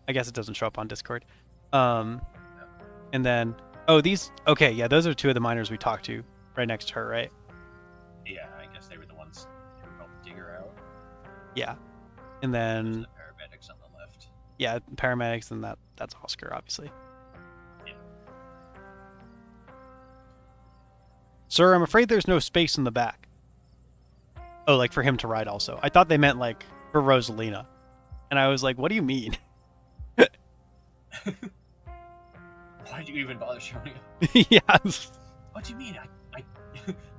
I guess it doesn't show up on Discord. And then... Oh, these... Okay, yeah, those are two of the miners we talked to right next to her, right? Yeah, I guess they were the ones who helped dig her out. Yeah. And then... Those are the paramedics on the left. Yeah, paramedics, and that's Oscar, obviously. Yeah. Sir, I'm afraid there's no space in the back. Oh, like for him to ride also. I thought they meant like for Rosalina. And I was like, what do you mean? Why'd you even bother showing up? Yes. What do you mean?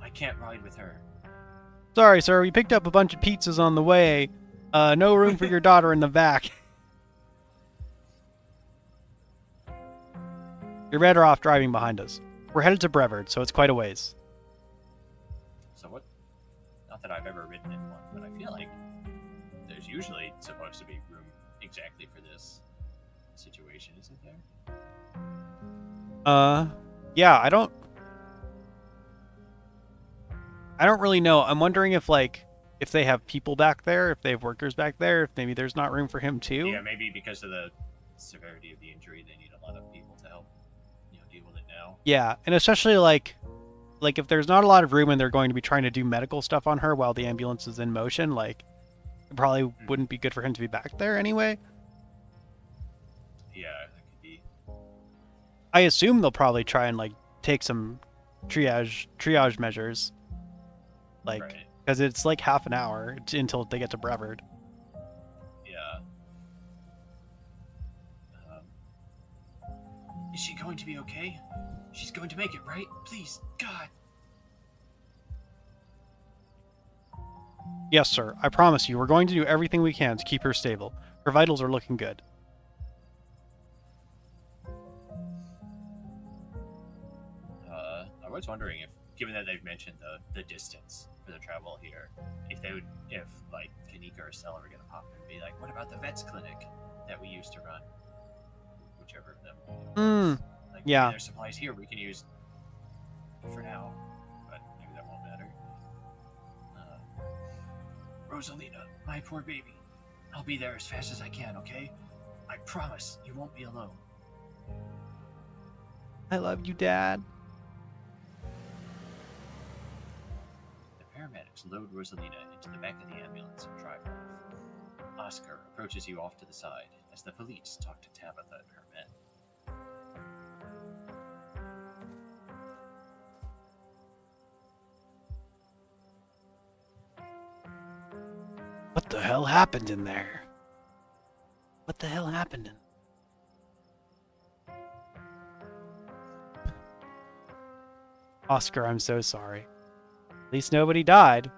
I can't ride with her. Sorry, sir. We picked up a bunch of pizzas on the way. No room for your daughter in the back. You're better off driving behind us. We're headed to Brevard, so it's quite a ways. So what? Not that I've ever ridden in one, but I feel like there's usually supposed to be room exactly for this situation, isn't there? Yeah, I don't really know. I'm wondering if if they have people back there, if they have workers back there, if maybe there's not room for him too. Yeah, maybe because of the severity of the injury, they need a lot of people to help, deal with it now. Yeah, and especially like if there's not a lot of room and they're going to be trying to do medical stuff on her while the ambulance is in motion, like it probably wouldn't be good for him to be back there anyway. Yeah, that could be. I assume they'll probably try and take some triage measures, Right. because it's like half an hour until they get to Brevard. Yeah. Is she going to be okay? She's going to make it, right? Please, God. Yes, sir. I promise you, we're going to do everything we can to keep her stable. Her vitals are looking good. I was wondering if, given that they've mentioned the distance for the travel here, if Kanika or Stella were gonna pop in and be like, what about the vet's clinic that we used to run? Whichever of them. Yeah. There's supplies here we can use for now, but maybe that won't matter. Rosalina, my poor baby. I'll be there as fast as I can, okay? I promise you won't be alone. I love you, Dad. The paramedics load Rosalina into the back of the ambulance and drive off. Oscar approaches you off to the side as the police talk to Tabitha and her men. What the hell happened in there? What the hell happened in... Oscar, I'm so sorry. At least nobody died.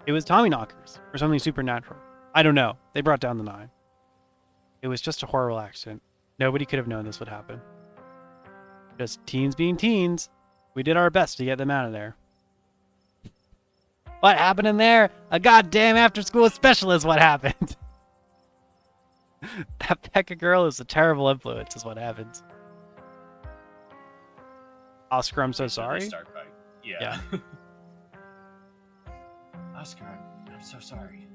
It was Tommyknockers or something supernatural. I don't know. They brought down the 9. It was just a horrible accident. Nobody could have known this would happen. Just teens being teens. We did our best to get them out of there. What happened in there? A goddamn after-school special is what happened. That Pekka girl is a terrible influence is what happens. Oscar, I'm so sorry. Start by, yeah. Oscar, I'm so sorry.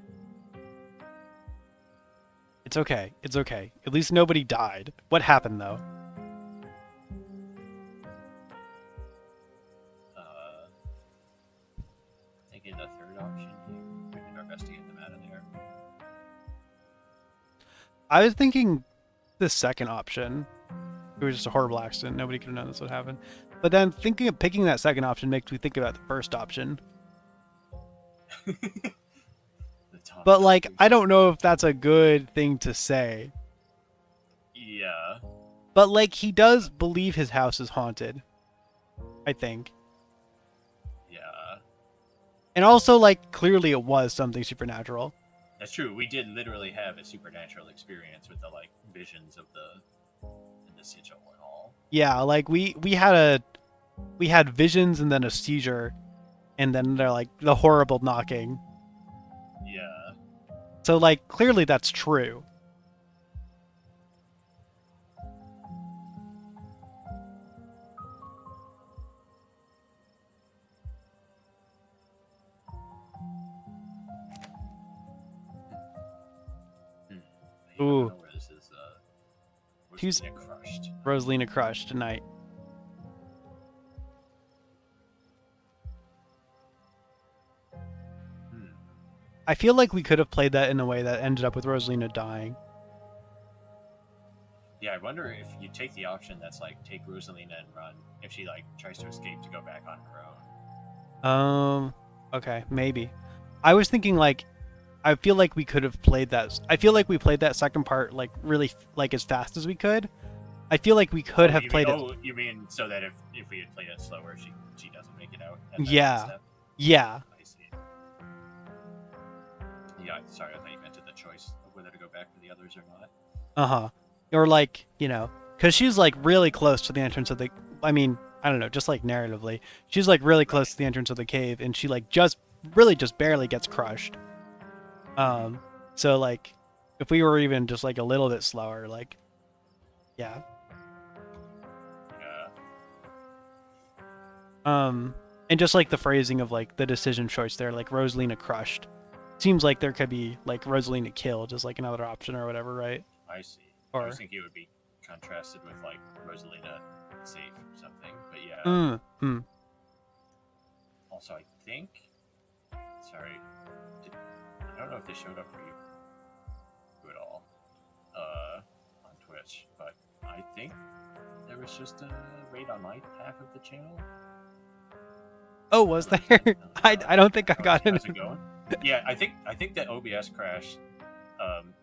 It's okay. It's okay. At least nobody died. What happened, though? Thinking the third option here. We did our best to get them out of there. I was thinking the second option. It was just a horrible accident. Nobody could have known this would happen. But then thinking of picking that second option makes me think about the first option. But, like, I don't know if that's a good thing to say. Yeah. But, like, he does believe his house is haunted. I think. Yeah. And also, like, clearly it was something supernatural. That's true. We did literally have a supernatural experience with the, like, visions of the sigil and all. Yeah, like, we had visions and then a seizure. And then they're, like, the horrible knocking. Yeah. So, like, clearly that's true. Ooh. Where this is, Who's crushed? Rosalina crushed tonight. I feel like we could have played that in a way that ended up with Rosalina dying. Yeah, I wonder if you take the option that's like take Rosalina and run, if she like tries to escape to go back on her own. Okay, maybe. I was thinking like, I feel like we could have played that. I feel like we played that second part like really like as fast as we could. I feel like we could have played it. Oh, you mean so that if we had played it slower, she doesn't make it out? Yeah. Step? Yeah. I see. Yeah, sorry, I thought you meant the choice of whether to go back for the others or not. Uh-huh. Or like, you know, because she's like really close to the entrance of the, I mean, I don't know, just like narratively, she's like really close to the entrance of the cave, and she like just barely gets crushed. So like, if we were even just like a little bit slower, like, yeah. And just like the phrasing of like the decision choice there, like Rosalina crushed, seems like there could be like Rosalina killed as like another option or whatever, right? I see. Or, I was thinking it would be contrasted with like Rosalina safe or something, but yeah. Also, I think. Sorry, I don't know if they showed up for you at all on Twitch, but I think there was just a raid on my half of the channel. Oh, was there? I don't think I got it. How's it going? Yeah, I think that OBS crashed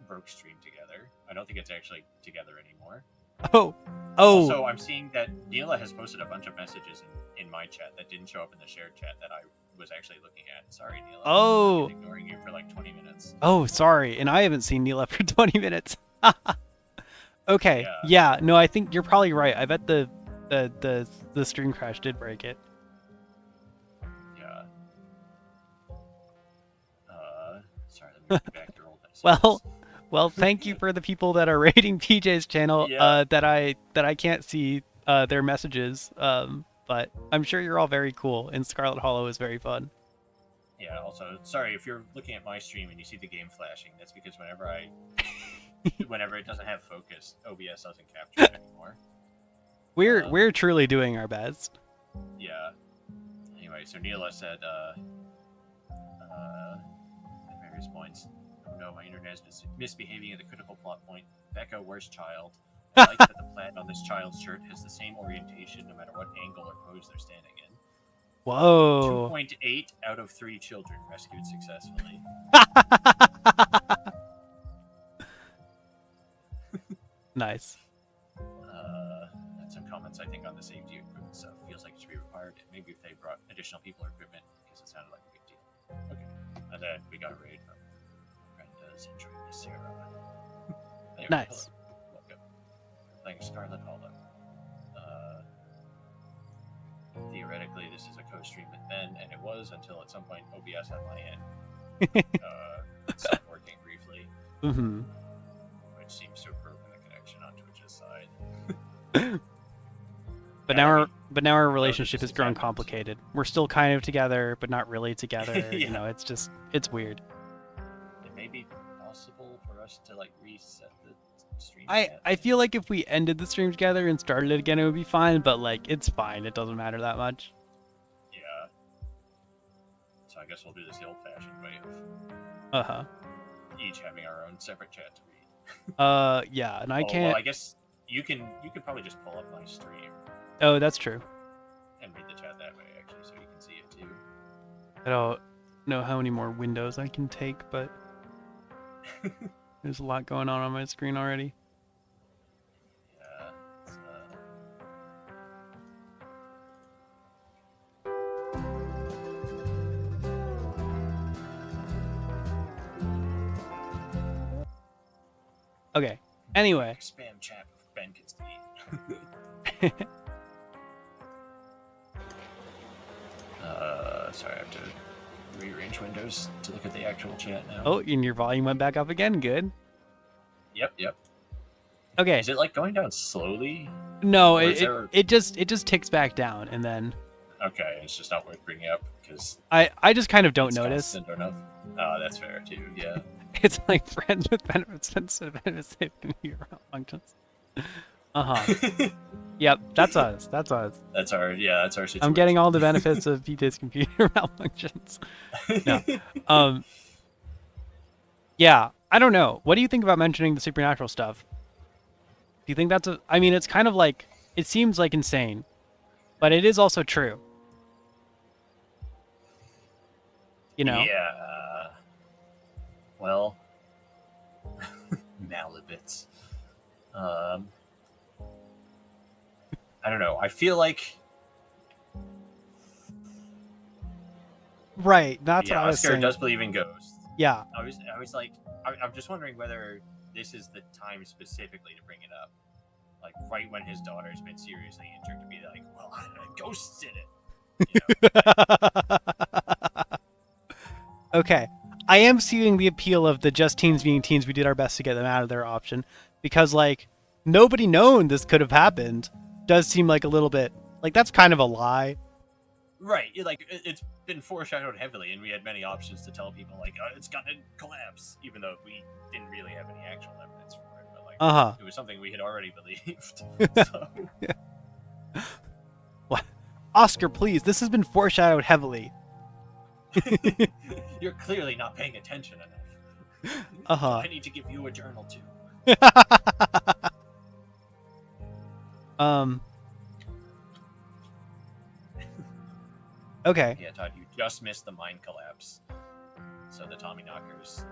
broke stream together. I don't think it's actually together anymore. Oh. Also, I'm seeing that Neela has posted a bunch of messages in my chat that didn't show up in the shared chat that I was actually looking at. Sorry, Neela. Oh. I've been ignoring you for like 20 minutes. Oh, sorry. And I haven't seen Neela for 20 minutes. Okay. Yeah. No, I think you're probably right. I bet the stream crash did break it. Yeah. Sorry, let me get back to your old messages. Well, thank you for the people that are rating PJ's channel. Yeah. That I can't see their messages. But I'm sure you're all very cool, and Scarlet Hollow is very fun. Yeah. Also, sorry if you're looking at my stream and you see the game flashing. That's because whenever it doesn't have focus, OBS doesn't capture it anymore. We're truly doing our best. Yeah. Anyway, so Neela said at various points, no, my internet is misbehaving at the critical plot point. Becca, worst child. I like that the plaid on this child's shirt has the same orientation no matter what angle or pose they're standing in. Whoa. 2.8 out of 3 children rescued successfully. Nice. And some comments, I think, on the safety equipment stuff. Feels like it should be required. Maybe if they brought additional people or equipment, because it sounded like a big deal. Okay. And then we got a raid from Brenda's enjoying the Sarah. Anyway, Nice. hello. Welcome. We're playing Scarlet Hollow. Theoretically, this is a co-stream with Ben, and it was until at some point OBS on my end stopped working briefly, Mm-hmm. which seems to have broken the connection on Twitch's side. But now our relationship has grown complicated. We're still kind of together, but not really together. Yeah. You know, it's weird. It may be possible for us to like reset the stream. I feel like if we ended the stream together and started it again, it would be fine. But like, it's fine. It doesn't matter that much. Yeah. So I guess we'll do this the old-fashioned way of each having our own separate chat to read. Yeah, and I Well, can't. I guess you could probably just pull up my stream Oh, that's true. and read the chat that way, actually, so you can see it too. I don't know how many more windows I can take, but there's a lot going on my screen already. Yeah. It's, Okay. Anyway. spam chat if Ben can see. Sorry, I have to rearrange windows to look at the actual chat now. Oh, and your volume went back up again. Good. Yep. Okay. Is it like going down slowly? No, Or is it just ticks back down, and then Okay, it's just not worth bringing up because I just kind of don't it's notice. constant enough. That's fair too. Yeah. It's like friends with benefits instead of benefits they can hear around functions. Yep, that's us. That's us. That's our situation. I'm getting all the benefits of PJ's computer malfunctions. No. Yeah, I don't know. What do you think about mentioning the supernatural stuff? Do you think that's I mean, it's kind of like, it seems like insane, but it is also true. You know? Yeah. Well, Malibits. I don't know. I feel like Right. That's what I was Oscar saying. does believe in ghosts. Yeah. I was like, I'm just wondering whether this is the time specifically to bring it up, like right when his daughter's been seriously injured, to be like, well, ghosts in it. You know? Okay. I am seeing the appeal of the just teens being teens. We did our best to get them out of their option because, like, nobody known this could have happened does seem like a little bit like that's kind of a lie. Right. Like, it's been foreshadowed heavily, and we had many options to tell people, like, it's gonna collapse, even though we didn't really have any actual evidence for it. But, like, it was something we had already believed. So. What? Oscar, please. This has been foreshadowed heavily. You're clearly not paying attention enough. So I need to give you a journal too. Okay. Yeah, Todd, you just missed the mine collapse. So the Tommy knockers.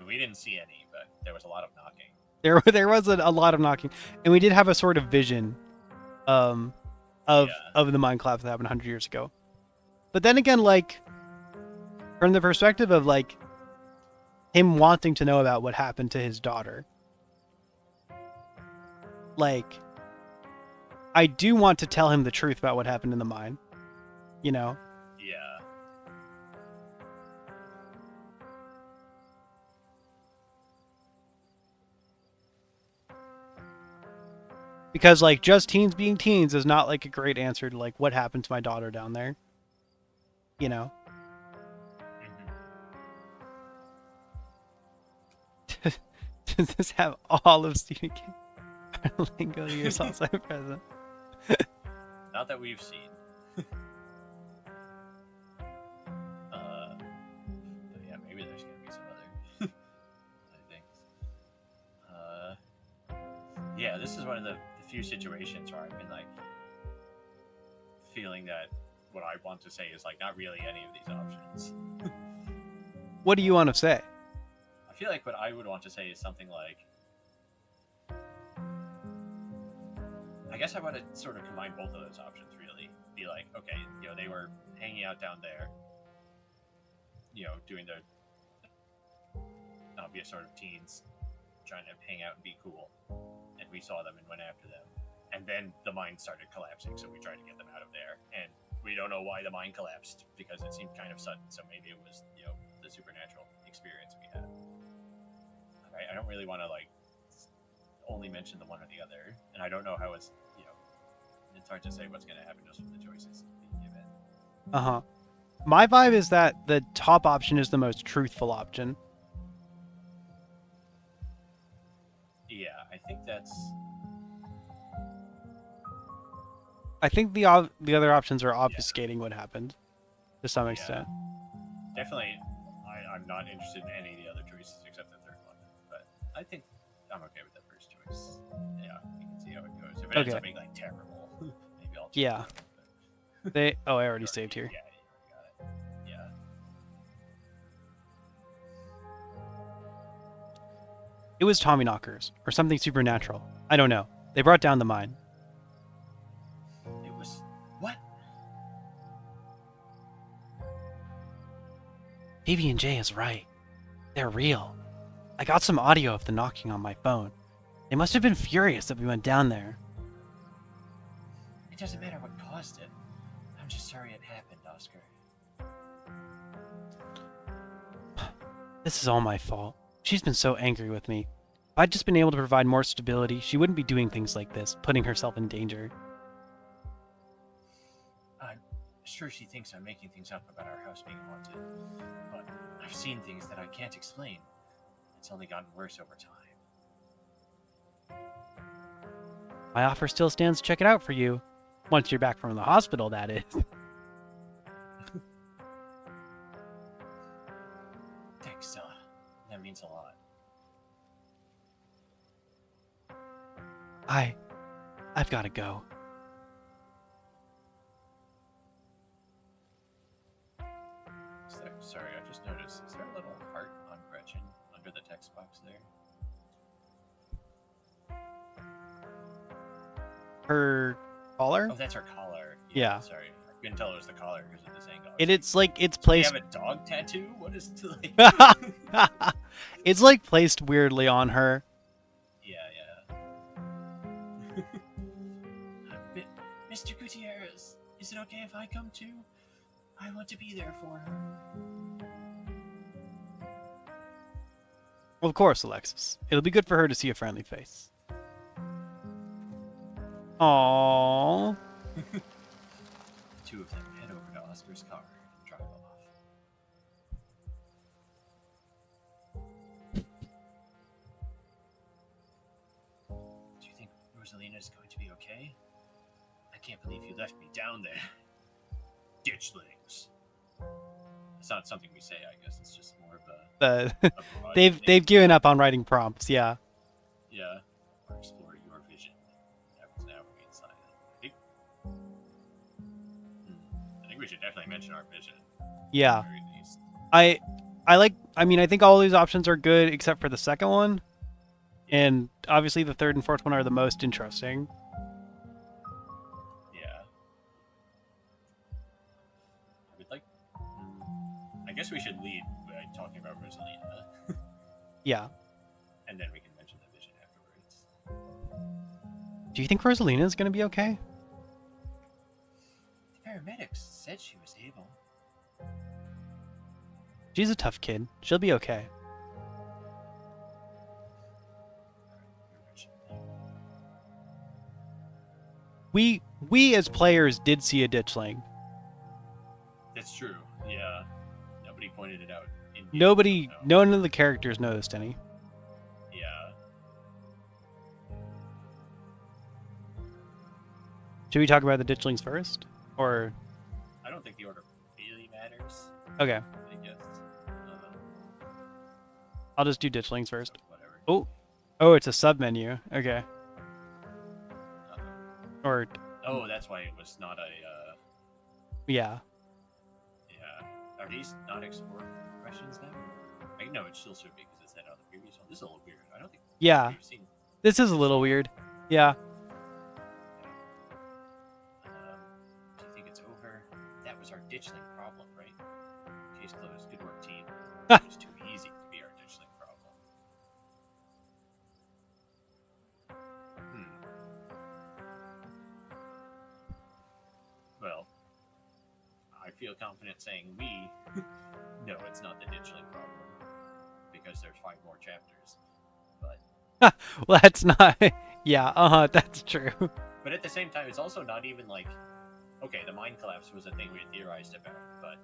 We didn't see any, but there was a lot of knocking. There was a lot of knocking, and we did have a sort of vision, of the mine collapse that happened 100 years ago. But then again, like, from the perspective of like him wanting to know about what happened to his daughter, like, I do want to tell him the truth about what happened in the mine, you know? Yeah. Because, like, just teens being teens is not, like, a great answer to, like, what happened to my daughter down there. You know? Mm-hmm. Does this have all of Stephen King? Lingo to yourself as present. Not that we've seen. Yeah, maybe yeah, this is one of the few situations where I've been like feeling that what I want to say is like not really any of these options. What do you want to say? I feel like what I would want to say is something like, I guess I want to sort of combine both of those options, really. Be like, okay, they were hanging out down there, doing their obvious sort of teens, trying to hang out and be cool. And we saw them and went after them. And then the mine started collapsing, so we tried to get them out of there. And we don't know why the mine collapsed, because it seemed kind of sudden, so maybe it was, the supernatural experience we had. I don't really want to, only mention the one or the other, and I don't know how it's hard to say what's going to happen just from the choices being given. Uh-huh. My vibe is that the top option is the most truthful option. Yeah, I think that's... I think the other options are obfuscating what happened to some extent. Definitely, I'm not interested in any of the other choices except the third one, but I think I'm okay with the first choice. Yeah, we can see how it goes. If it ends up being terrible, maybe I'll change it. I already saved here. Yeah, you got it. Yeah. It was Tommyknockers or something supernatural. I don't know. They brought down the mine. It was what? PB&J is right. They're real. I got some audio of the knocking on my phone. They must have been furious that we went down there. It doesn't matter what caused it. I'm just sorry it happened, Oscar. This is all my fault. She's been so angry with me. If I'd just been able to provide more stability, she wouldn't be doing things like this, putting herself in danger. I'm sure she thinks I'm making things up about our house being haunted, but I've seen things that I can't explain. It's only gotten worse over time. My offer still stands to check it out for you. Once you're back from the hospital, that is. Thanks, Stella. That means a lot. I've got to go. Sorry, I just noticed. Is there a little heart on Gretchen under the text box there? Her collar? Oh, that's her collar. Yeah. Sorry, I couldn't tell it was the collar because of this angle. It's Do placed. you have a dog tattoo? What is it like? It's placed weirdly on her. Yeah. Mr. Gutierrez, is it okay if I come too? I want to be there for her. Well, of course, Alexis. It'll be good for her to see a friendly face. Aww. The two of them head over to Oscar's car and drive off. Do you think Rosalina is going to be okay? I can't believe you left me down there. Ditchlings. It's not something we say, I guess. It's just more of a... They've given up on writing prompts, yeah. Yeah. Or explore your vision. That was now remain silent. I think we should definitely mention our vision. Yeah. At the very least. I think all these options are good except for the second one. And obviously the third and fourth one are the most interesting. Yeah. I would I guess we should lead by talking about Rosalina. Yeah. And then we can mention the vision afterwards. Do you think Rosalina is going to be okay? The paramedics said she was able. She's a tough kid. She'll be okay. We as players did see a ditchling. That's true. Yeah. Nobody pointed it out. None of the characters noticed any. Yeah. Should we talk about the ditchlings first? Or... I don't think the order really matters. Okay. I guess. I'll just do ditchlings first. Whatever. Oh, it's a sub menu. Okay. Or Oh, that's why it was not a. yeah. Yeah. Are these not explored questions now? I know it still should be because it's that on the previous one. This is a little weird. I don't think Yeah. we've seen. This is a little weird. Yeah. Do you think it's over? That was our ditchling problem, right? Case closed. Good work, team. It was too easy to be our ditchling problem. Well, I feel confident saying we. No, it's not the ditchling problem because there's 5 more chapters. But Well, that's not. Yeah. That's true. but at the same time, it's also not even like. Okay, the mind collapse was a thing we had theorized about, but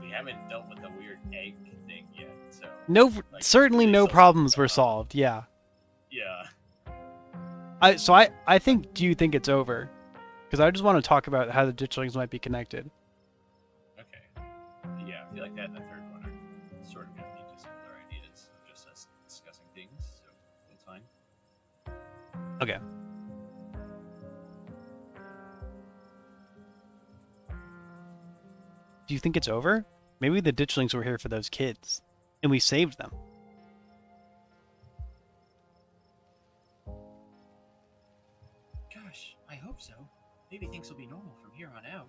we haven't dealt with the weird egg thing yet. So No, like, certainly there's no still problems something were going on. solved. Yeah. Yeah. I think. Do you think it's over? Because I just want to talk about how the ditchlings might be connected. Okay. Yeah, I feel like that and the third one are sort of going to lead to similar ideas, just us discussing things, so it's fine. Okay. Do you think it's over? Maybe the ditchlings were here for those kids, and we saved them. Gosh, I hope so. Maybe things will be normal from here on out.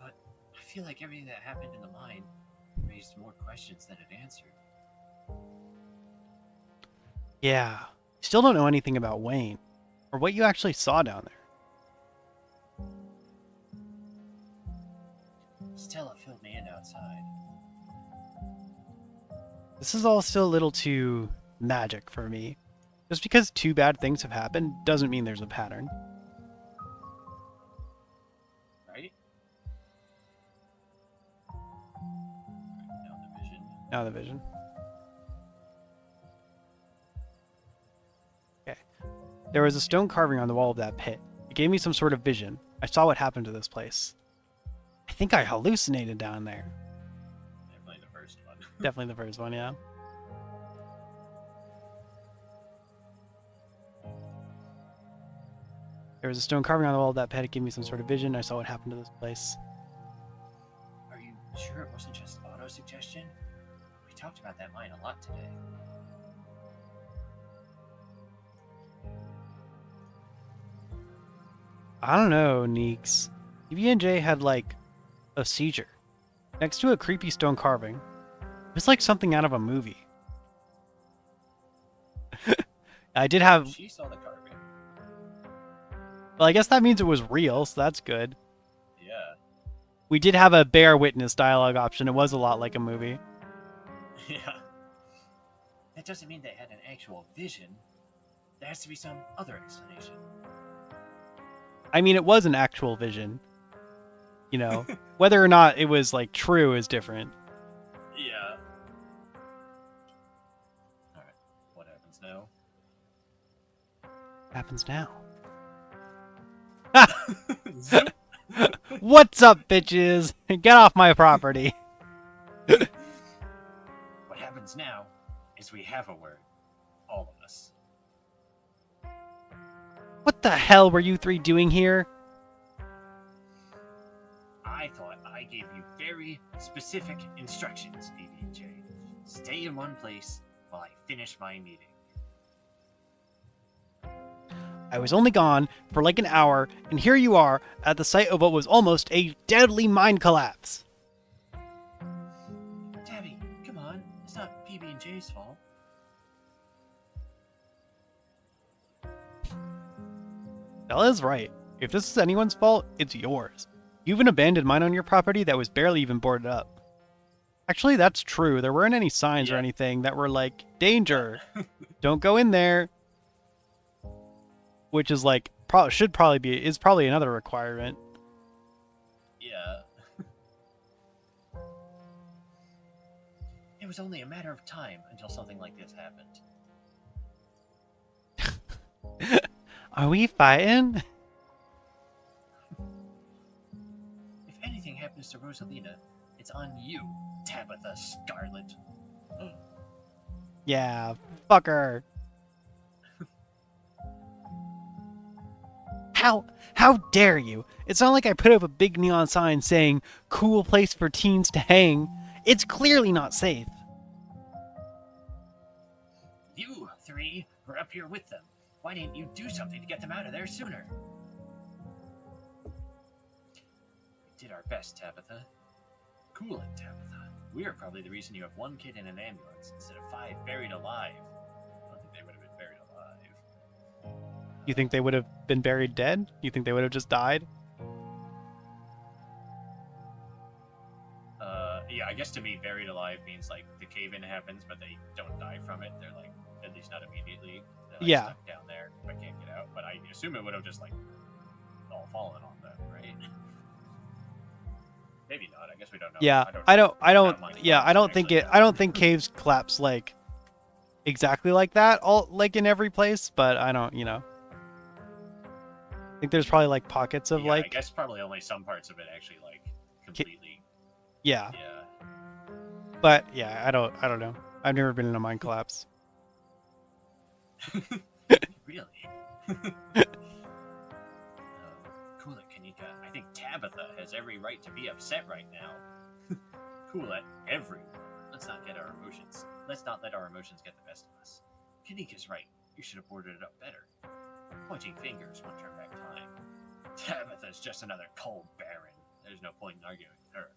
But I feel like everything that happened in the mine raised more questions than it answered. Yeah. Still don't know anything about Wayne, or what you actually saw down there. Stella filled me in outside. This is all still a little too magic for me. Just because 2 bad things have happened doesn't mean there's a pattern. Right? Now the vision. Now the vision. Okay. There was a stone carving on the wall of that pit. It gave me some sort of vision. I saw what happened to this place. I think I hallucinated down there. Definitely the first one. Definitely the first one, yeah. There was a stone carving on the wall of that pit. It gave me some sort of vision. I saw what happened to this place. Are you sure it wasn't just auto-suggestion? We talked about that mine a lot today. I don't know, Neeks. PB&J had, like, a seizure. Next to a creepy stone carving. It was like something out of a movie. I did have... She saw the carving. Well, I guess that means it was real, so that's good. Yeah. We did have a bear witness dialogue option. It was a lot like a movie. Yeah. That doesn't mean they had an actual vision. There has to be some other explanation. I mean, it was an actual vision. You know, whether or not it was, like, true is different. Yeah. Alright, what happens now? Happens now. Zoop. What's up, bitches? Get off my property. What happens now is we have a word. All of us. What the hell were you 3 doing here? I thought I gave you very specific instructions, PB&J. Stay in one place while I finish my meeting. I was only gone for like an hour, and here you are at the site of what was almost a deadly mine collapse. Tabby, come on. It's not PB&J's fault. Bella's right. If this is anyone's fault, it's yours. You even abandoned mine on your property that was barely even boarded up. Actually, that's true. There weren't any signs or Yeah. anything that were like, danger, don't go in there. Which is like, is probably another requirement. Yeah. It was only a matter of time until something like this happened. Are we fighting? If anything happens to Rosalina, it's on you, Tabitha Scarlet. Yeah, fuck her. How dare you? It's not like I put up a big neon sign saying, cool place for teens to hang. It's clearly not safe. You three were up here with them. Why didn't you do something to get them out of there sooner? We did our best, Tabitha. Cool it, Tabitha. We are probably the reason you have one kid in an ambulance instead of 5 buried alive. I don't think they would have been buried alive. You think they would have been buried dead? You think they would have just died? Yeah, I guess to me, buried alive means like the cave-in happens, but they don't die from it. They're like, at least not immediately. They're like Yeah. stuck down there, but can't get out. But I assume it would have just like all fallen on them, right? Maybe not. I guess we don't know. Yeah, I don't think caves collapse like exactly like that, all like in every place, but I don't, I think there's probably like pockets of Yeah, like I guess probably only some parts of it actually like completely. yeah. Yeah. But yeah, I don't know. I've never been in a mine collapse. Really? Cool it, Kanika. I think Tabitha has every right to be upset right now. Cool it, everyone. Let's not let our emotions get the best of us. Kanika's right. You should have boarded it up better. Pointing fingers won't turn back time. Tabitha's just another cold barren. There's no point in arguing with her.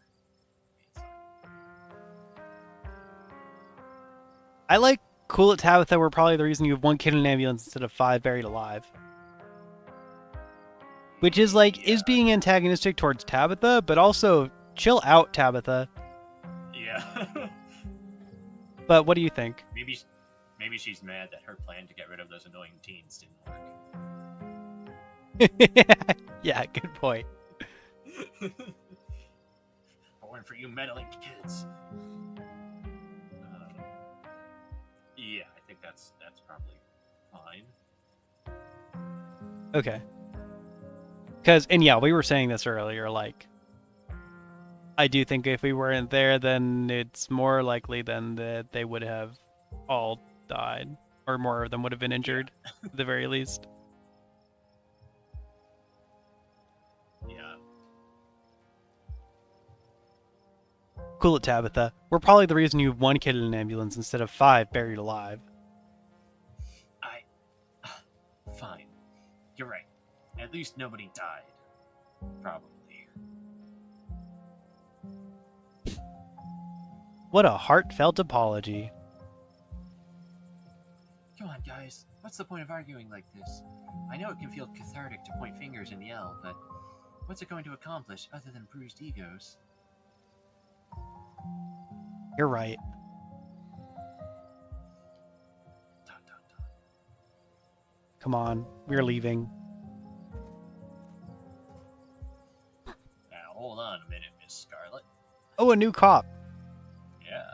I like cool at Tabitha. We're probably the reason you have one kid in an ambulance instead of 5 buried alive. Which is like, is being antagonistic towards Tabitha, but also chill out, Tabitha. Yeah. But what do you think? Maybe she's mad that her plan to get rid of those annoying teens didn't work. Yeah, good point. Born for you meddling kids. Yeah, I think that's probably fine. Okay. Because, and yeah, we were saying this earlier, like, I do think if we weren't there, then it's more likely than that they would have all died, or more of them would have been injured, at the very least. Yeah. Cool it, Tabitha. We're probably the reason you have one kid in an ambulance instead of 5 buried alive. Fine. You're right. At least nobody died. Probably. What a heartfelt apology. Come on, guys. What's the point of arguing like this? I know it can feel cathartic to point fingers and yell, but what's it going to accomplish other than bruised egos? You're right. Dun, dun, dun. Come on, we're leaving. Now, hold on a minute, Miss Scarlet. Oh, a new cop. Yeah.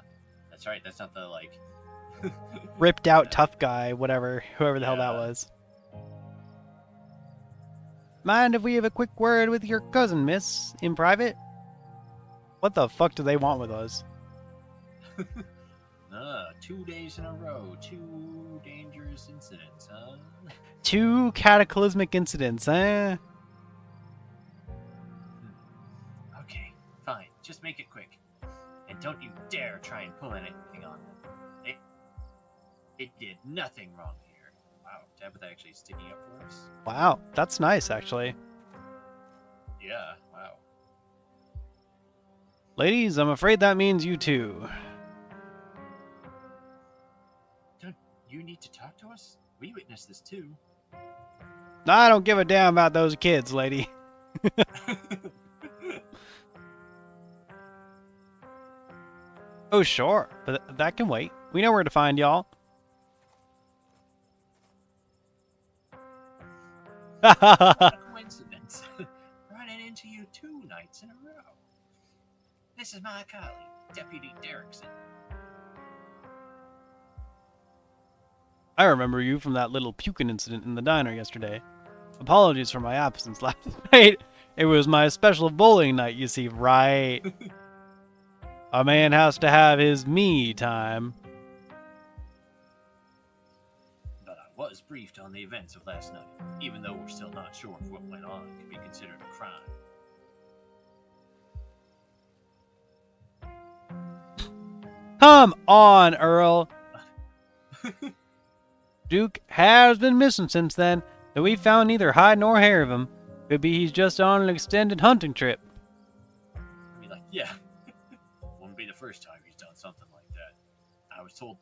That's right. That's not the, like... Ripped out tough guy, whoever the hell that was. Mind if we have a quick word with your cousin, miss? In private? What the fuck do they want with us? 2 days in a row. 2 dangerous incidents, huh? 2 cataclysmic incidents, eh? Okay, fine. Just make it quick. And don't you dare try and pull anything on them. It did nothing wrong here. Wow, Tabitha actually sticking up for us? Wow, that's nice, actually. Yeah, wow. Ladies, I'm afraid that means you too. Don't you need to talk to us? We witnessed this too. I don't give a damn about those kids, lady. Oh, sure, but that can wait. We know where to find y'all. A coincidence. Running into you 2 nights in a row. This is my colleague, Deputy Derrickson. I remember you from that little puking incident in the diner yesterday. Apologies for my absence last night. It was my special bowling night, you see, right? A man has to have his me time. But I was briefed on the events of last night, even though we're still not sure if what went on can be considered a crime. Come on, Earl. Duke has been missing since then, though we found neither hide nor hair of him. Could be he's just on an extended hunting trip. I mean, like, yeah. Wouldn't be the first time he's done something like that. I was told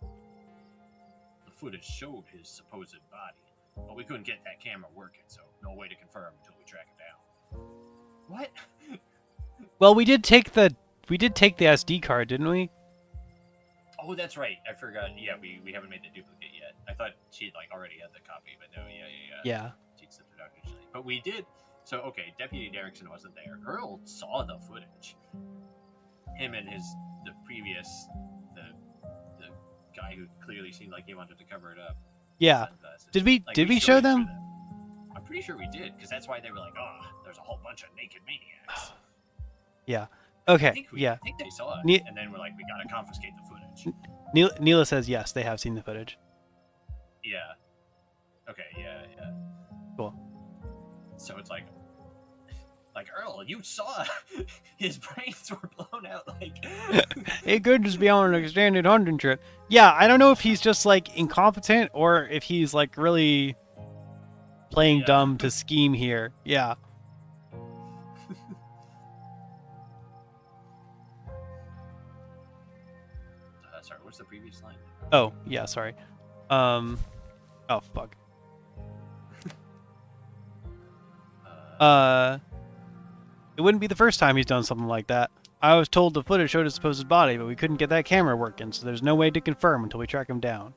the footage showed his supposed body, but we couldn't get that camera working, so no way to confirm until we track it down. What? Well, we did take the SD card, didn't we? Oh, that's right. I forgot. Yeah, we haven't made the duplicate yet. I thought she'd like already had the copy, but no, Yeah. She slipped it out initially. But we did. So okay, Deputy Derrickson wasn't there. Earl saw the footage. Him and the guy who clearly seemed like he wanted to cover it up. Yeah. Sunglasses. Did we Like, show showed it them? to I'm pretty sure we did, because that's why they were like, "Oh, there's a whole bunch of naked maniacs." Yeah. I Okay. think Yeah. I think they saw it, and then we're like, "We gotta confiscate the footage." Neela says yes, they have seen the footage. Yeah. Okay. Yeah. Cool. So it's like Earl, you saw his brains were blown out. Like, It could just be on an extended hunting trip. Yeah, I don't know if he's just like incompetent or if he's like really playing dumb to scheme here. Yeah. sorry, what's the previous line? Oh, yeah, sorry. Oh, fuck. It wouldn't be the first time he's done something like that. I was told the footage showed his supposed body, but we couldn't get that camera working, so there's no way to confirm until we track him down.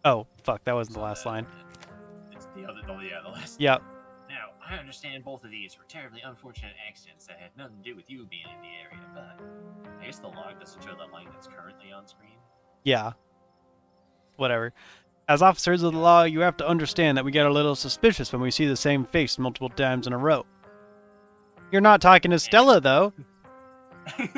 Oh, fuck, that wasn't the last line. It's the other, the last. Yep. Now, I understand both of these were terribly unfortunate accidents that had nothing to do with you being in the area, but I guess the log doesn't show the line that's currently on screen. Yeah. Whatever. As officers of the law, you have to understand that we get a little suspicious when we see the same face multiple times in a row. You're not talking to Stella, though. And,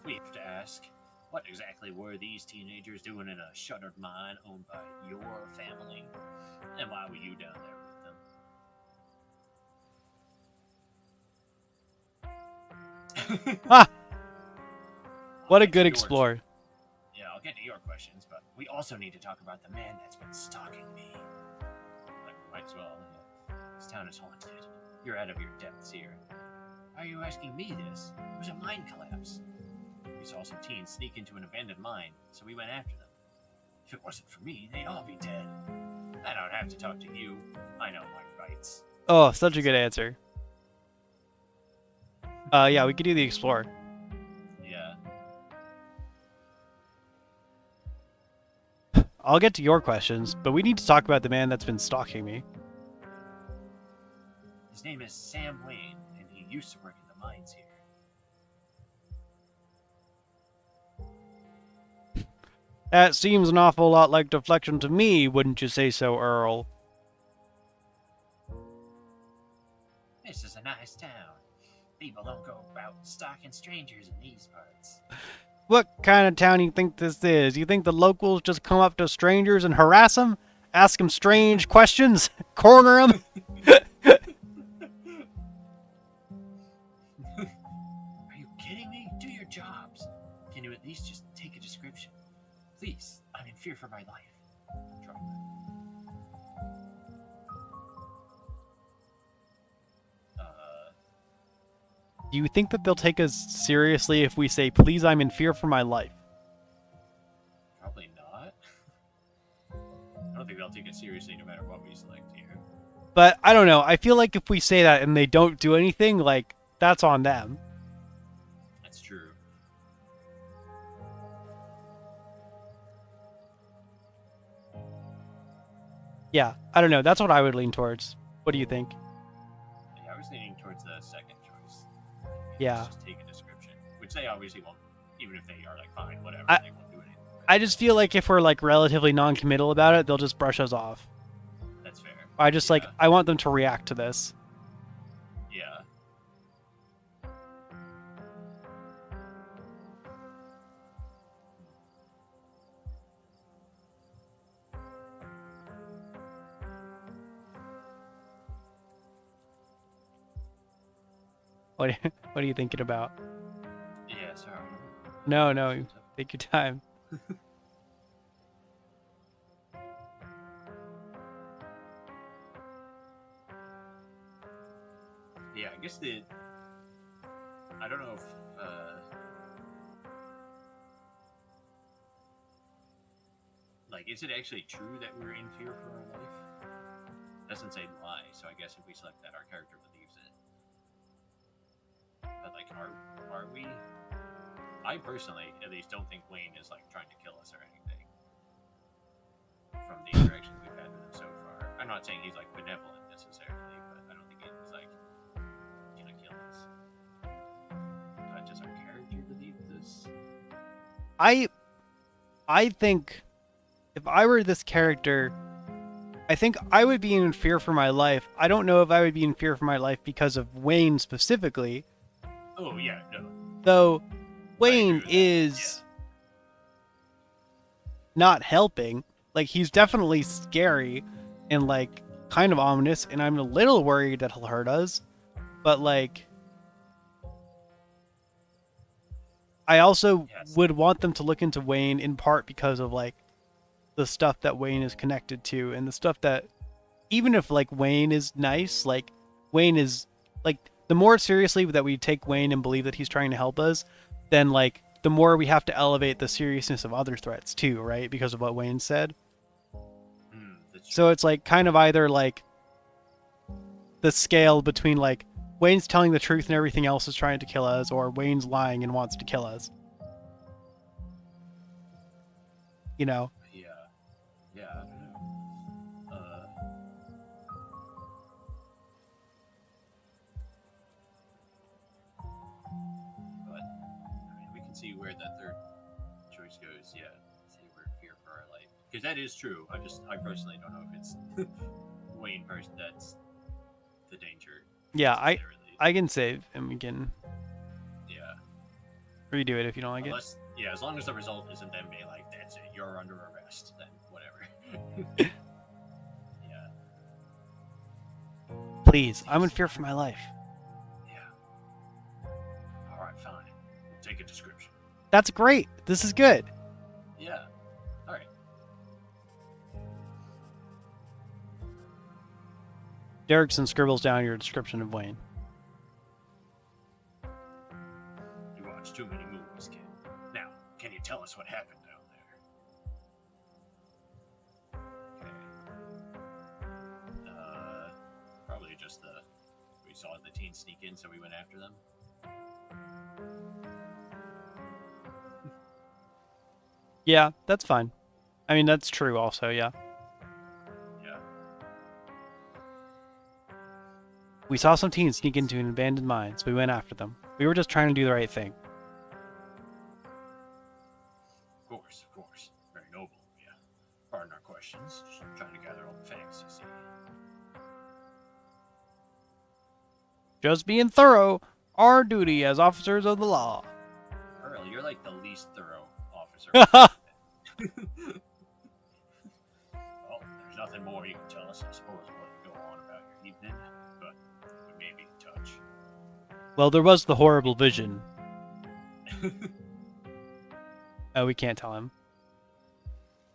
we have to ask, what exactly were these teenagers doing in a shuttered mine owned by your family? And why were you down there with them? Ah! What a good explorer. Yeah, I'll get to your questions, but we also need to talk about the man that's been stalking me. Like, might as well. Yeah. This town is haunted. You're out of your depths here. Why are you asking me this? It was a mine collapse. We saw some teens sneak into an abandoned mine, so we went after them. If it wasn't for me, they'd all be dead. I don't have to talk to you. I know my rights. Oh, such a good answer. Yeah, we could do the explorer. Yeah. I'll get to your questions, but we need to talk about the man that's been stalking me. His name is Sam Wayne, and he used to work in the mines here. That seems an awful lot like deflection to me, wouldn't you say so, Earl? This is a nice town. People don't go about stalking strangers in these parts. What kind of town do you think this is? You think the locals just come up to strangers and harass them? Ask them strange questions? Corner them? Are you kidding me? Do your jobs. Can you at least just take a description? Please, I'm in fear for my life. Drop it. Do you think that they'll take us seriously if we say, please, I'm in fear for my life? Probably not. I don't think they'll take it seriously no matter what we select here. But, I don't know. I feel like if we say that and they don't do anything, like, that's on them. That's true. Yeah, I don't know. That's what I would lean towards. What do you think? Yeah, I was leaning towards the second choice. Yeah. Just take a description, which they obviously won't, even if they are like, fine, whatever, they won't do anything. I just feel like if we're like relatively non-committal about it, they'll just brush us off. That's fair. I just like, I want them to react to this. Yeah. What are you thinking about? Yeah, sorry. No, take your time. Yeah, I guess I don't know if like, is it actually true that we're in fear for our life? Doesn't say why, so I guess if we select that, our character believes it. But like, are we? I personally, at least, don't think Wayne is like trying to kill us or anything. From the interactions we've had with him so far, I'm not saying he's like benevolent necessarily, but I don't think he's like gonna kill us. But does our character believe this? I think if I were this character, I think I would be in fear for my life. I don't know if I would be in fear for my life because of Wayne specifically. Oh yeah, no. Though Wayne with that, is not helping. Like, he's definitely scary and like kind of ominous, and I'm a little worried that he'll hurt us. But like, I also would want them to look into Wayne in part because of like the stuff that Wayne is connected to, and the stuff that, even if like Wayne is nice, like Wayne is like, the more seriously that we take Wayne and believe that he's trying to help us, then like the more we have to elevate the seriousness of other threats too, right? Because of what Wayne said. So it's like kind of either like the scale between like Wayne's telling the truth and everything else is trying to kill us, or Wayne's lying and wants to kill us. You know? Yeah, I don't know. But I mean, we can see where that third choice goes. Yeah, say we're in fear for our life, because that is true. I personally don't know if it's Wayne person that's the danger. Yeah, I can save and we can redo it if you don't like it. Yeah, as long as the result isn't them being like, that's it, you're under arrest, then whatever. Yeah. Please, I'm in fear for my life. Yeah. Alright, fine. We'll take a description. That's great. This is good. Yeah. Alright. Derrickson scribbles down your description of Wayne. You watch too many movies, kid. Now, can you tell us what happened down there? Okay. Probably just we saw the teens sneak in, so we went after them. Yeah, that's fine. I mean, that's true also, yeah. Yeah. We saw some teens sneak into an abandoned mine, so we went after them. We were just trying to do the right thing. Of course. Very noble, yeah. Pardon our questions. Just trying to gather all the facts, you see. Just being thorough. Our duty as officers of the law. Earl, you're like the least thorough officer. Well, there's nothing more you can tell us. I suppose we'll let you go on about your evening, but we may be in touch. Well, there was the horrible vision. Oh, we can't tell him.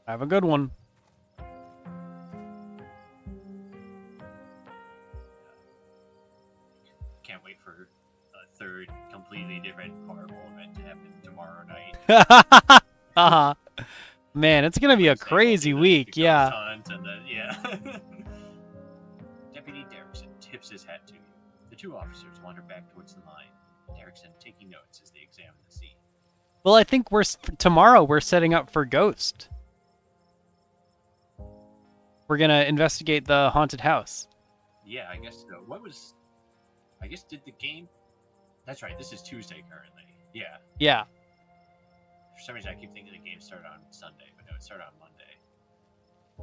Have a good one. Can't wait for a third, completely different, horrible event to happen tomorrow night. Man, it's gonna be a crazy week, yeah. Yeah. Deputy Derrickson tips his hat to you. The two officers wander back towards the mine. Derrickson taking notes as they examine the scene. Well, I think tomorrow we're setting up for Ghost. We're gonna investigate the haunted house. Yeah, I guess so. Did the game... That's right, this is Tuesday currently. Yeah. Yeah. For some reason, I keep thinking the game started on Sunday, but no, it started on Monday.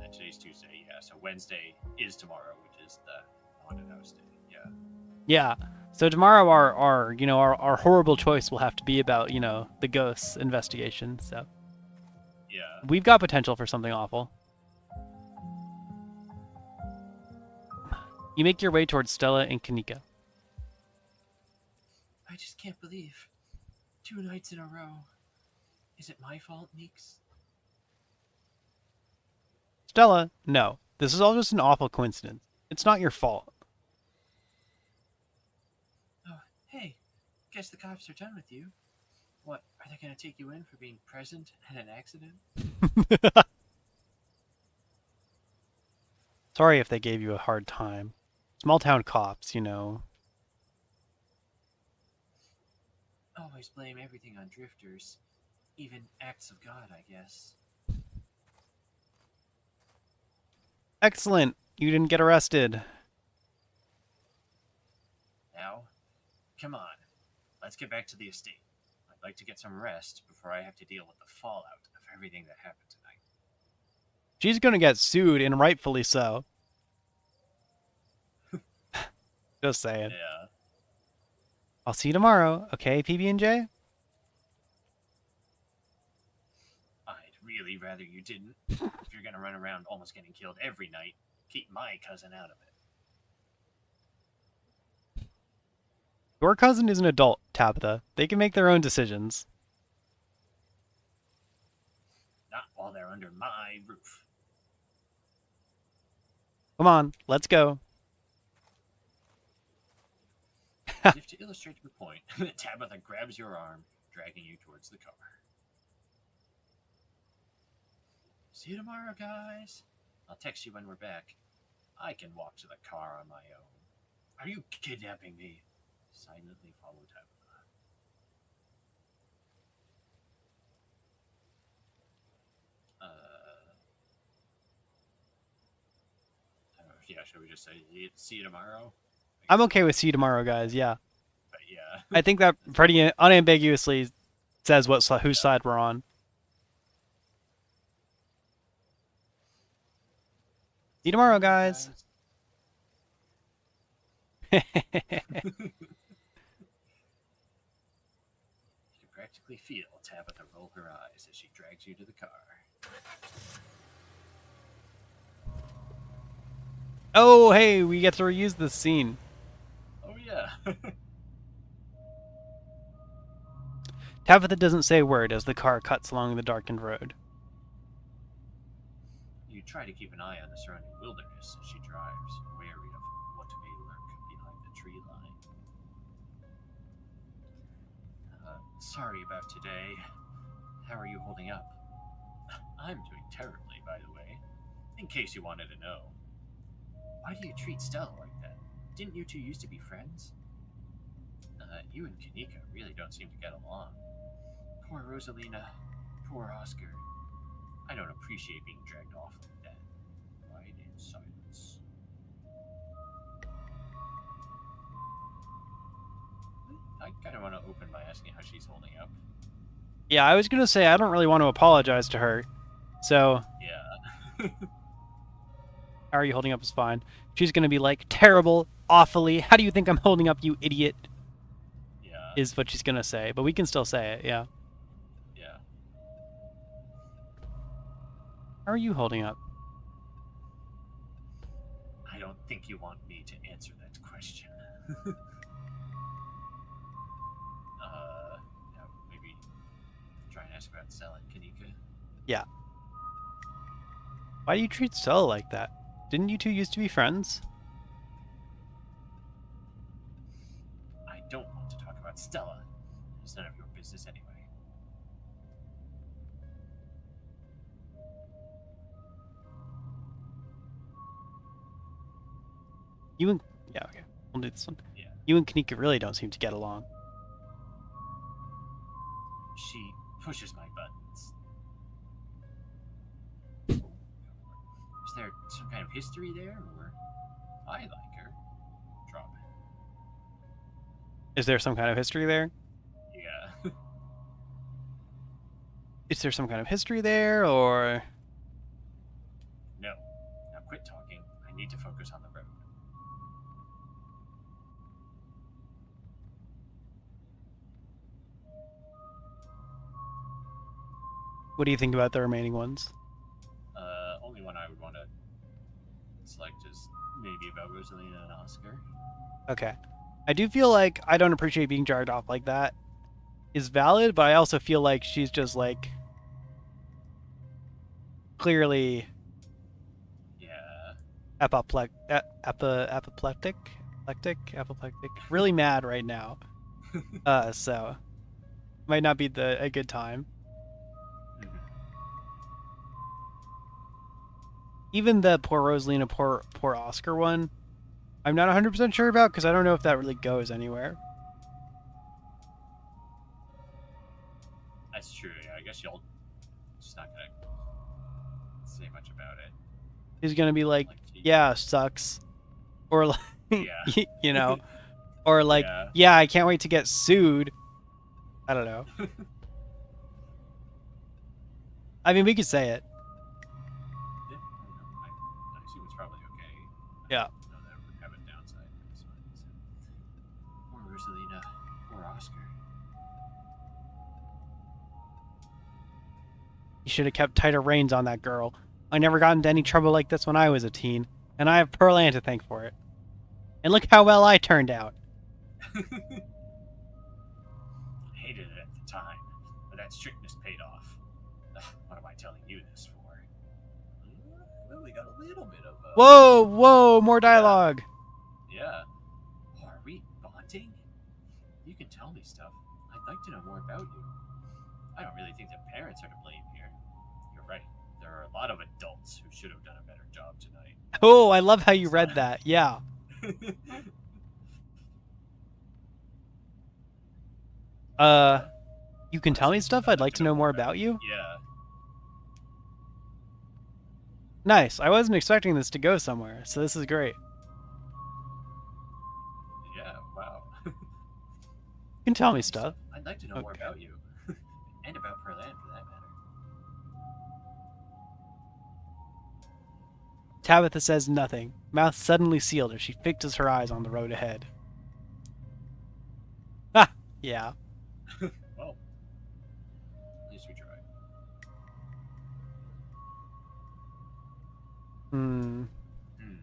And today's Tuesday, yeah. So Wednesday is tomorrow, which is the haunted house day. Yeah. Yeah. So tomorrow our horrible choice will have to be about, the ghosts investigation, so. Yeah. We've got potential for something awful. You make your way towards Stella and Kanika. I just can't believe 2 nights in a row. Is it my fault, Meeks? Stella, no. This is all just an awful coincidence. It's not your fault. Oh, hey, guess the cops are done with you. What, are they going to take you in for being present at an accident? Sorry if they gave you a hard time. Small town cops, you know. Always blame everything on drifters. Even acts of God, I guess. Excellent. You didn't get arrested. Now, come on. Let's get back to the estate. I'd like to get some rest before I have to deal with the fallout of everything that happened tonight. She's gonna get sued, and rightfully so. Just saying. Yeah. I'll see you tomorrow, okay, PB&J? I'd really rather you didn't. If you're gonna run around almost getting killed every night, keep my cousin out of it. Your cousin is an adult, Tabitha. They can make their own decisions. Not while they're under my roof. Come on, let's go. As if to illustrate your point, Tabitha grabs your arm, dragging you towards the car. See you tomorrow, guys. I'll text you when we're back. I can walk to the car on my own. Are you kidnapping me? Silently follow Tabitha. Yeah, should we just say see you tomorrow? I'm okay with see you tomorrow, guys, yeah. But yeah. I think that pretty unambiguously says whose side we're on. See you tomorrow, guys. You can practically feel Tabitha roll her eyes as she drags you to the car. Oh, hey, we get to reuse this scene. Oh, yeah. Tabitha doesn't say a word as the car cuts along the darkened road. You try to keep an eye on the surrounding wilderness as she drives, wary of what may lurk behind the tree line. Sorry about today. How are you holding up? I'm doing terribly, by the way, in case you wanted to know. Why do you treat Stella like that? Didn't you two used to be friends? You and Kanika really don't seem to get along. Poor Rosalina. Poor Oscar. I don't appreciate being dragged off like that. Right in silence. I kind of want to open by asking how she's holding up. Yeah, I was going to say I don't really want to apologize to her. So, Yeah. how are you holding up is fine. She's going to be like, terrible, awfully. How do you think I'm holding up, you idiot? Yeah. Is what she's going to say. But we can still say it, yeah. Yeah. How are you holding up? I don't think you want me to answer that question. Maybe try and ask about Stella and Kanika. Yeah. Why do you treat Stella like that? Didn't you two used to be friends? I don't want to talk about Stella. It's none of your business anyway. You and... Yeah, okay. We'll do this one. Yeah. You and Kanika really don't seem to get along. She pushes my buttons. Is there some kind of history there, or I like her? Drop it. Is there some kind of history there? Yeah. Is there some kind of history there, or... No. Now quit talking. I need to focus on the road. What do you think about the remaining ones? Only one I would want to select is maybe about Rosalina and Oscar. Okay. I do feel like I don't appreciate being jarred off like that is valid, but I also feel like she's just like clearly Yeah. apoplectic, really mad right now. So might not be a good time. Mhm. Even the poor Rosalina, poor Oscar one, I'm not 100% sure about because I don't know if that really goes anywhere. That's true. Yeah, I guess y'all just not gonna say much about it. He's gonna be like, Like, yeah, sucks, or like, you yeah, know, or like, yeah. yeah, I can't wait to get sued. I don't know. I mean, we could say it. Yeah, I don't know. I assume it's probably okay. I Yeah. don't know that it would have a downside, but it's fine. So. Poor Rosalina. Poor Oscar. You should have kept tighter reins on that girl. I never got into any trouble like this when I was a teen, and I have Pearl Ann to thank for it. And look how well I turned out. Hated it at the time, but that strictness paid off. What am I telling you this for? Well, we got a little bit of Whoa, more yeah, dialogue. yeah. Oh, are we bonding? You can tell me stuff. I'd like to know more about you. I don't really think that parents are to blame here. You're right. There are a lot of adults who should have done a better job tonight. Oh, I love how you So, read that. Yeah. Uh, what? you can tell me Honestly, stuff? I'd I'd like like to to know know more more about about you. you. Yeah, Nice. I wasn't expecting this to go somewhere, so this is great. yeah. Wow. You can tell Tell me me stuff. stuff. I'd like to know more Okay. about you, and about Perlan for that matter. Tabitha says nothing, mouth suddenly sealed as she fixes her eyes on the road ahead. Ah, yeah. Well, at least we tried. Hmm. Hmm.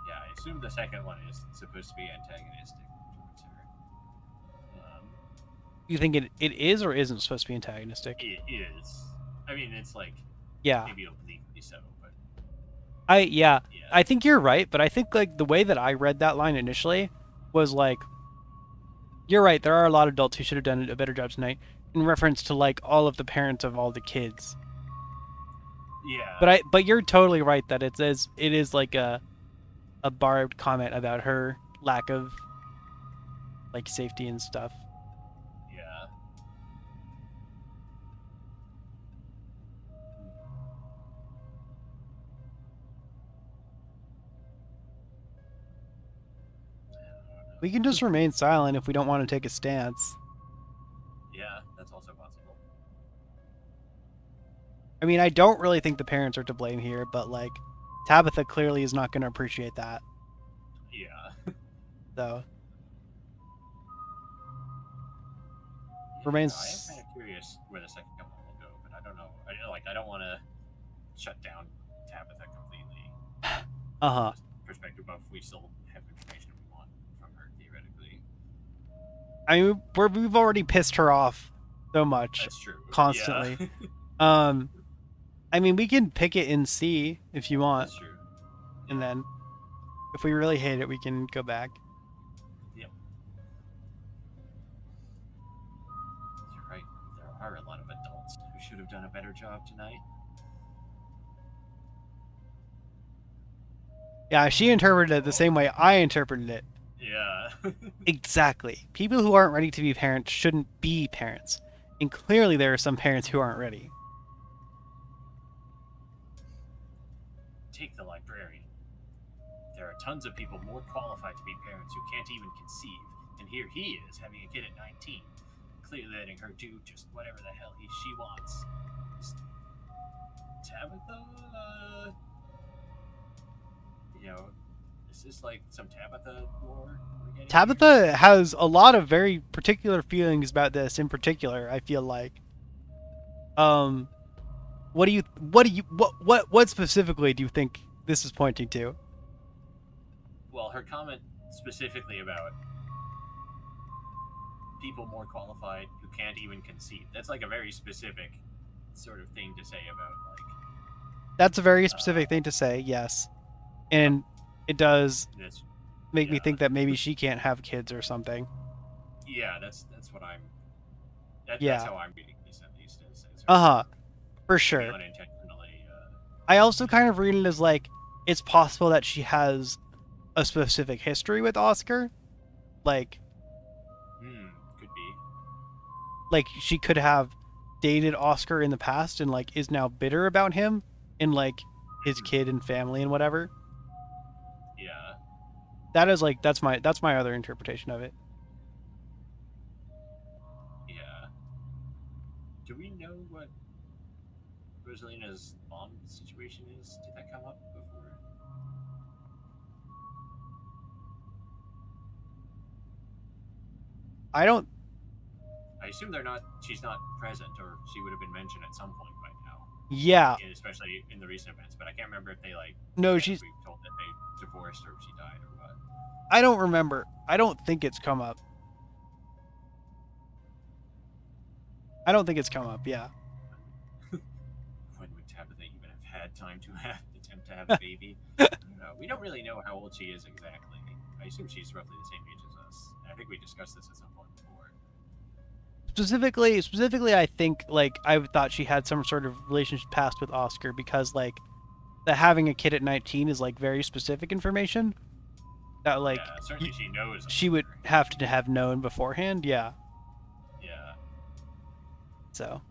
Yeah, I assume the second one is supposed to be antagonistic towards her. You think it is or isn't supposed to be antagonistic? It is. I mean, it's like Yeah. maybe obliquely so, but Yeah. yeah, I think you're right, but I think like the way that I read that line initially was like, you're right, there are a lot of adults who should have done a better job tonight in reference to like all of the parents of all the kids. yeah, But you're totally right that it is like a barbed comment about her lack of like safety and stuff. yeah. We can just remain silent if we don't want to take a stance. Yeah, that's also possible. I mean, I don't really think the parents are to blame here, but like Tabitha clearly is not going to appreciate that. Yeah, So, yeah. No, I am kind remains of curious where the second one will go, but I don't know. I don't want to shut down Tabitha completely. From uh-huh. the perspective of we still have information we want from her theoretically. I mean, we've already pissed her off so much That's true. Yeah, constantly. Um I mean, we can pick it in C if you want, that's true. and Yeah. then if we really hate it, we can go back. Yep. You're right. There are a lot of adults who should have done a better job tonight. Yeah, she interpreted it the same way I interpreted it. Yeah. Exactly. People who aren't ready to be parents shouldn't be parents. And clearly there are some parents who aren't ready. Take the librarian. There are tons of people more qualified to be parents who can't even conceive, and here he is having a kid at 19, clearly letting her do just whatever the hell she wants. Is Tabitha, you know, is this like some Tabitha lore we're getting here? Tabitha has a lot of very particular feelings about this in particular, I feel like. Um, what specifically do you think this is pointing to? Well, her comment specifically about people more qualified who can't even concede. That's like a very specific sort of thing to say about That's a very uh, specific thing to say, yes. And it does this. make me Yeah, think that maybe she can't have kids or something. yeah. That's what I'm. That's Yeah. how I'm reading this at least. Is her Uh-huh. For maybe sure. unintentionally. I also kind of read it as like it's possible that she has a specific history with Oscar. Like Could be. like she could have dated Oscar in the past and like is now bitter about him and like his Hmm. kid and family and whatever. Yeah. That is like that's my other interpretation of it. Yeah. Do we know what Rosalina's mom situation is? Did that come up before? I don't. I assume they're not. She's not present, or she would have been mentioned at some point by now. Yeah. Especially in the recent events. But I can't remember if they like. No, If she's. we told that they divorced or if she died or what. I don't remember. I don't think it's come up. I don't think it's come up. Yeah. When would Tabitha even have had time to attempt to have a baby? We don't really know how old she is exactly. I assume she's roughly the same age as us. And I think we discussed this at some point before. Specifically, I think like I thought she had some sort of relationship past with Oscar because like that having a kid at 19 is like very specific information that like Yeah, certainly she knows she would Oscar. have to have known beforehand. Yeah. Yeah. So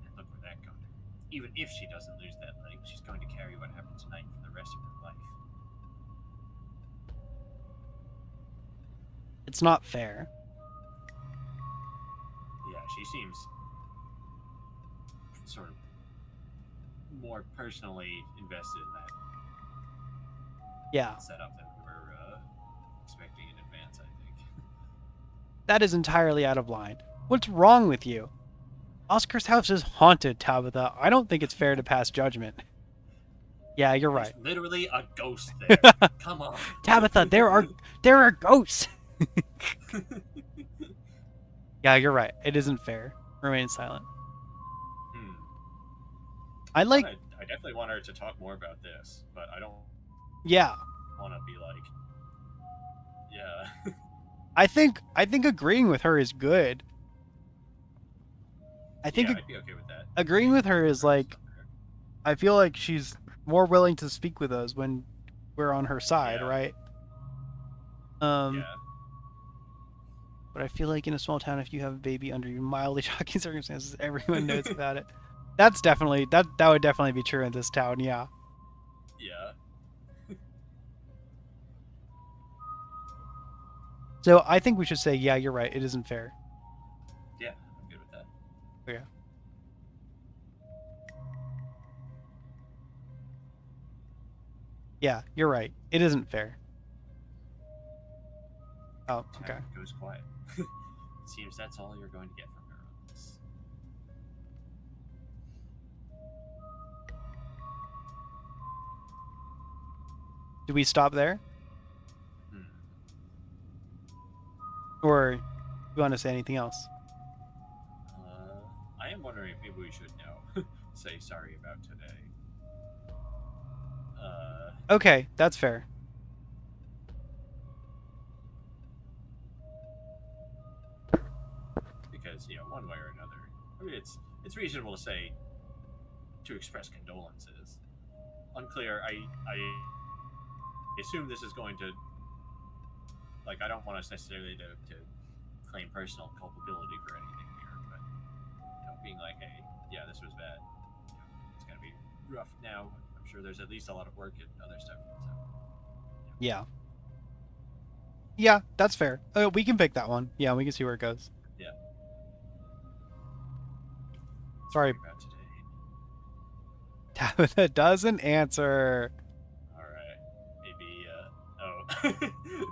And look where that got her. Even if she doesn't lose that leg, she's going to carry what happened tonight for the rest of her life. it's not fair. Yeah, she seems sort of more personally invested in that Yeah. setup than we were expecting in advance, I think. That is entirely out of line. What's wrong with you? Oscar's house is haunted, Tabitha. I don't think it's fair to pass judgment. Yeah, you're There's right. literally a ghost there. Come on. Tabitha, there are ghosts. Yeah, you're right. It isn't fair. Remain silent. Hmm. I like. I definitely want her to talk more about this, but I don't Yeah, want to be like, yeah, I think agreeing with her is good. I think yeah, I'd be okay with that. agreeing with her is like I feel like she's more willing to speak with us when we're on her side, Yeah, right? Um, yeah, but I feel like in a small town, if you have a baby under mildly shocking circumstances, everyone knows about it. That's definitely that would definitely be true in this town. Yeah. yeah. So I think we should say, yeah, you're right. It isn't fair. Yeah, I'm good with that. Okay. Yeah, you're right. It isn't fair. Oh, okay. Tabitha goes quiet. Seems that's all you're going to get from her on this. Do we stop there, Hmm. or do you want to say anything else? I am wondering if maybe we should now say sorry about today. Uh, Okay, that's fair. because one way or another, I mean, it's reasonable to say to express condolences. Unclear. I assume this is going to like I don't want us necessarily to claim personal culpability for anything here, but being like, hey, yeah, this was bad. It's gonna be rough now. I'm sure there's at least a lot of work and other stuff. So Yeah. Yeah, that's fair. We can pick that one. Yeah, we can see where it goes. yeah, Sorry, about today. Tabitha doesn't answer. All right, maybe. Oh,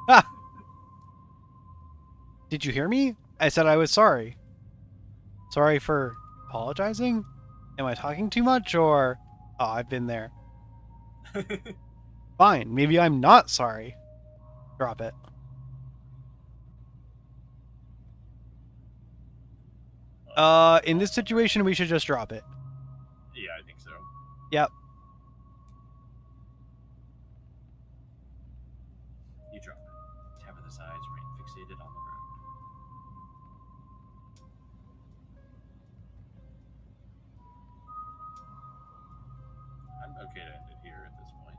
Ah, Did you hear me? I said I was sorry. Sorry for apologizing? Am I talking too much or... Oh, I've been there. Fine, maybe I'm not sorry. Drop it. In this situation, we should just drop it. Yeah, I think so. Yep. You drop it. Tabitha's eyes remain fixated on the road. I'm okay to end it here at this point.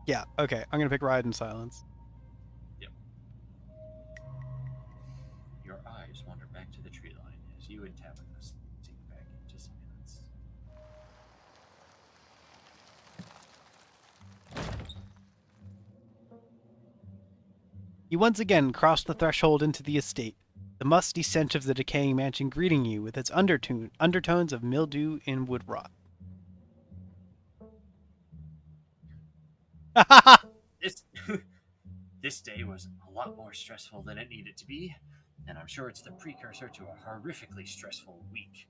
Yeah, okay. I'm gonna pick Ride in Silence. Yep. Your eyes wander back to the tree line as you and Tabitha sink back into silence. You once again cross the threshold into the estate, the musty stench of the decaying mansion greeting you with its undertones of mildew and wood rot. This this day was a lot more stressful than it needed to be, and I'm sure it's the precursor to a horrifically stressful week.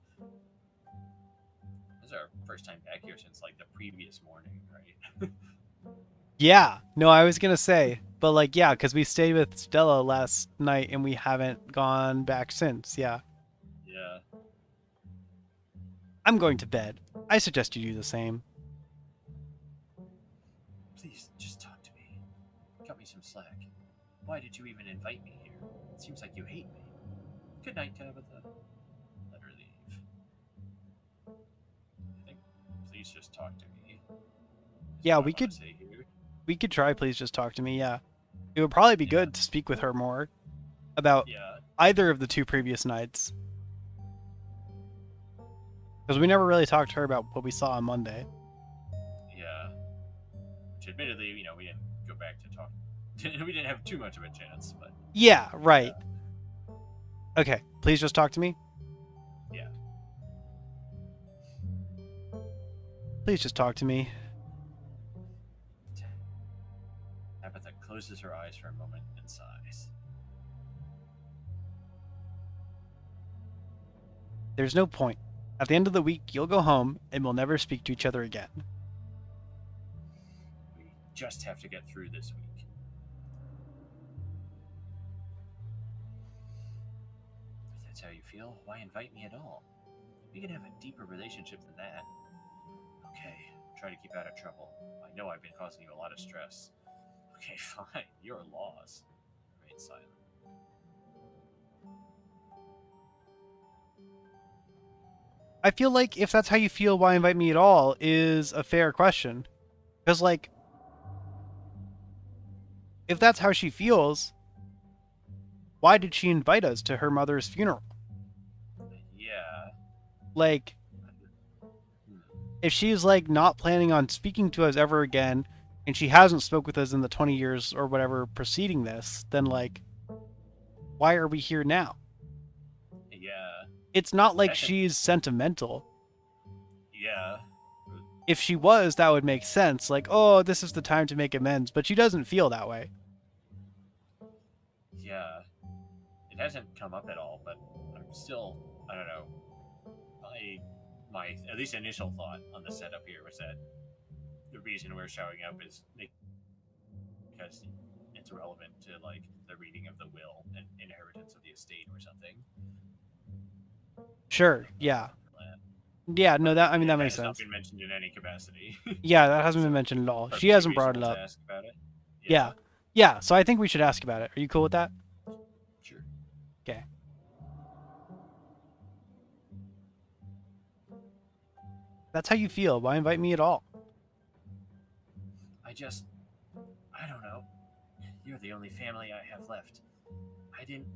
This is our first time back here since like the previous morning, right? Yeah, no, I was gonna say, but like, yeah, because we stayed with Stella last night and we haven't gone back since. Yeah, Yeah. I'm going to bed. I suggest you do the same. Please, just talk to me. Cut me some slack. Why did you even invite me here? It seems like you hate me. Good night, Tabitha. Let her leave. I think. Please just talk to me. Is Yeah, what I we want could to say here. try. Please just talk to me. Yeah, it would probably be Yeah. good to speak with her more about Yeah. either of the two previous nights, because we never really talked to her about what we saw on Monday. Yeah. Which, admittedly, we didn't go back to talk. We didn't have too much of a chance, but Yeah, right. Okay, please just talk to me. yeah. Please just talk to me. Tabitha closes her eyes for a moment and sighs. There's no point. At the end of the week, you'll go home and we'll never speak to each other again. We just have to get through this week. If that's how you feel, why invite me at all? We can have a deeper relationship than that. Okay, try to keep out of trouble. I know I've been causing you a lot of stress. Okay, fine. Your loss. Remain silent. I feel like if that's how you feel, why invite me at all is a fair question. Because, like, if that's how she feels, why did she invite us to her mother's funeral? Yeah. Like, Hmm. if she's, like, not planning on speaking to us ever again, and she hasn't spoke with us in the 20 years or whatever preceding this, then, like, why are we here now? Yeah. It's not like Second. she's sentimental. Yeah. If she was, that would make sense. Like, oh, this is the time to make amends. But she doesn't feel that way. Yeah. It hasn't come up at all, but I'm still, I don't know. My at least initial thought on the setup here was that the reason we're showing up is because it's relevant to like the reading of the will and inheritance of the estate or something. Sure, yeah. Yeah, no, that, I mean, that That makes has not sense. been mentioned in any capacity. Yeah, that hasn't So been mentioned at all. She perfectly hasn't brought it reasonable to up. ask about it. Yeah. Yeah, Yeah, so I think we should ask about it. Are you cool with that? sure. Okay. That's how you feel. Why invite me at all? I don't know. You're the only family I have left. I didn't,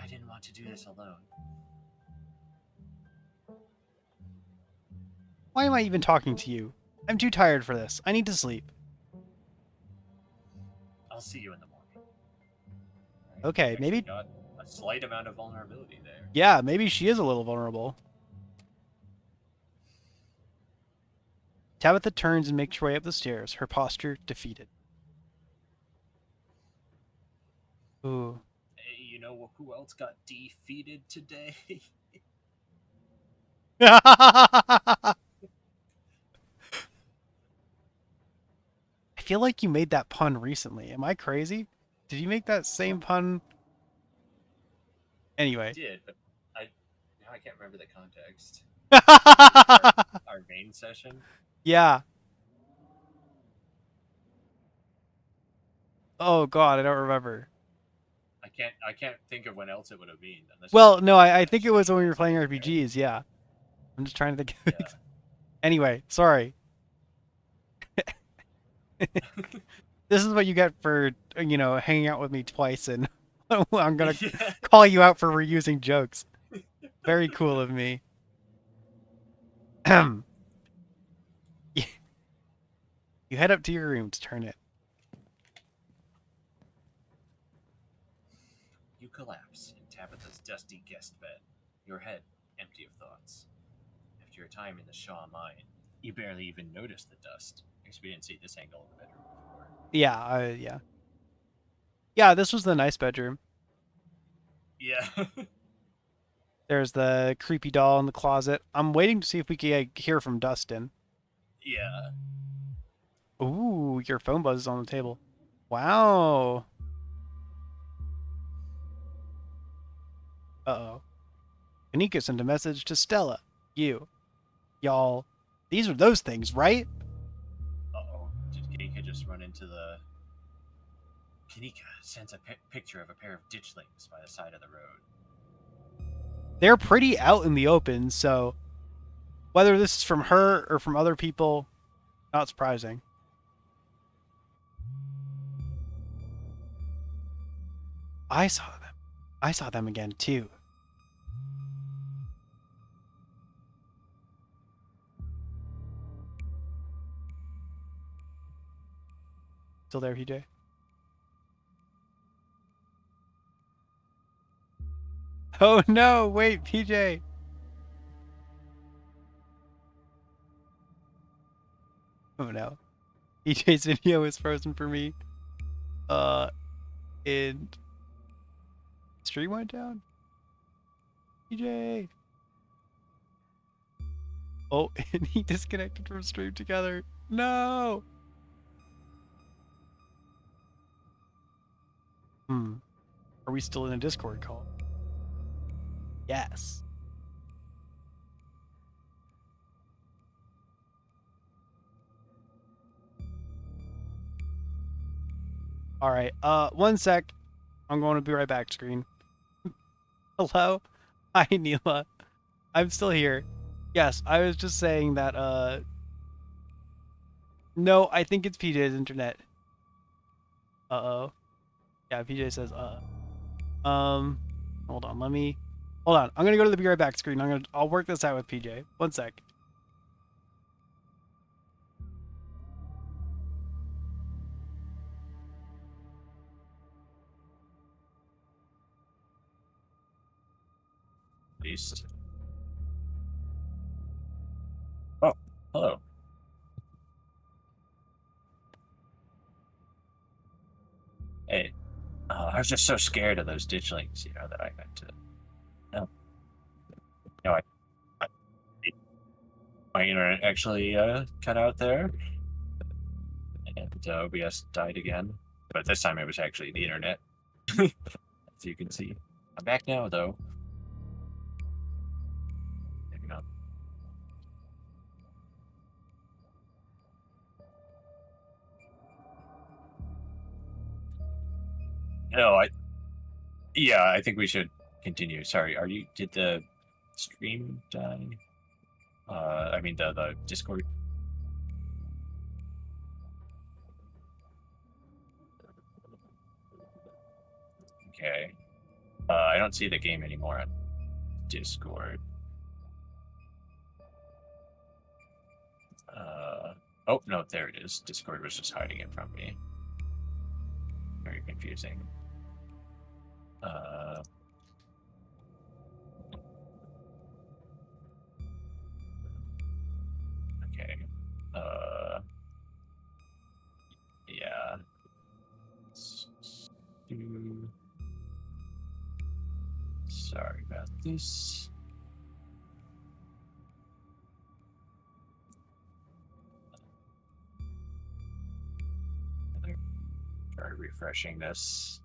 I didn't want to do this alone. Why am I even talking to you? I'm too tired for this. I need to sleep. I'll see you in the morning. Right. Okay, Actually maybe. got a slight amount of vulnerability there. Yeah, maybe she is a little vulnerable. Tabitha turns and makes her way up the stairs, her posture defeated. Ooh. You know know who else got defeated today? I feel like you made that pun recently. Am I crazy? Did you make that same pun? Anyway. Did, but I now I can't remember the context. Was it our main session? Yeah. Oh god, I don't remember. I can't think of when else it would have been unless we Well, like no, did I think it was when we were playing shenanigans there. RPGs. Yeah. I'm just trying to think. Yeah. Anyway, sorry. This is what you get for hanging out with me twice, and I'm gonna Yeah. call you out for reusing jokes. Very cool of me. You head up to your room to turn it. You collapse in Tabitha's dusty guest bed, your head empty of thoughts. After your time in the Shaw mine, you barely even notice the dust, because we didn't see this angle of the bedroom before. Yeah. Yeah, this was the nice bedroom. Yeah. There's the creepy doll in the closet. I'm waiting to see if we can hear from Dustin. Yeah. Ooh, your phone buzz is on the table. Wow. Uh-oh. Kanika sent a message to Stella. Y'all, these are those things, right? Uh-oh. Did Kanika just run into the... Kanika sends a picture of a pair of ditchlings by the side of the road. They're pretty out in the open, so whether this is from her or from other people, not surprising. I saw them. I saw them again, too. Still there, PJ? Oh no, wait, PJ. Oh no. PJ's video is frozen for me. And stream went down. PJ. Oh, and he disconnected from stream together. No. Are we still in a Discord call? Yes. All right. 1 sec. I'm going to be right back. Screen. Hello. Hi, Neela. I'm still here. Yes, I was just saying that. No, I think it's PJ's internet. Uh-oh. Yeah, PJ says. Hold on. Hold on. I'm gonna go to the be right back screen. I'll work this out with PJ. 1 sec. At least. Oh, hello. Hey, I was just so scared of those ditchlings, that I had to. No, no, I my internet actually cut out there, and OBS died again. But this time it was actually the internet, as you can see. I'm back now, though. Maybe not. No, yeah, I think we should continue. Sorry, did the stream die? I mean the Discord. Okay. I don't see the game anymore on Discord. Oh, no, there it is. Discord was just hiding it from me. Very confusing. Okay. Yeah. Let's do... this. Try refreshing this.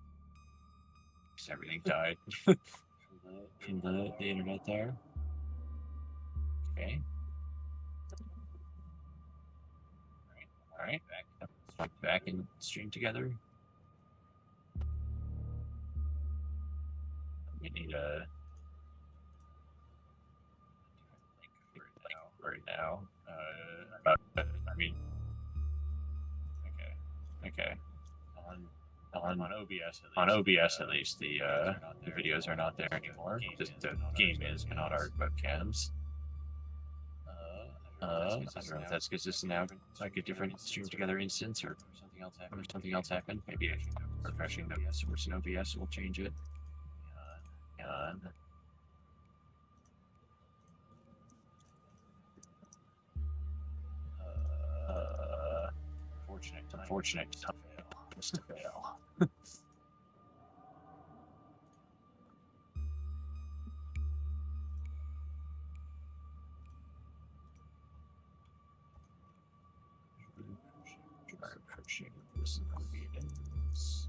Because everything died from the internet there. Okay. All right. Back and stream together. We need a right now. I mean, okay. On OBS at least the videos are not there anymore. Just the game is, but not our webcams. I don't know if that's because this is now like a different stream together instance or something else happened. Maybe refreshing the source in OBS will change it. Unfortunate just to fail. This is going to be an instance.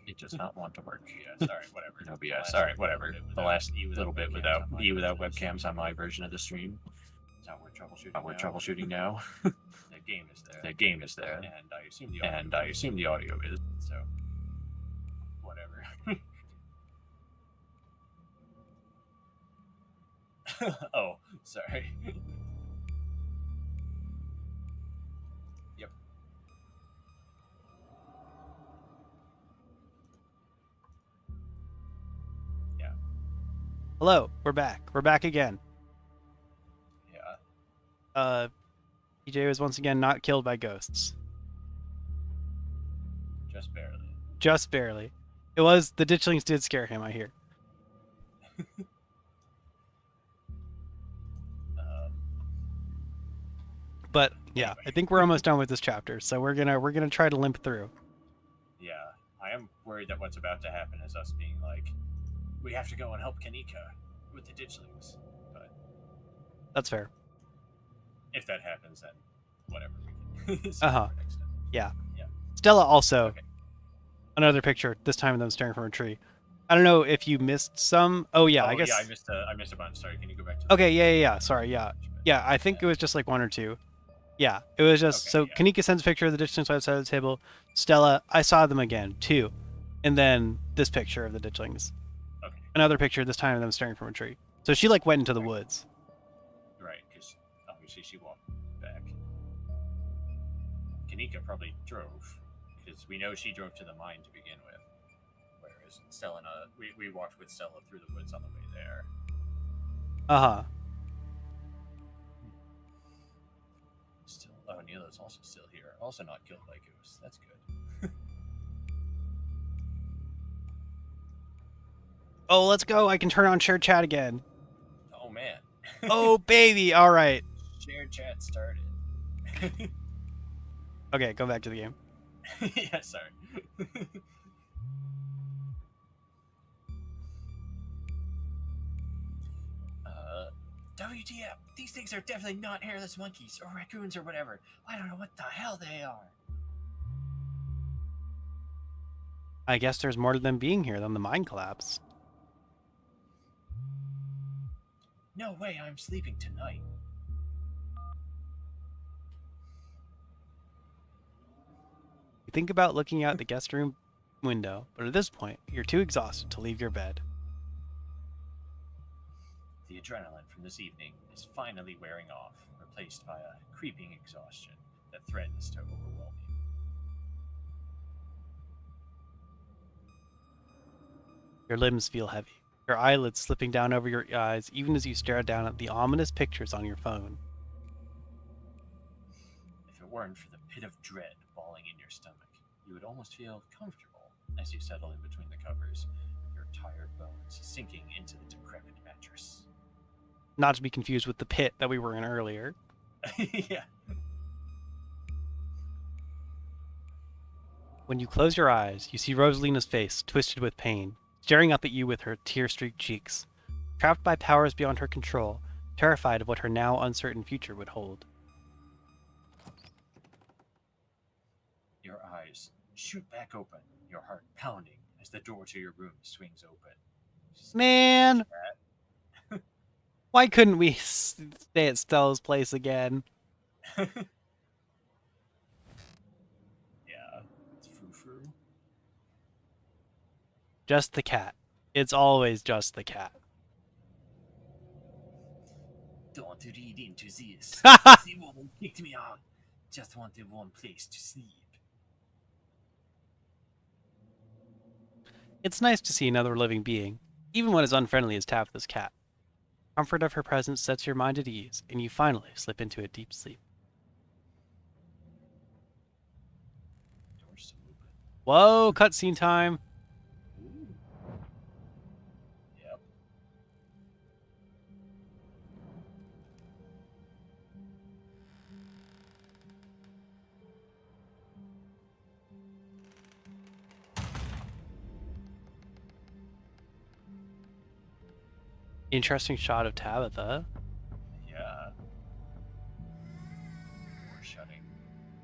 It does not want to work. Yeah, sorry, whatever. OBS. All right, whatever. The last little bit without webcams on my version of the stream. We're troubleshooting now. The game is there. And I assume the audio is. So, whatever. Oh, sorry. Yep. Yeah. Hello, we're back. We're back again. Yeah. PJ was once again not killed by ghosts. Just barely. Just barely. It was the ditchlings did scare him, I hear. But yeah, I think we're almost done with this chapter, so we're gonna try to limp through. Yeah, I am worried that what's about to happen is us being like, we have to go and help Kanika with the ditchlings. But that's fair. If that happens, then whatever. We can Yeah. Stella also. Another picture. This time of them staring from a tree. I don't know if you missed some. Oh yeah, I guess. Yeah, I missed a bunch. Sorry, can you go back to? Okay, yeah. Sorry, yeah. I think it was just like one or two. Yeah, it was just Kanika sends a picture of the ditchlings by the side of the table. Stella, I saw them again, too. And then this picture of the ditchlings. Okay. Another picture, this time of them staring from a tree. So she like went into the woods. Right, because obviously she walked back. Kanika probably drove, because we know she drove to the mine to begin with. Whereas Stella and we walked with Stella through the woods on the way there. Uh-huh. Neela's also still here. Also not killed by ghosts. That's good. Oh, let's go. I can turn on shared chat again. Oh, man. Oh, baby. All right. Shared chat started. Okay, go back to the game. Yeah, sorry. WTF, these things are definitely not hairless monkeys or raccoons or whatever. I don't know what the hell they are. I guess there's more to them being here than the mine collapse. No way I'm sleeping tonight. You think about looking out the guest room window, but at this point, you're too exhausted to leave your bed. The adrenaline from this evening is finally wearing off, replaced by a creeping exhaustion that threatens to overwhelm you. Your limbs feel heavy, your eyelids slipping down over your eyes even as you stare down at the ominous pictures on your phone. If it weren't for the pit of dread balling in your stomach, you would almost feel comfortable as you settle in between the covers, your tired bones sinking into the decrepit mattress. Not to be confused with the pit that we were in earlier. Yeah. When you close your eyes, you see Rosalina's face, twisted with pain, staring up at you with her tear-streaked cheeks. Trapped by powers beyond her control, terrified of what her now uncertain future would hold. Your eyes shoot back open, your heart pounding as the door to your room swings open. Man! Why couldn't we stay at Stella's place again? Yeah, it's frou-frou. Just the cat. It's always just the cat. Don't read into this. Haha! The woman kicked me out. Just wanted one place to sleep. It's nice to see another living being, even one as unfriendly as Tabitha's cat. Comfort of her presence sets your mind at ease, and you finally slip into a deep sleep. Door's still open. Whoa, cutscene time! Ooh. Yep. Interesting shot of Tabitha. Yeah. Door shutting.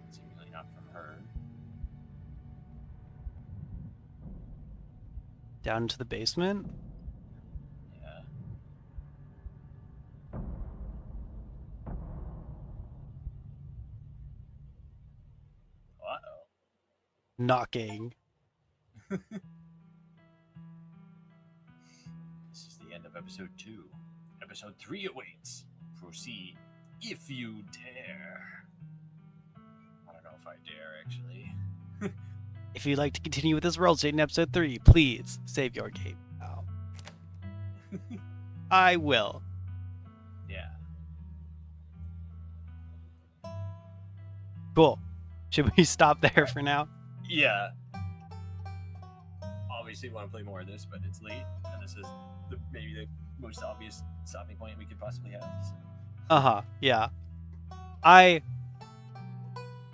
Seemingly not from her. Down into the basement. Yeah. Uh-oh. Knocking. This is the end of episode 2. Episode 3 awaits. Proceed if you dare. I don't know if I dare, actually. If you'd like to continue with this world state in episode 3, please save your game now. I will. Yeah. Cool. Should we stop there for now? Yeah. Obviously want to play more of this, but it's late, and this is maybe the most obvious stopping point we could possibly have. So. Yeah. I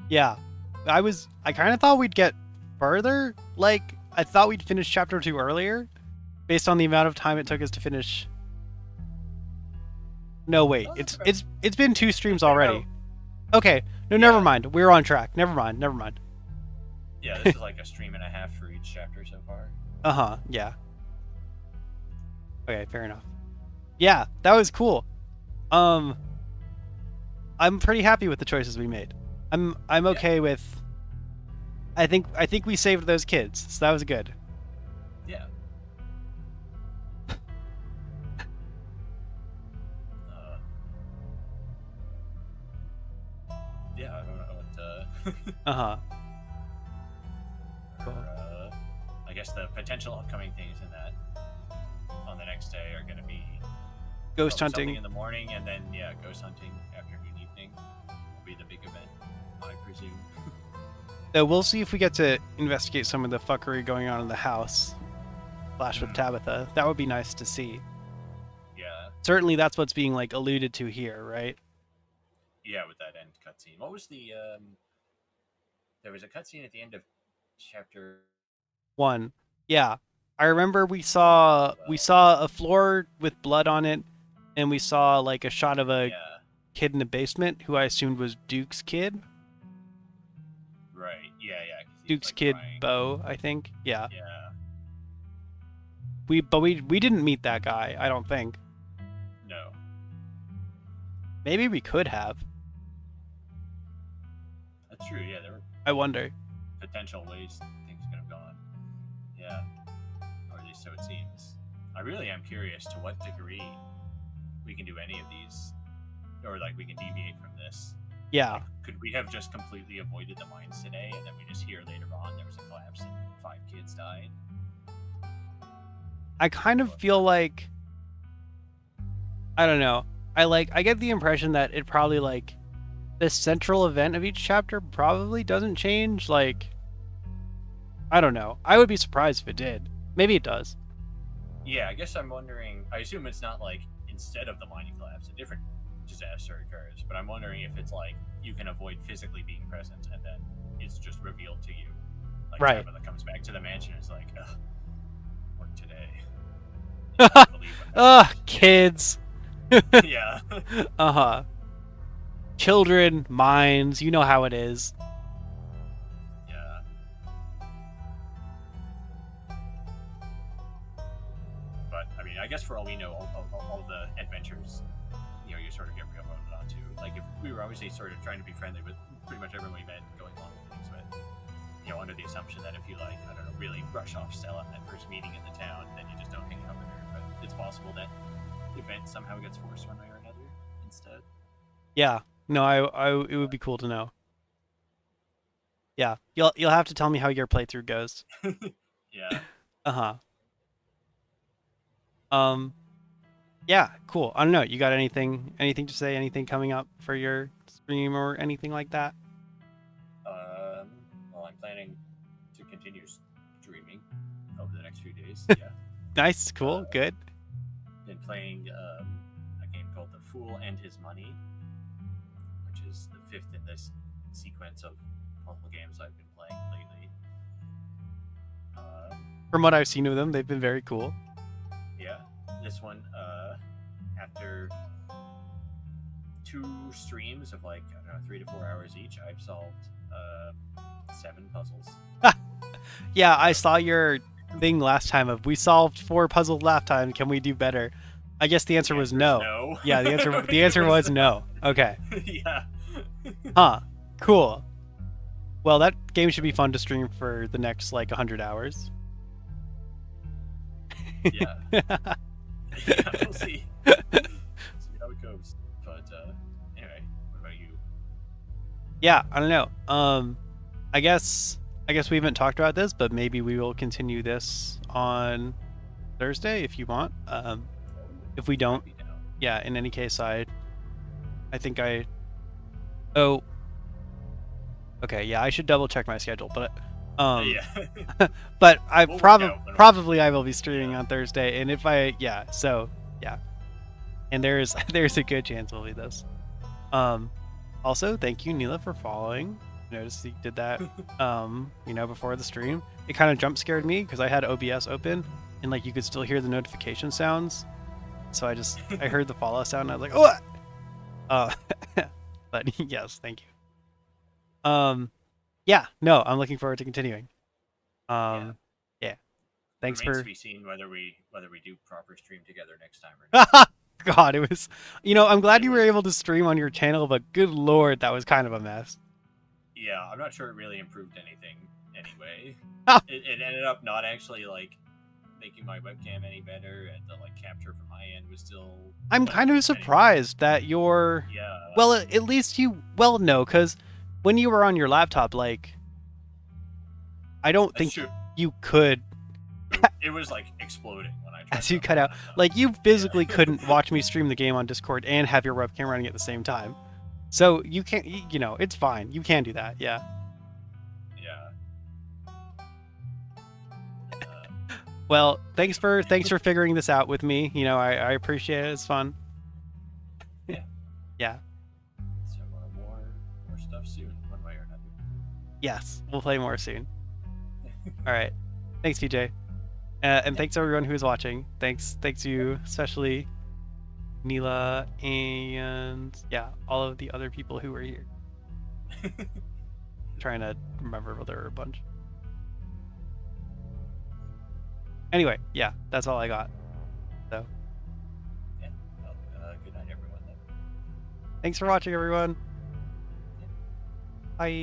kind of thought we'd get further. Like, I thought we'd finish chapter 2 earlier, based on the amount of time it took us to finish. No, wait. Oh, It's been 2 streams already. Okay. No, never mind. We're on track. Never mind. Yeah, this is like a stream and a half for each chapter so far. Yeah. Okay, fair enough. Yeah, that was cool. I'm pretty happy with the choices we made. I'm okay with. I think we saved those kids, so that was good. Yeah. Yeah, I don't know what. I guess the potential upcoming things in that on the next day are going to be Ghost something hunting. in the morning, and then ghost hunting afternoon, evening will be the big event, I presume. So we'll see if we get to investigate some of the fuckery going on in the house. Flash with Tabitha. That would be nice to see. Yeah. Certainly, that's what's being like alluded to here, right? Yeah, with that end cutscene. What was the? There was a cutscene at the end of chapter 1. Yeah, I remember we saw a floor with blood on it, and we saw like a shot of a kid in the basement who I assumed was Duke's kid. Right. Yeah. Duke's like kid, crying. Bo, I think. Yeah. Yeah. We didn't meet that guy. I don't think. No. Maybe we could have. That's true. Yeah, there were I wonder. potential ways things could have gone. Yeah. Or at least so it seems. I really am curious to what degree we can do any of these, or like we can deviate from this. Yeah. Like, could we have just completely avoided the mines today, and then we just hear later on there was a collapse and 5 kids died? I kind of feel like, I don't know. I get the impression that it probably like the central event of each chapter probably doesn't change. Like, I don't know. I would be surprised if it did. Maybe it does. Yeah, I guess I'm wondering. I assume it's not like instead of the mining collapse, a different disaster occurs. But I'm wondering if it's like you can avoid physically being present, and then it's just revealed to you. Like Right. Tabitha comes back to the mansion and is like, ugh, work today. You won't believe what Ugh, happened. kids. Yeah. Uh-huh. Children, minds, you know how it is. Yeah. But I mean, I guess for all we know, all the adventures, you know, you sort of get railroaded onto. Like if we were obviously sort of trying to be friendly with pretty much everyone we met, going along with things, but you know, under the assumption that if you like, I don't know, really brush off Stella in that first meeting in the town, then you just don't hang out with her. But it's possible that event somehow gets forced one way or another instead. Yeah. No, it would be cool to know. Yeah. You'll have to tell me how your playthrough goes. Yeah. Uh-huh. Um yeah, cool. I don't know. You got anything to say, anything coming up for your stream or anything like that? Well, I'm planning to continue streaming over the next few days. Yeah. Nice, cool, good. Been playing a game called The Fool and His Money, which is the fifth in this sequence of multiple games I've been playing lately. From what I've seen of them, they've been very cool. Yeah, this one, after 2 streams of like, I don't know, 3 to 4 hours each, I've solved 7 puzzles. Yeah, I saw your thing last time of we solved 4 puzzles last time. Can we do better? I guess the answer was no. No. Yeah, the answer was no. Okay. Yeah. Huh. Cool. Well, that game should be fun to stream for the next like 100 hours. Yeah. Yeah, we'll see. See how it goes. But anyway, what about you? Yeah, I don't know. I guess we haven't talked about this, but maybe we will continue this on Thursday if you want. If we don't, yeah, in any case, I think oh, okay, yeah, I should double check my schedule, but Yeah. but I We'll work out when probably I will be streaming on Thursday, and if I so yeah, and there's a good chance we'll do this. Also, thank you, Neela, for following. Noticed you did that before the stream. It kind of jump scared me because I had OBS open and like you could still hear the notification sounds, so I heard the follow sound and I was like, oh. But yes, thank you. Yeah, no, I'm looking forward to continuing. Yeah. Thanks Remains for to be seen whether we do proper stream together next time or not. God, it was I'm glad you were able to stream on your channel, but good lord, that was kind of a mess. Yeah, I'm not sure it really improved anything anyway. Ah. It ended up not actually like making my webcam any better, and the like capture from my end was still. I'm kind of surprised that you're. Yeah. Well, at least no, because when you were on your laptop, like, I don't think you could. It was like exploding when I tried. As you cut out, like you physically couldn't watch me stream the game on Discord and have your webcam running at the same time. So you can't, it's fine. You can do that, yeah. Yeah. Well, thanks for figuring this out with me. I appreciate it. It's fun. Yeah. Yeah. So more stuff soon, one way or another. Yes, we'll play more soon. All right. Thanks, PJ. And thanks everyone who's watching. Thanks you, especially Neela and all of the other people who were here. Trying to remember, but there were a bunch. Anyway, yeah, that's all I got. So. Yeah. Well, good night, everyone. Then. Thanks for watching, everyone.